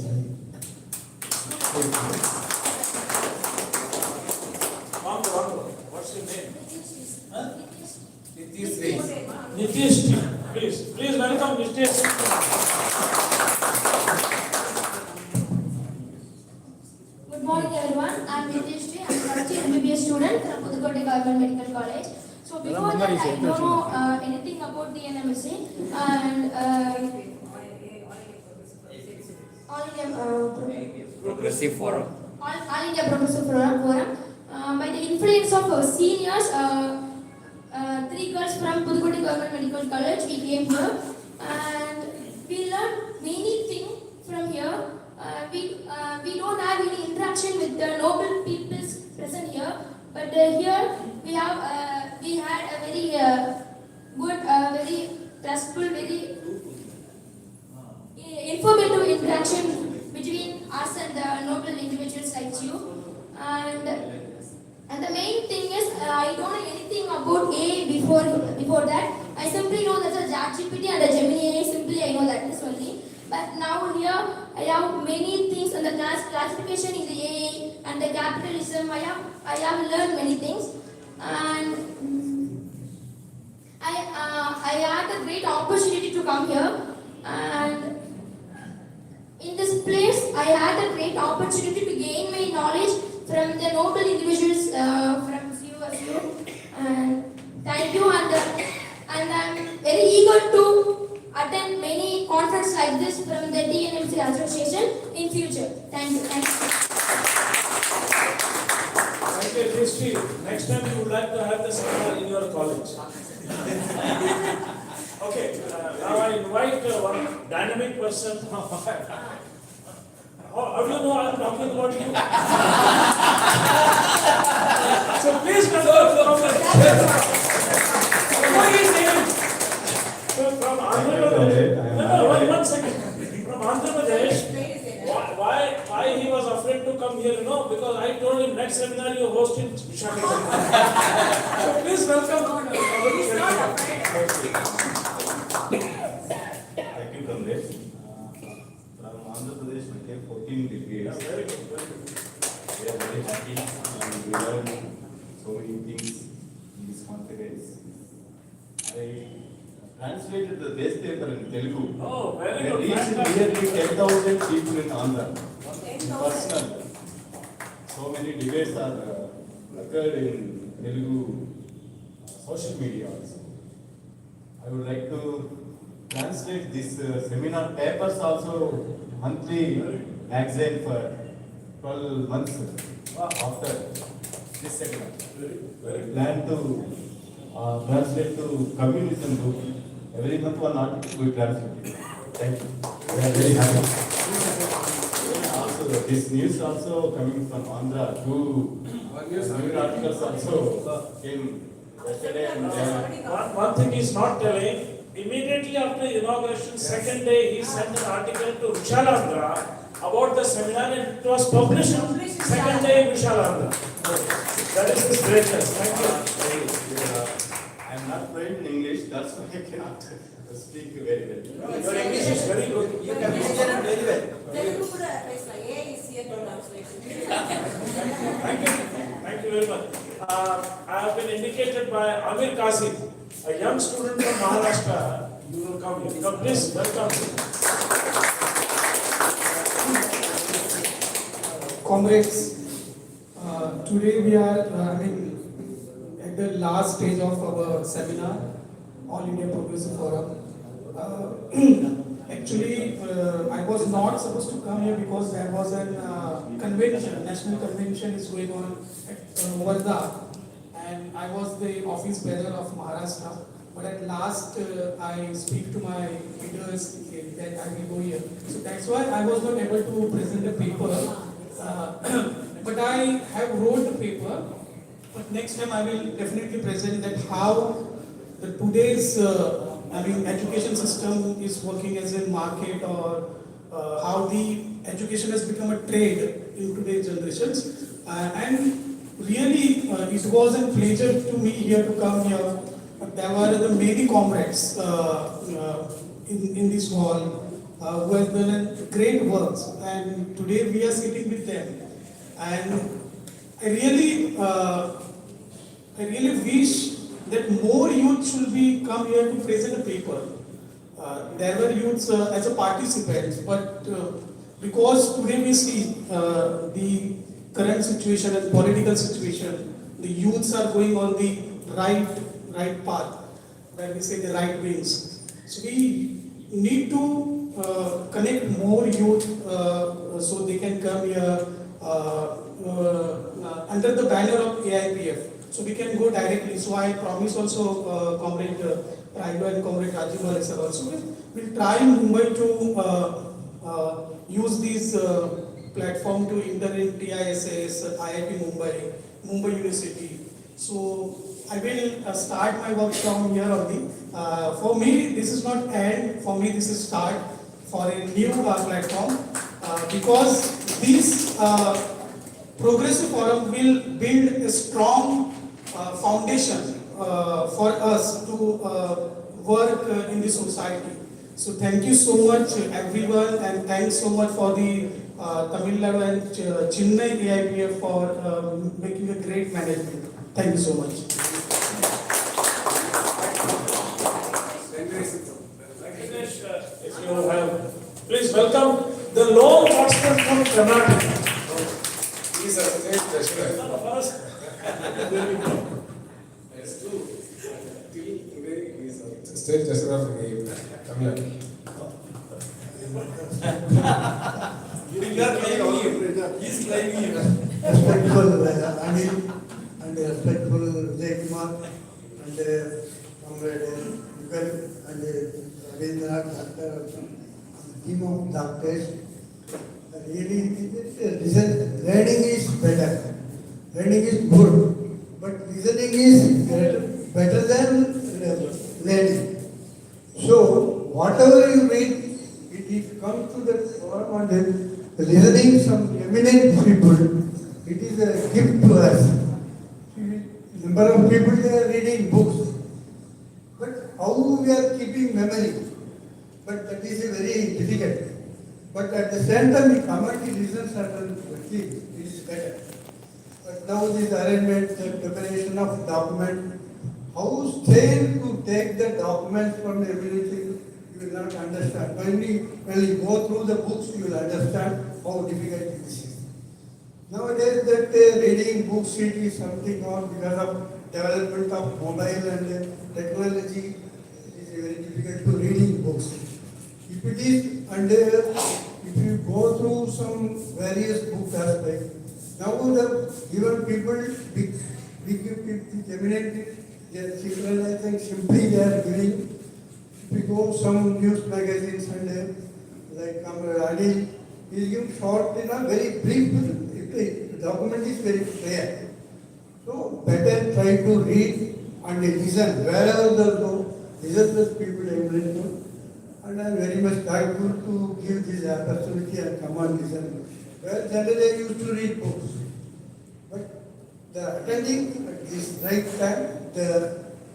What's your name? Nitish. Nitish, please welcome Nitish. Good morning everyone, I am Nitish. I am a first year MBBS student from Pudukkottai Government Medical College. So before that I don't know anything about the NMSA and All India Progressive Forum. All India Progressive Forum. By the influence of seniors, 3 girls from Pudukkottai Government Medical College, we came here and we learned many things from here. We don't have any interaction with the noble peoples present here, but here we had a very good, very trustful, very informative interaction between us and the noble individuals like you. And the main thing is, I don't know anything about AI before that. I simply know that a ChatGPT and a Gemini AI, simply I know that this only. But now here, I have many things and the classification in the AI and the capitalism. I have learned many things. And I had a great opportunity to come here. And in this place, I had a great opportunity to gain my knowledge from the noble individuals from CUSU. And thank you. And I'm very eager to attend many conferences like this from the DNMC Association in future. Thank you. Thank Okay, Christy, next time you would like to have the seminar in your college. Okay, now I invite one dynamic person. How do you know I'm talking about you? So please welcome from Andhra Pradesh. One second. From Andhra Pradesh, why he was afraid to come here, because I told him next seminar you host in Visakhapatnam. So please welcome. Thank you, comrades. From Andhra Pradesh, we came 14 delegates. Very good, very good. We are very happy and we learned so many things in this conference. I translated the DASE paper in Telugu. Oh, very We good. reached nearly 10,000 people in Andhra. Personal. So many debates are occurred in Telugu social media also. I would like to translate this seminar papers also monthly magazine for 12 months after this seminar. We plan to translate to communism book. Every month one article we translate. Thank you. We are very happy. Also, this news also coming from Andhra. 2 new articles also came yesterday and One thing he's not telling. Immediately after inauguration, second day, he sent an article to Vishalandra about the seminar and it was published second day in Vishalandra. That is his greatness. Thank you. I'm not fluent in English, that's why I cannot speak very well. Your English is very good. You communicate very well. Telugu kuda pesla. AI is here to translate. Thank you very much. I have been indicated by Amir Qasim, a young student from Maharashtra. You will come here. Come, please, welcome. Comrades, today we are at the last stage of our seminar, All India Progressive Forum. Actually, I was not supposed to come here because there was a convention, national convention is going on at Wardha, and I was the office bearer of Maharashtra. But at last, I speak to my leaders that I will go here. So that's why I was not able to present the paper. But I have wrote the paper. But next time I will definitely present that how the today's education system is working as a market, or how the education has become a trade in today's generations. And really, it was a pleasure to me here to come here. There were the many comrades in this hall who have done great works, and today we are sitting with them. And I really wish that more youth should be come here to present a paper. There were youths as a participants, but because today we see the current situation and political situation, the youths are going on the right path, where we say the right wings. So we need to connect more youth so they can come here under the banner of AIPF. So we can go directly. So I promise also Comrade Raido and Comrade Rajiv sir also will try in Mumbai to use this platform to enter in TISS, IIT Mumbai, Mumbai University. So I will start my work from here only. For me, this is not end. For me, this is start for a new platform because this Progressive Forum will build a strong foundation for us to work in the society. So thank you so much everyone, and thanks so much for the Tamil Nadu and Chennai AIPF for making a great management. Thank you so much. If you have, please welcome the lone watchman from Karnataka. He is a state treasurer. State treasurer of the Tamil Nadu. He's claiming you. Respectful Anil and respectful Vijay Kumar and Comrade Yugal and Ravindra, Doctor, team of doctors. Really, learning is better. Learning is good, but listening is better than learning. So, whatever you read, it comes to the forum and listening some eminent people, it is a gift to us. Number of people they are reading books, but how we are keeping memory? But that is a very difficult. But at the same time, the community listens certain things, it is better. But now this arrangement, the preparation of document, how still to take the documents from everything, you will not understand. When you go through the books, you will understand how difficult this is. Nowadays, that reading books, it is something on because of development of mobile and technology, it is very difficult to reading books. If it is under, if you go through some various book aspects, now the even people, big eminent, they are synchronizing, simply they are giving. If you go some news magazines and like Adil, he is giving short, very brief. The document is very clear. So better try to read and listen wherever the listen to people everywhere. And I am very much thankful to give this opportunity and come and listen. Well, generally I used to read books, but the attending at this right time, the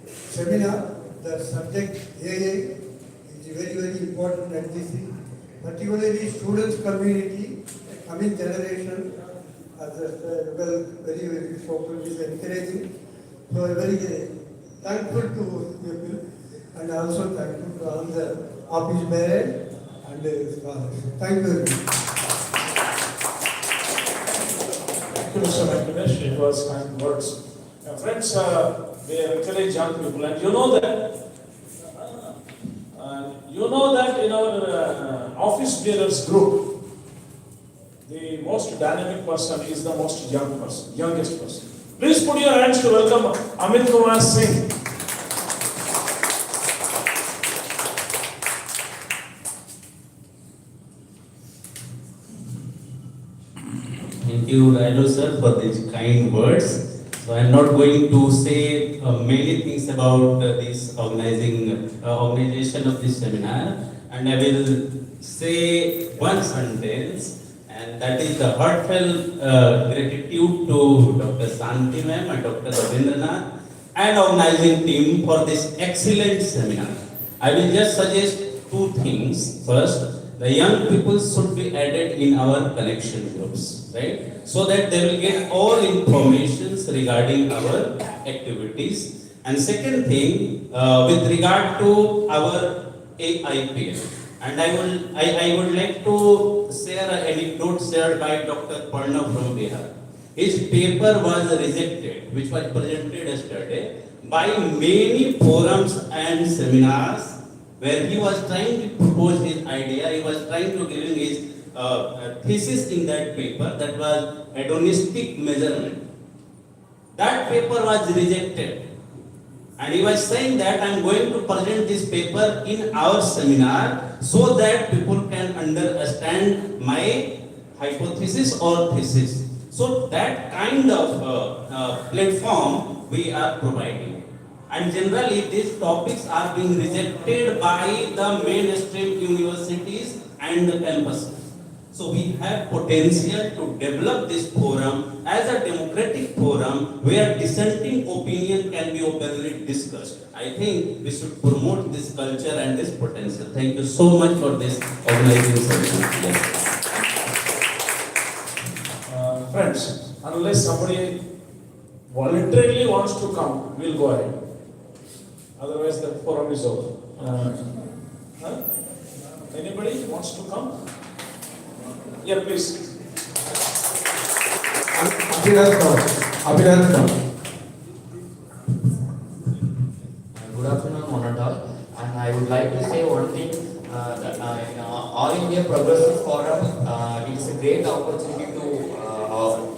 seminar, the subject AA is very, very important at this, particularly students community, coming generation, as well, very, very social is encouraging. So I'm very thankful to people and also thankful to all the office bearer and scholars. Thank you very much. Thank you, Mr. Venkatesh. It was kind words. Friends, we encourage young people, and you know that in our office bearers group, the most dynamic person is the most youngest person. Please put your hands to welcome Amit Kumar Singh. Thank you, Railu sir, for these kind words. So I am not going to say many things about this organization of this seminar, and I will say one sentence, and that is the heartfelt gratitude to Dr. Santi ma'am and Dr. Ravindranath and organizing team for this excellent seminar. I will just suggest two things. First, the young people should be added in our connection groups, right? So that they will get all informations regarding our activities. And second thing, with regard to our AIPF, and I would like to share an anecdote shared by Dr. Parna from Bihar. His paper was rejected, which was presented yesterday, by many forums and seminars where he was trying to propose his idea, he was trying to give his thesis in that paper, that was hedonistic measurement. That paper was rejected. And he was saying that I am going to present this paper in our seminar so that people can understand my hypothesis or thesis. So that kind of platform we are providing. And generally these topics are being rejected by the mainstream universities and the campuses. So we have potential to develop this forum as a democratic forum where dissenting opinion can be openly discussed. I think we should promote this culture and this potential. Thank you so much for this organizing session. Friends, unless somebody voluntarily wants to come, we'll go ahead. Otherwise, the forum is over. Anybody wants to come? Yeah, please. Good afternoon, Monadal. And I would like to say one thing, that in All India Progressive Forum, it is a great opportunity to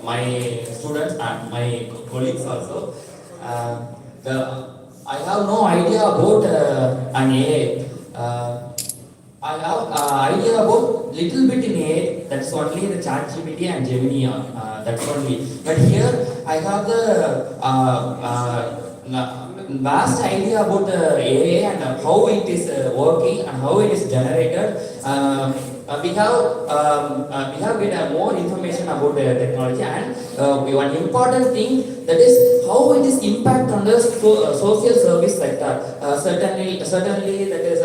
my students and my colleagues also. I have no idea about an AI. I have idea about little bit in AI, that's only the ChatGPT and Gemini, that's only. But here I have the vast idea about AI and how it is working and how it is generated. We have get more information about the technology, and one important thing, that is how it is impact on the social service sector. Certainly that is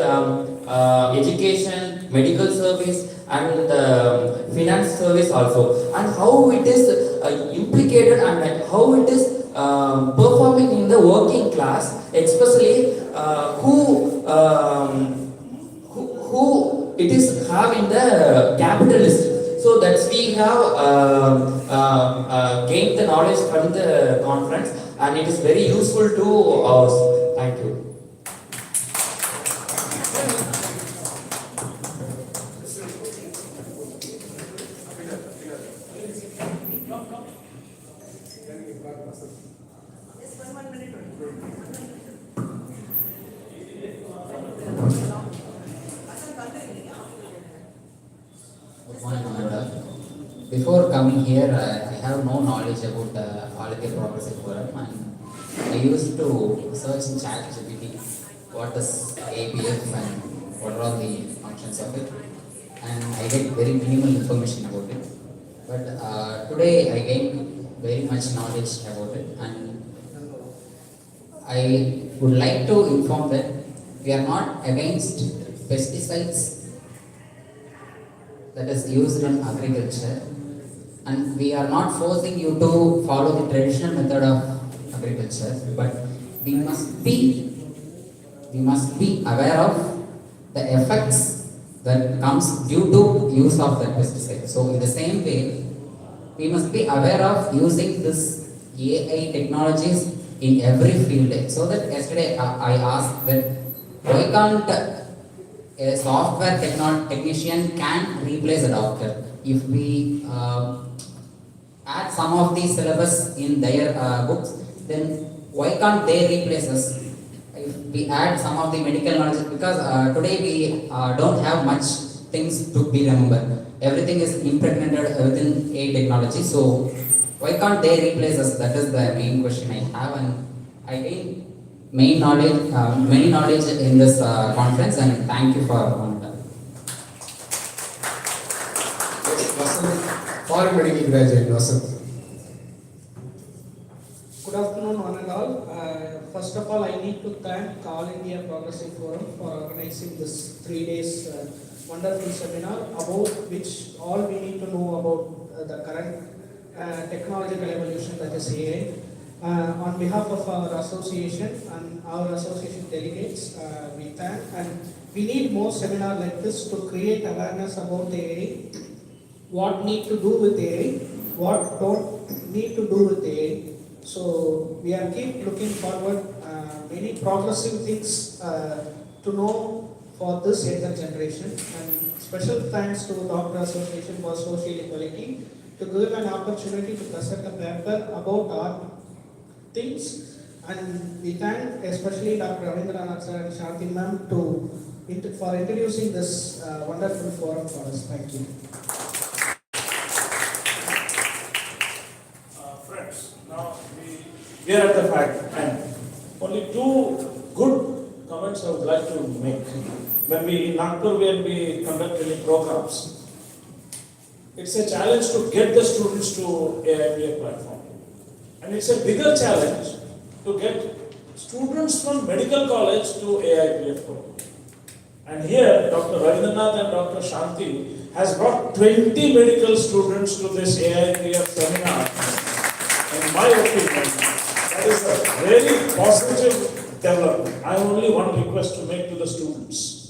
education, medical service, and finance service also, and how it is implicated and how it is performing in the working class, especially who it is having the capitalist. So that's we have gained the knowledge from the conference, and it is very useful to us. Thank you. Before coming here, I have no knowledge about the All India Progressive Forum, and I used to search in ChatGPT what is AIPF and what are all the functions of it, and I get very minimal information about it. But today I gained very much knowledge about it, and I would like to inform that we are not against pesticides that is used in agriculture, and we are not forcing you to follow the traditional method of agriculture, but we must be aware of the effects that comes due to use of that pesticide. So in the same way, we must be aware of using this AI technologies in every field. So that yesterday I asked that why can't a software technician can replace a doctor? If we add some of the syllabus in their books, then why can't they replace us? If we add some of the medical knowledge, because today we don't have much things to be remembered. Everything is impregnated within a technology. So why can't they replace us? That is the main question I have, and I gain many knowledge in this conference, and thank you for foreign medical graduate Vasant. Good afternoon, one and all. First of all, I need to thank All India Progressive Forum for organizing this 3 days wonderful seminar about which all we need to know about the current technological evolution, that is AI. On behalf of our association and our association delegates, we thank, and we need more seminars like this to create awareness about AI, what need to do with AI, what don't need to do with AI. So we are keep looking forward many progressive things to know for this younger generation. And special thanks to Doctor Association for Social Equality to give an opportunity to present a paper about our things. And we thank especially Dr. Ravindranath sir and Shanti ma'am for introducing this wonderful forum for us. Thank you. Friends, now we are at the fact end. Only two good comments I would like to make. When we in Nagpur, when we conduct any programs, it's a challenge to get the students to AIPF platform. And it's a bigger challenge to get students from medical college to AIPF program. And here, Dr. Ravindranath and Dr. Shanti has brought 20 medical students to this AIPF seminar. In my opinion, that is a very positive development. I have only one request to make to the students.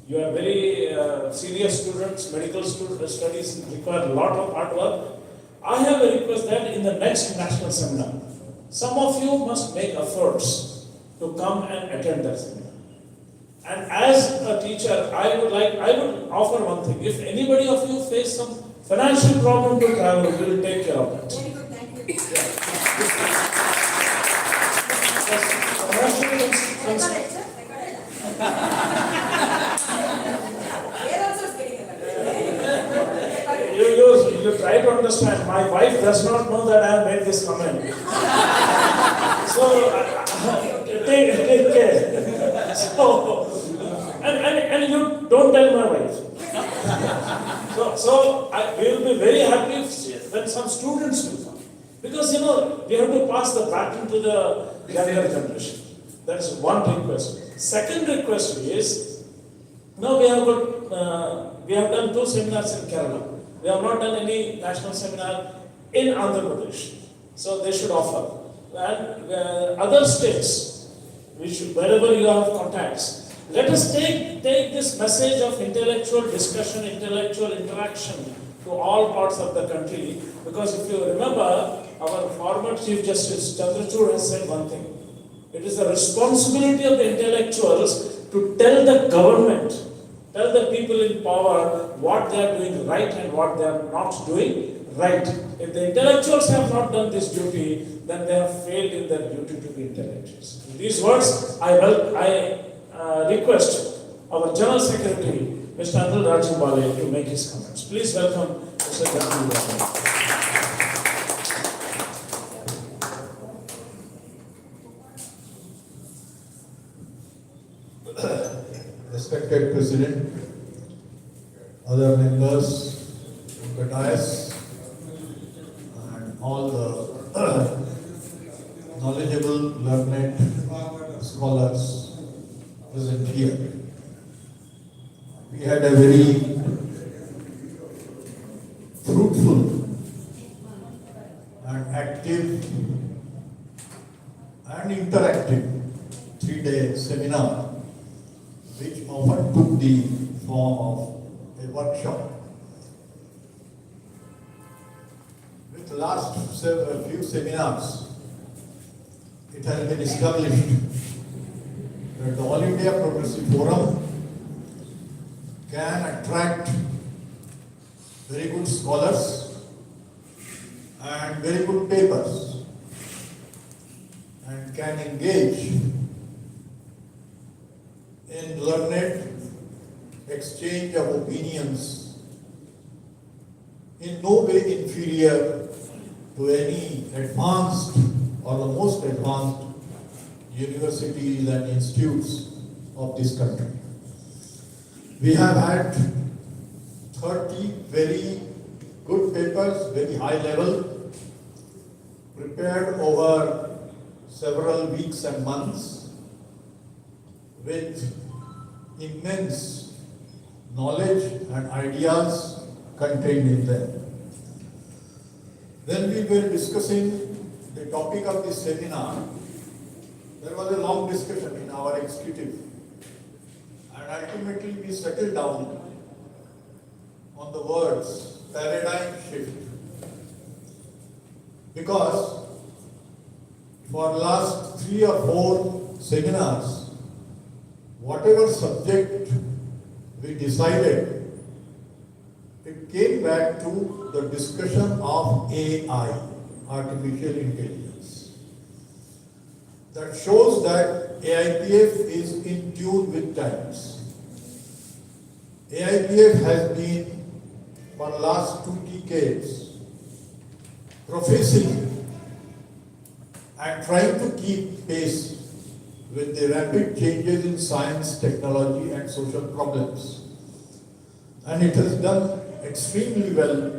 You are very serious students, medical studies require a lot of hard work. I have a request that in the next national seminar, some of you must make efforts to come and attend that seminar. And as a teacher, I would offer one thing. If anybody of you face some financial problem to travel, we will take care of that. Very good, thank you. You try to understand. My wife does not know that I have made this comment. So take care. So, and you don't tell my wife. So we will be very happy when some students will come. Because we have to pass the baton to the younger generation. That's one request. Second request is, now we have done 2 seminars in Kerala. We have not done any national seminar in Andhra Pradesh. So they should offer. And other states, wherever you have contacts, let us take this message of intellectual discussion, intellectual interaction to all parts of the country. Because if you remember, our former Chief Justice Chandrachud has said one thing. It is the responsibility of the intellectuals to tell the government, tell the people in power what they are doing right and what they are not doing right. If the intellectuals have not done this duty, then they have failed in their duty to be intellectuals. In these words, I request our General Secretary, Mr. Anil Raju to make his comments. Please welcome Mr. Anil Raju. Respected President, other members of the DASE, and all the learned scholars present here. We had a very fruitful and active and interactive 3-day seminar, which often took the form of a workshop. With the last few seminars, it has been established that the All India Progressive Forum can attract very good scholars and very good papers and can engage in learned exchange of opinions in no way inferior to any advanced or the most advanced universities and institutes of this country. We have had 30 very good papers, very high level, prepared over several weeks and months with immense knowledge and ideas contained in them. Then we were discussing the topic of this seminar. There was a long discussion in our executive, and ultimately we settled down on the words paradigm shift. Because for last 3 or 4 seminars, whatever subject we decided, it came back to the discussion of AI, artificial intelligence. That shows that AIPF is in tune with times. AIPF has been for the last 2 decades professing and trying to keep pace with the rapid changes in science, technology and social problems. And it has done extremely well,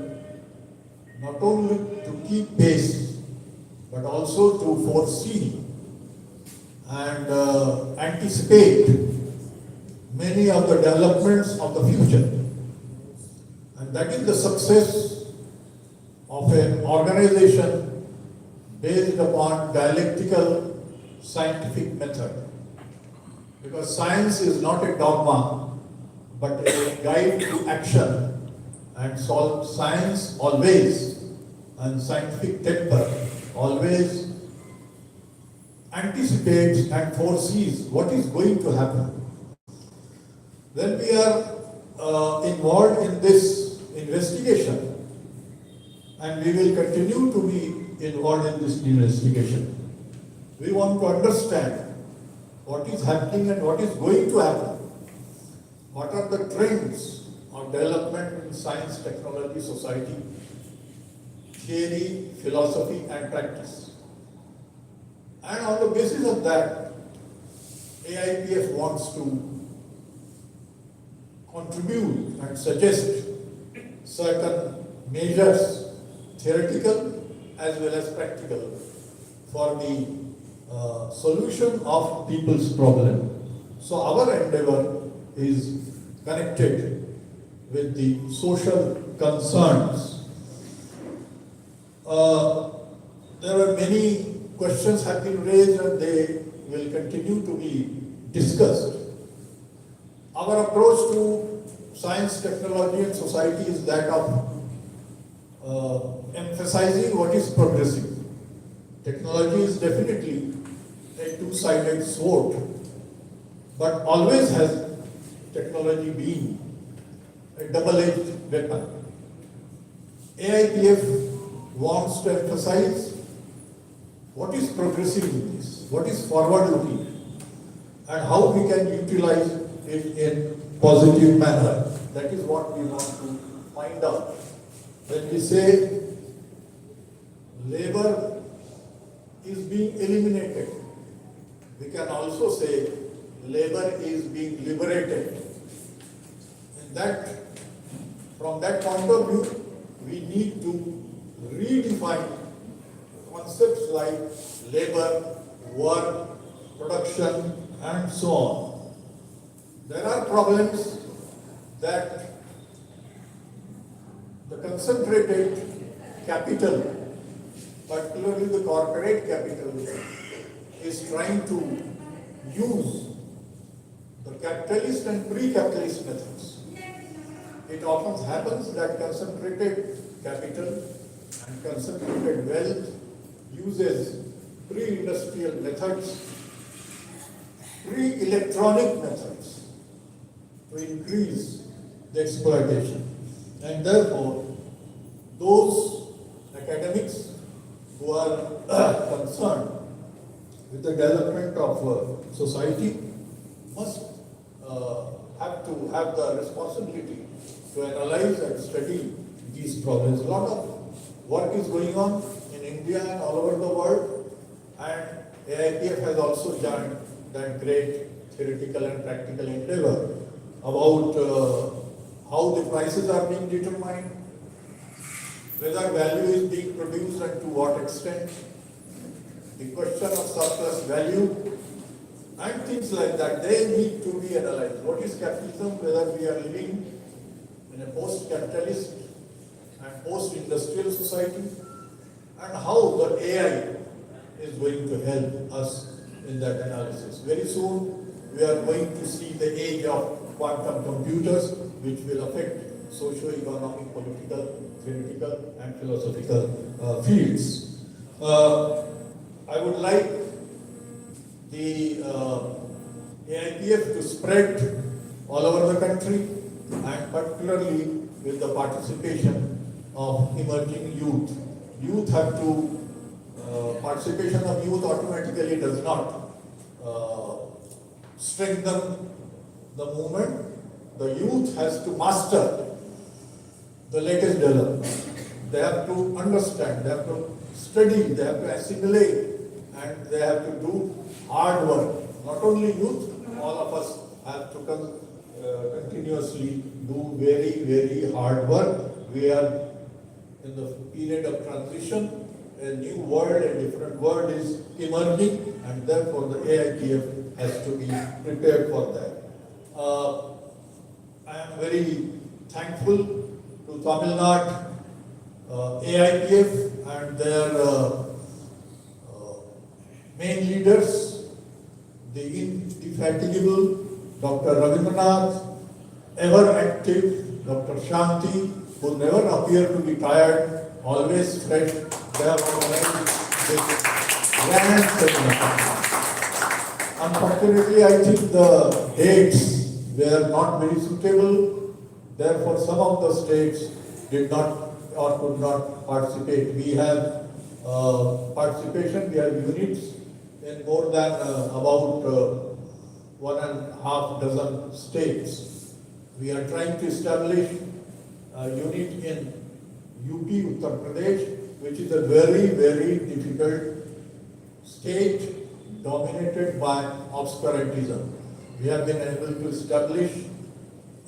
not only to keep pace, but also to foresee and anticipate many of the developments of the future. And that is the success of an organization based upon dialectical scientific method. Because science is not a dogma, but a guide to action. And so science always, and scientific temper always anticipates and foresees what is going to happen. When we are involved in this investigation, and we will continue to be involved in this investigation, we want to understand what is happening and what is going to happen. What are the trends of development in science, technology, society, theory, philosophy and practice. And on the basis of that, AIPF wants to contribute and suggest certain measures, theoretical as well as practical, for the solution of people's problem. So our endeavor is connected with the social concerns. There are many questions have been raised and they will continue to be discussed. Our approach to science, technology and society is that of emphasizing what is progressive. Technology is definitely a two-sided sword, but always has technology been a double-edged weapon. AIPF wants to emphasize what is progressive in this, what is forward-looking, and how we can utilize it in positive manner. That is what we want to find out. When we say labor is being eliminated, we can also say labor is being liberated. And that, from that point of view, we need to redefine concepts like labor, work, production, and so on. There are problems that the concentrated capital, particularly the corporate capital, is trying to use the capitalist and pre-capitalist methods. It often happens that concentrated capital and concentrated wealth uses pre-industrial methods, pre-electronic methods to increase the exploitation. And therefore, those academics who are concerned with the development of society must have to have the responsibility to analyze and study these problems. A lot of work is going on in India and all over the world, and AIPF has also joined that great theoretical and practical endeavor about how the prices are being determined, whether value is being produced and to what extent, the question of surplus value, and things like that. They need to be analyzed. What is capitalism, whether we are living in a post-capitalist and post-industrial society, and how the AI is going to help us in that analysis. Very soon, we are going to see the age of quantum computers, which will affect socio-economic, political, theoretical, and philosophical fields. I would like the AIPF to spread all over the country, and particularly with the participation of emerging youth. Youth have to, participation of youth automatically does not strengthen the movement. The youth has to master the latest development. They have to understand, they have to study, they have to assimilate, and they have to do hard work. Not only youth, all of us have to continuously do very, very hard work. We are in the period of transition. A new world, a different world is emerging, and therefore the AIPF has to be prepared for that. I am very thankful to Tamil Nadu AIPF and their main leaders, the indefatigable Dr. Rabindranath, ever active Dr. Shanti, who never appear to be tired, always fresh. They have organized this grand seminar. Unfortunately, I think the dates were not very suitable. Therefore, some of the states did not or could not participate. We have participation, we have units in more than about 1.5 dozen states. We are trying to establish a unit in UP, Uttar Pradesh, which is a very, very difficult state dominated by obscurantism. We have been able to establish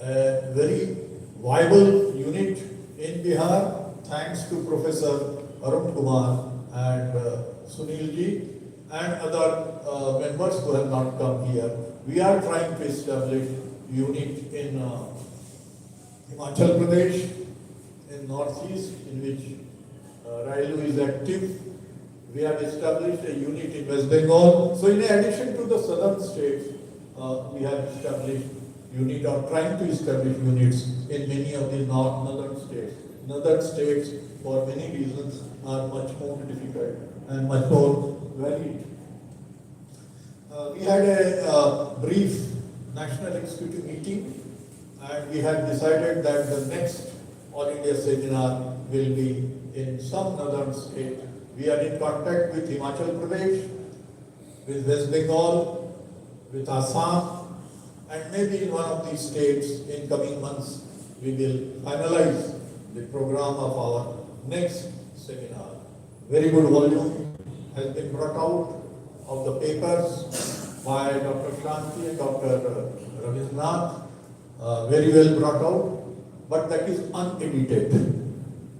a very viable unit in Bihar, thanks to Professor Arun Kumar and Sunil ji and other members who have not come here. We are trying to establish unit in Himachal Pradesh, in Northeast, in which Railu is active. We have established a unit in West Bengal. So in addition to the southern states, we have established unit or trying to establish units in many of the northern states. Northern states, for many reasons, are much more difficult and much more varied. We had a brief national executive meeting, and we had decided that the next All India seminar will be in some northern state. We are in contact with Himachal Pradesh, with West Bengal, with Assam, and maybe in one of these states in coming months we will finalize the program of our next seminar. Very good volume has been brought out of the papers by Dr. Shanti and Dr. Rabindranath, very well brought out, but that is unedited.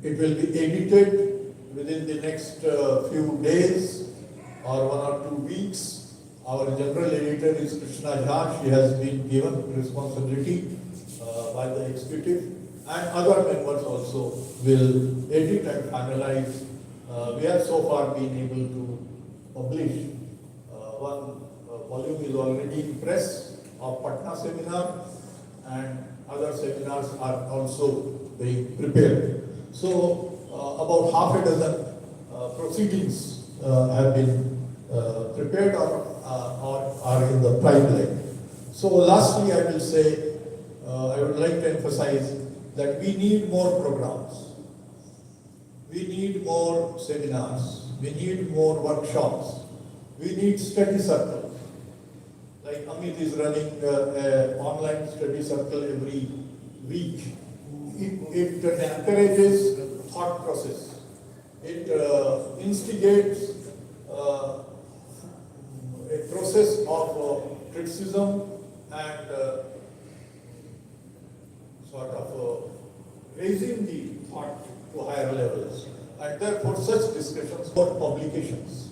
It will be edited within the next few days or 1 or 2 weeks. Our general editor is Krishna Jha. She has been given responsibility by the executive, and other members also will edit and finalize. We have so far been able to publish one volume is already in press of Patna seminar, and other seminars are also being prepared. So about half a dozen proceedings have been prepared or are in the pipeline. So lastly, I will say, I would like to emphasize that we need more programs. We need more seminars. We need more workshops. We need study circles. Like Amit is running an online study circle every week. It encourages thought process. It instigates a process of criticism and sort of raising the thought to higher levels. And therefore such discussions for publications.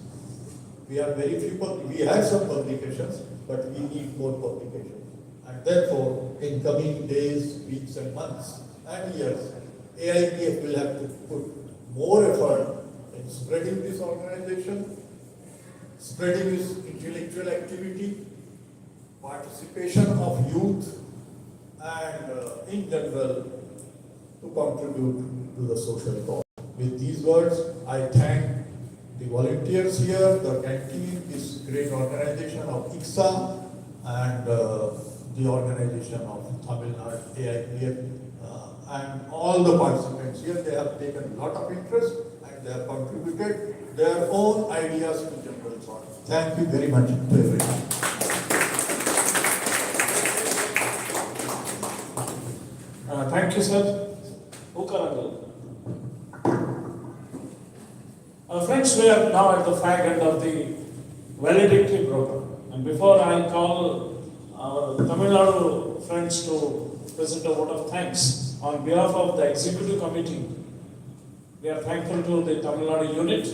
We have very few, we have some publications, but we need more publications. And therefore, in coming days, weeks and months and years, AIPF will have to put more effort in spreading this organization, spreading its intellectual activity, participation of youth, and in general, to contribute to the social cause. With these words, I thank the volunteers here, the canteen, this great organization of ICSA, and the organization of Tamil Nadu, AIPF, and all the participants here. They have taken a lot of interest and they have contributed their own ideas to general thought. Thank you very much to everyone. Thank you, sir. Ukarangal. Friends, we are now at the fag end of the valedictory program. And before I call our Tamil Nadu friends to present a vote of thanks on behalf of the executive committee, we are thankful to the Tamil Nadu unit.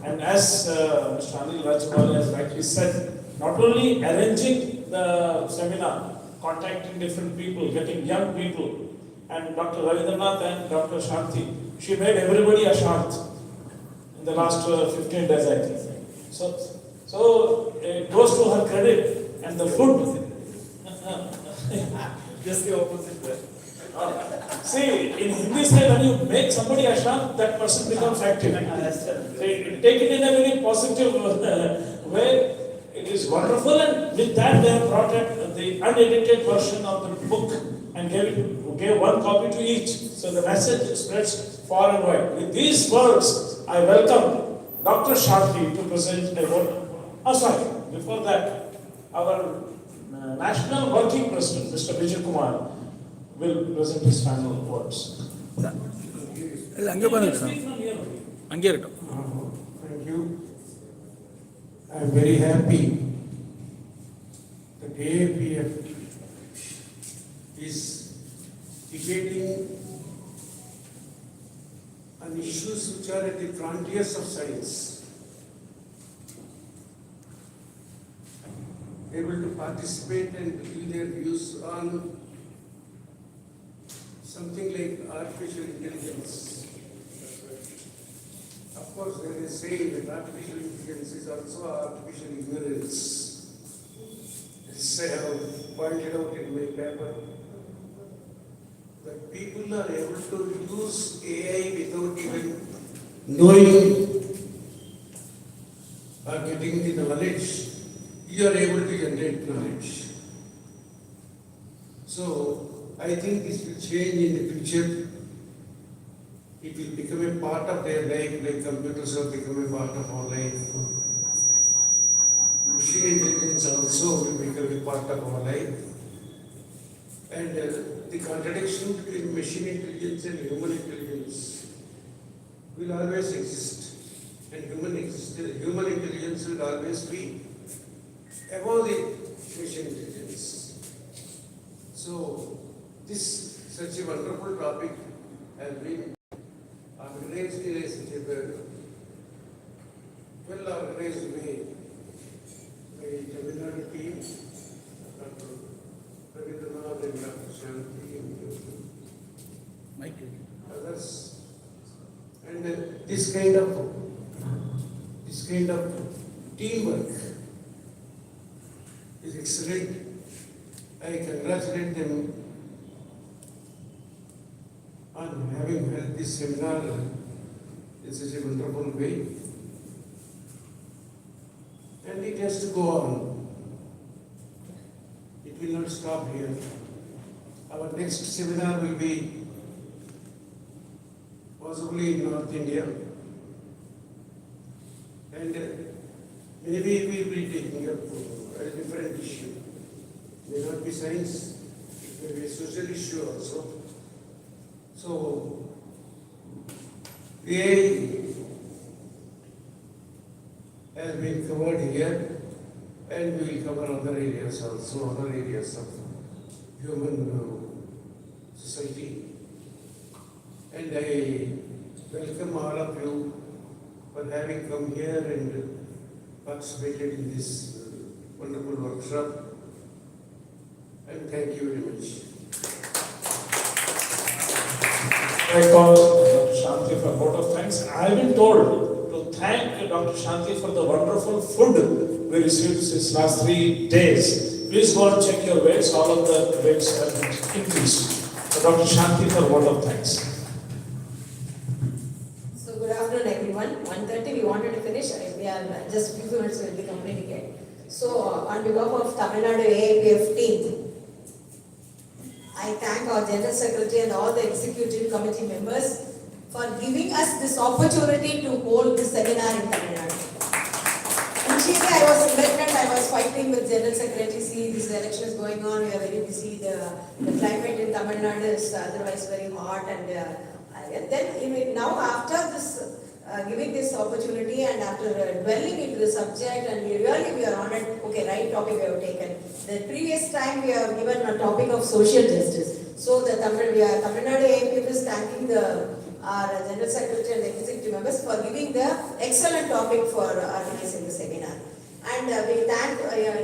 And as Mr. Anil Rajawala has rightly said, not only arranging the seminar, contacting different people, getting young people, and Dr. Ravindranath and Dr. Shanti, she made everybody a Shant in the last 15 days, I think. So it goes to her credit, and the food. Just the opposite. See, in Hindi say when you make somebody a Shant, that person becomes active. Take it in a very positive way. It is wonderful, and with that they have brought up the unedited version of the book and gave one copy to each. So the message spreads far and wide. With these words, I welcome Dr. Shanti to present a vote. Before that, our National Working President, Mr. Vijay Kumar, will present his final words. Thank you. I am very happy that AIPF is debating on issues which are at the frontiers of science, able to participate and give their views on something like artificial intelligence. Of course, there is saying that artificial intelligence is also artificial ignorance. As I have pointed out in my paper, that people are able to use AI without even knowing or getting the knowledge. You are able to generate knowledge. So, I think this will change in the future. It will become a part of their life, like computers have become a part of our life. Machine intelligence also will become a part of our life. And the contradiction between machine intelligence and human intelligence will always exist. And human intelligence will always be above the machine intelligence. So, this such a wonderful topic has been organized in a well organized way. others. And this kind of teamwork is excellent. I congratulate them on having held this seminar in such a wonderful way. And it has to go on. It will not stop here. Our next seminar will be possibly in North India. And maybe we will be taking up a different issue. It may not be science, it may be a social issue also. So, AI has been covered here, and we will cover other areas also, other areas of human society. And I welcome all of you for having come here and participated in this wonderful workshop. And thank you very much. I call Dr. Shanti for a vote of thanks. I have been told to thank Dr. Shanti for the wonderful food we received since last 3 days. Please go and check your weights. All of the weights have increased. So Dr. Shanti for a vote of thanks. So good afternoon everyone. 1:30 we wanted to finish. We are just few minutes will be completing it. So on behalf of Tamil Nadu AIPF team, I thank our General Secretary and all the Executive Committee members for giving us this opportunity to hold this seminar in Tamil Nadu. Initially I was reluctant, I was fighting with General Secretary, see this election is going on, we are very busy, the climate in Tamil Nadu is otherwise very hot and then now after this giving this opportunity and after dwelling into the subject and we are honored, okay, right topic we have taken. The previous time we have given a topic of social justice. So the Tamil Nadu AIPF is thanking our General Secretary and the Executive members for giving the excellent topic for organizing the seminar. And we thank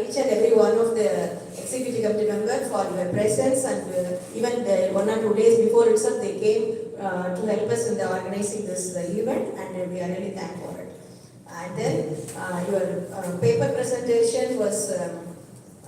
each and every one of the Executive Committee members for your presence and even 1 or 2 days before itself they came to help us in the organizing this event and we are really thankful for it. And then your paper presentation was,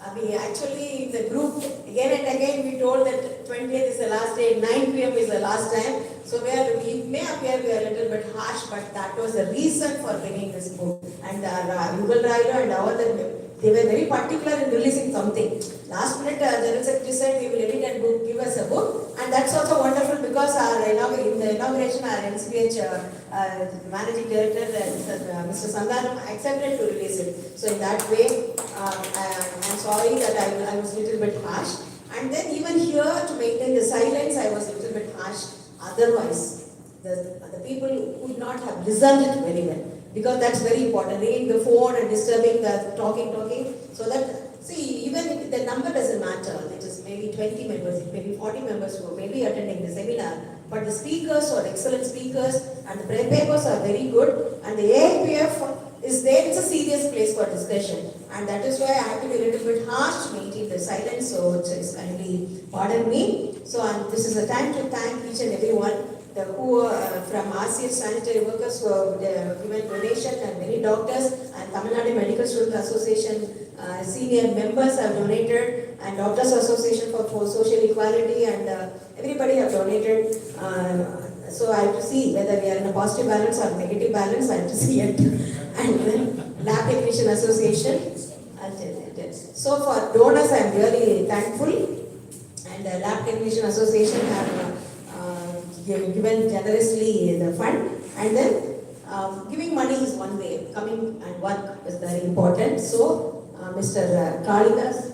actually in the group again and again we told that 20th is the last day, 9 p.m. is the last time. So we may appear we are a little bit harsh, but that was the reason for bringing this book. And Yugal Railo and all they were very particular in releasing something. Last minute, General Secretary said we will edit and book, give us a book, and that's also wonderful because in the inauguration, our NCBH Managing Director, Mr. Sandanam, accepted to release it. So in that way, I'm sorry that I was a little bit harsh. And then even here, to maintain the silence, I was a little bit harsh. Otherwise, the people would not have listened it very well. Because that's very important. Ringing the phone and disturbing the talking. So that, see, even the number doesn't matter. It is maybe 20 members, maybe 40 members who may be attending the seminar. But the speakers are excellent speakers and the papers are very good. And the AIPF is there. It's a serious place for discussion. And that is why I have to be a little bit harsh to maintain the silence. So it's kindly pardon me. So this is a time to thank each and every one. Who from RCS sanitary workers who have given donation and many doctors and Tamil Nadu Medical Student Association senior members have donated and Doctors Association for Social Equality and everybody have donated. So I have to see whether we are in a positive balance or negative balance. I have to see it. And then Lab Technician Association. So for donors I am really thankful and Lab Technician Association have given generously the fund and then giving money is one way, coming and work is very important. So Mr. Kalidas,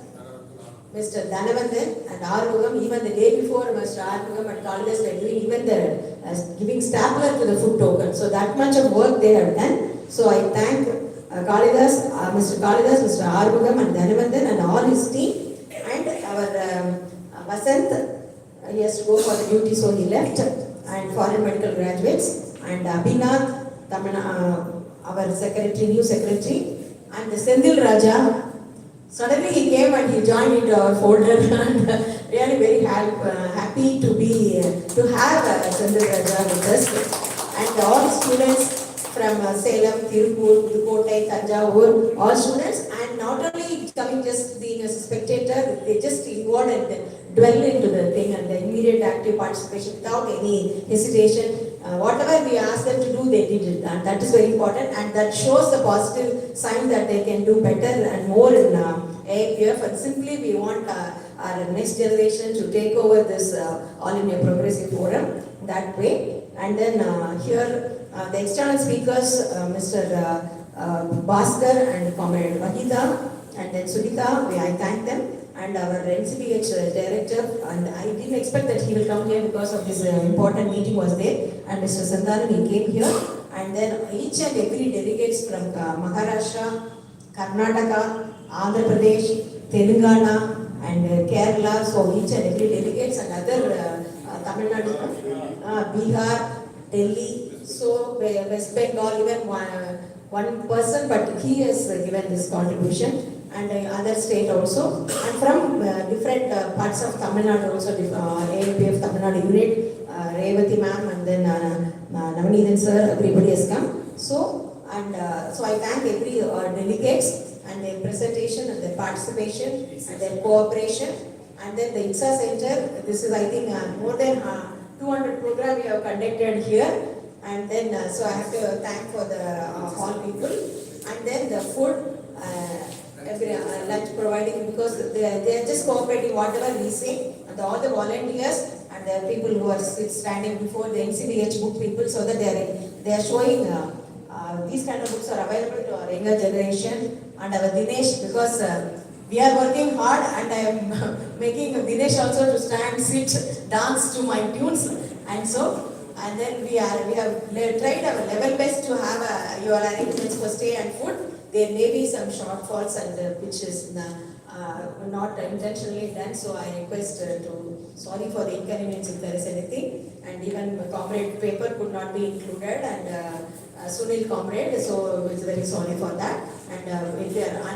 Mr. Dhanavanthan and Arugam, even the day before Mr. Arugam and Kalidas were doing even the giving stapler to the food token. So that much of work they have done. So I thank Kalidas, Mr. Kalidas, Mr. Arugam and Dhanavanthan and all his team and our Vasant. He has to go for the duty, so he left, and foreign medical graduates, and Abhinath, our secretary, new secretary, and the Sendil Raja, Suddenly he came and he joined into our folder and really very happy to be to have Chandra Raja with us. And all students from Salem, Tirupur, Pudukkottai, Tanjavur, all students, and not only coming just being a spectator, they just involved and dwell into the thing and the immediate active participation without any hesitation. Whatever we asked them to do, they did it, and that is very important, and that shows the positive sign that they can do better and more in AIPF. And simply we want our next generation to take over this All India Progressive Forum that way. And then here the external speakers, Mr. Bhaskar and Comrade Vahida, and then Sunita, I thank them. And our NCBH director, and I didn't expect that he will come here because of this important meeting was there. And Mr. Santhanam, he came here. And then each and every delegates from Maharashtra, Karnataka, Andhra Pradesh, Telangana, and Kerala. So each and every delegates and other Tamil Nadu, Bihar, Delhi. So West Bengal, even one person, but he has given this contribution. And other state also, and from different parts of Tamil Nadu also, AIPF Tamil Nadu unit, Revati ma'am, and then Navneethan sir, everybody has come. So, and so I thank every delegates and their presentation and their participation and their cooperation. And then the ITSA Center, this is I think more than 200 programs we have conducted here. And then, so I have to thank for the all people. And then the food, lunch providing, because they are just cooperating whatever we say, and all the volunteers and the people who are standing before the NCBH book people, so that they are showing these kind of books are available to our younger generation. And our Dinesh, because we are working hard, and I am making Dinesh also to stand, sit, dance to my tunes, and so. And then we have tried our level best to have your arrangements for stay and food. There may be some shortfalls and which is not intentionally done, so I request sorry for the inconvenience if there is anything. And even comrade paper could not be included, and Sunil comrade, so it's very sorry for that. And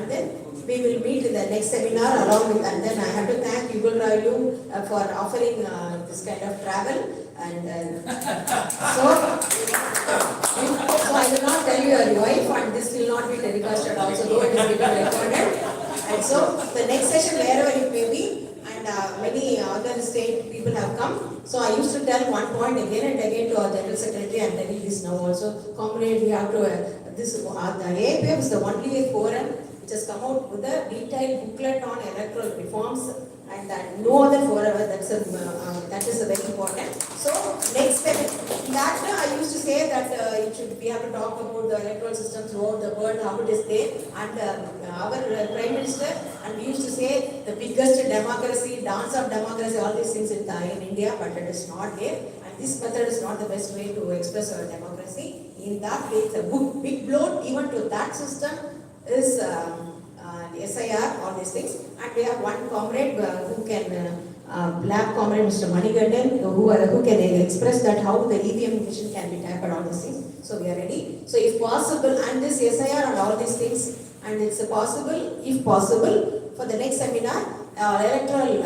then we will meet in the next seminar along with, and then I have to thank Yugul Railu for offering this kind of travel. And so I will not tell you your wife, and this will not be telecasted also, though it is being recorded. And so the next session, wherever it may be, and many other state people have come. So I used to tell one point again and again to our General Secretary, and telling this now also, comrade, we have to, the AIPF is the only forum which has come out with a detailed booklet on electoral reforms, and that no other forum, that is very important. So next step, that I used to say that we have to talk about the electoral system throughout the world, how it is there, and our Prime Minister, and we used to say the biggest democracy, dance of democracy, all these things in India, but it is not there, and this method is not the best way to express our democracy. In that way, it's a big blow even to that system is SIR, all these things. And we have one comrade who can, lab comrade Mr. Manigandan, who can express that how the EVM machine can be tampered, all these things. So we are ready. So if possible, and this SIR and all these things, and it's possible, if possible, for the next seminar, electoral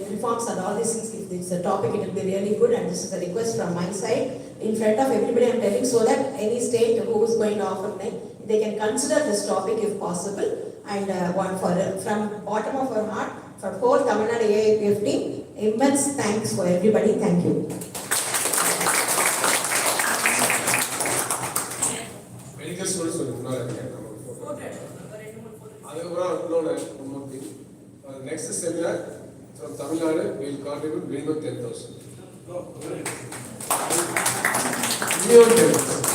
reforms and all these things, if it's a topic, it will be really good, and this is a request from my side, in front of everybody I'm telling, so that any state who is going to offer, they can consider this topic if possible. And from bottom of our heart, for whole Tamil Nadu AIPF team, immense thanks for everybody. Thank you. Medical students will not next seminar from Tamil Nadu, we will contribute minimum 10,000. Minimum 10,000.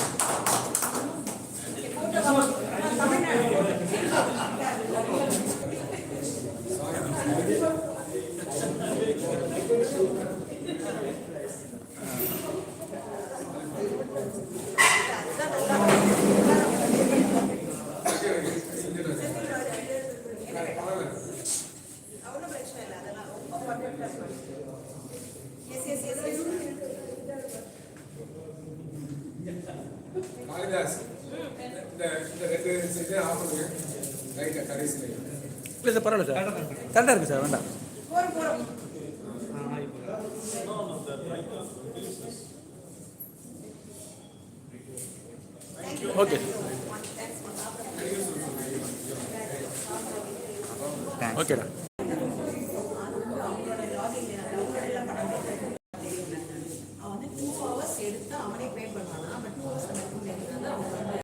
Maridas, the reference is there, right, இல்லை sir பரவாயில்ல sir கரெக்டாக இருக்குது sir வேண்டாம். போறோம் போறோம். Okay ஓகேடா.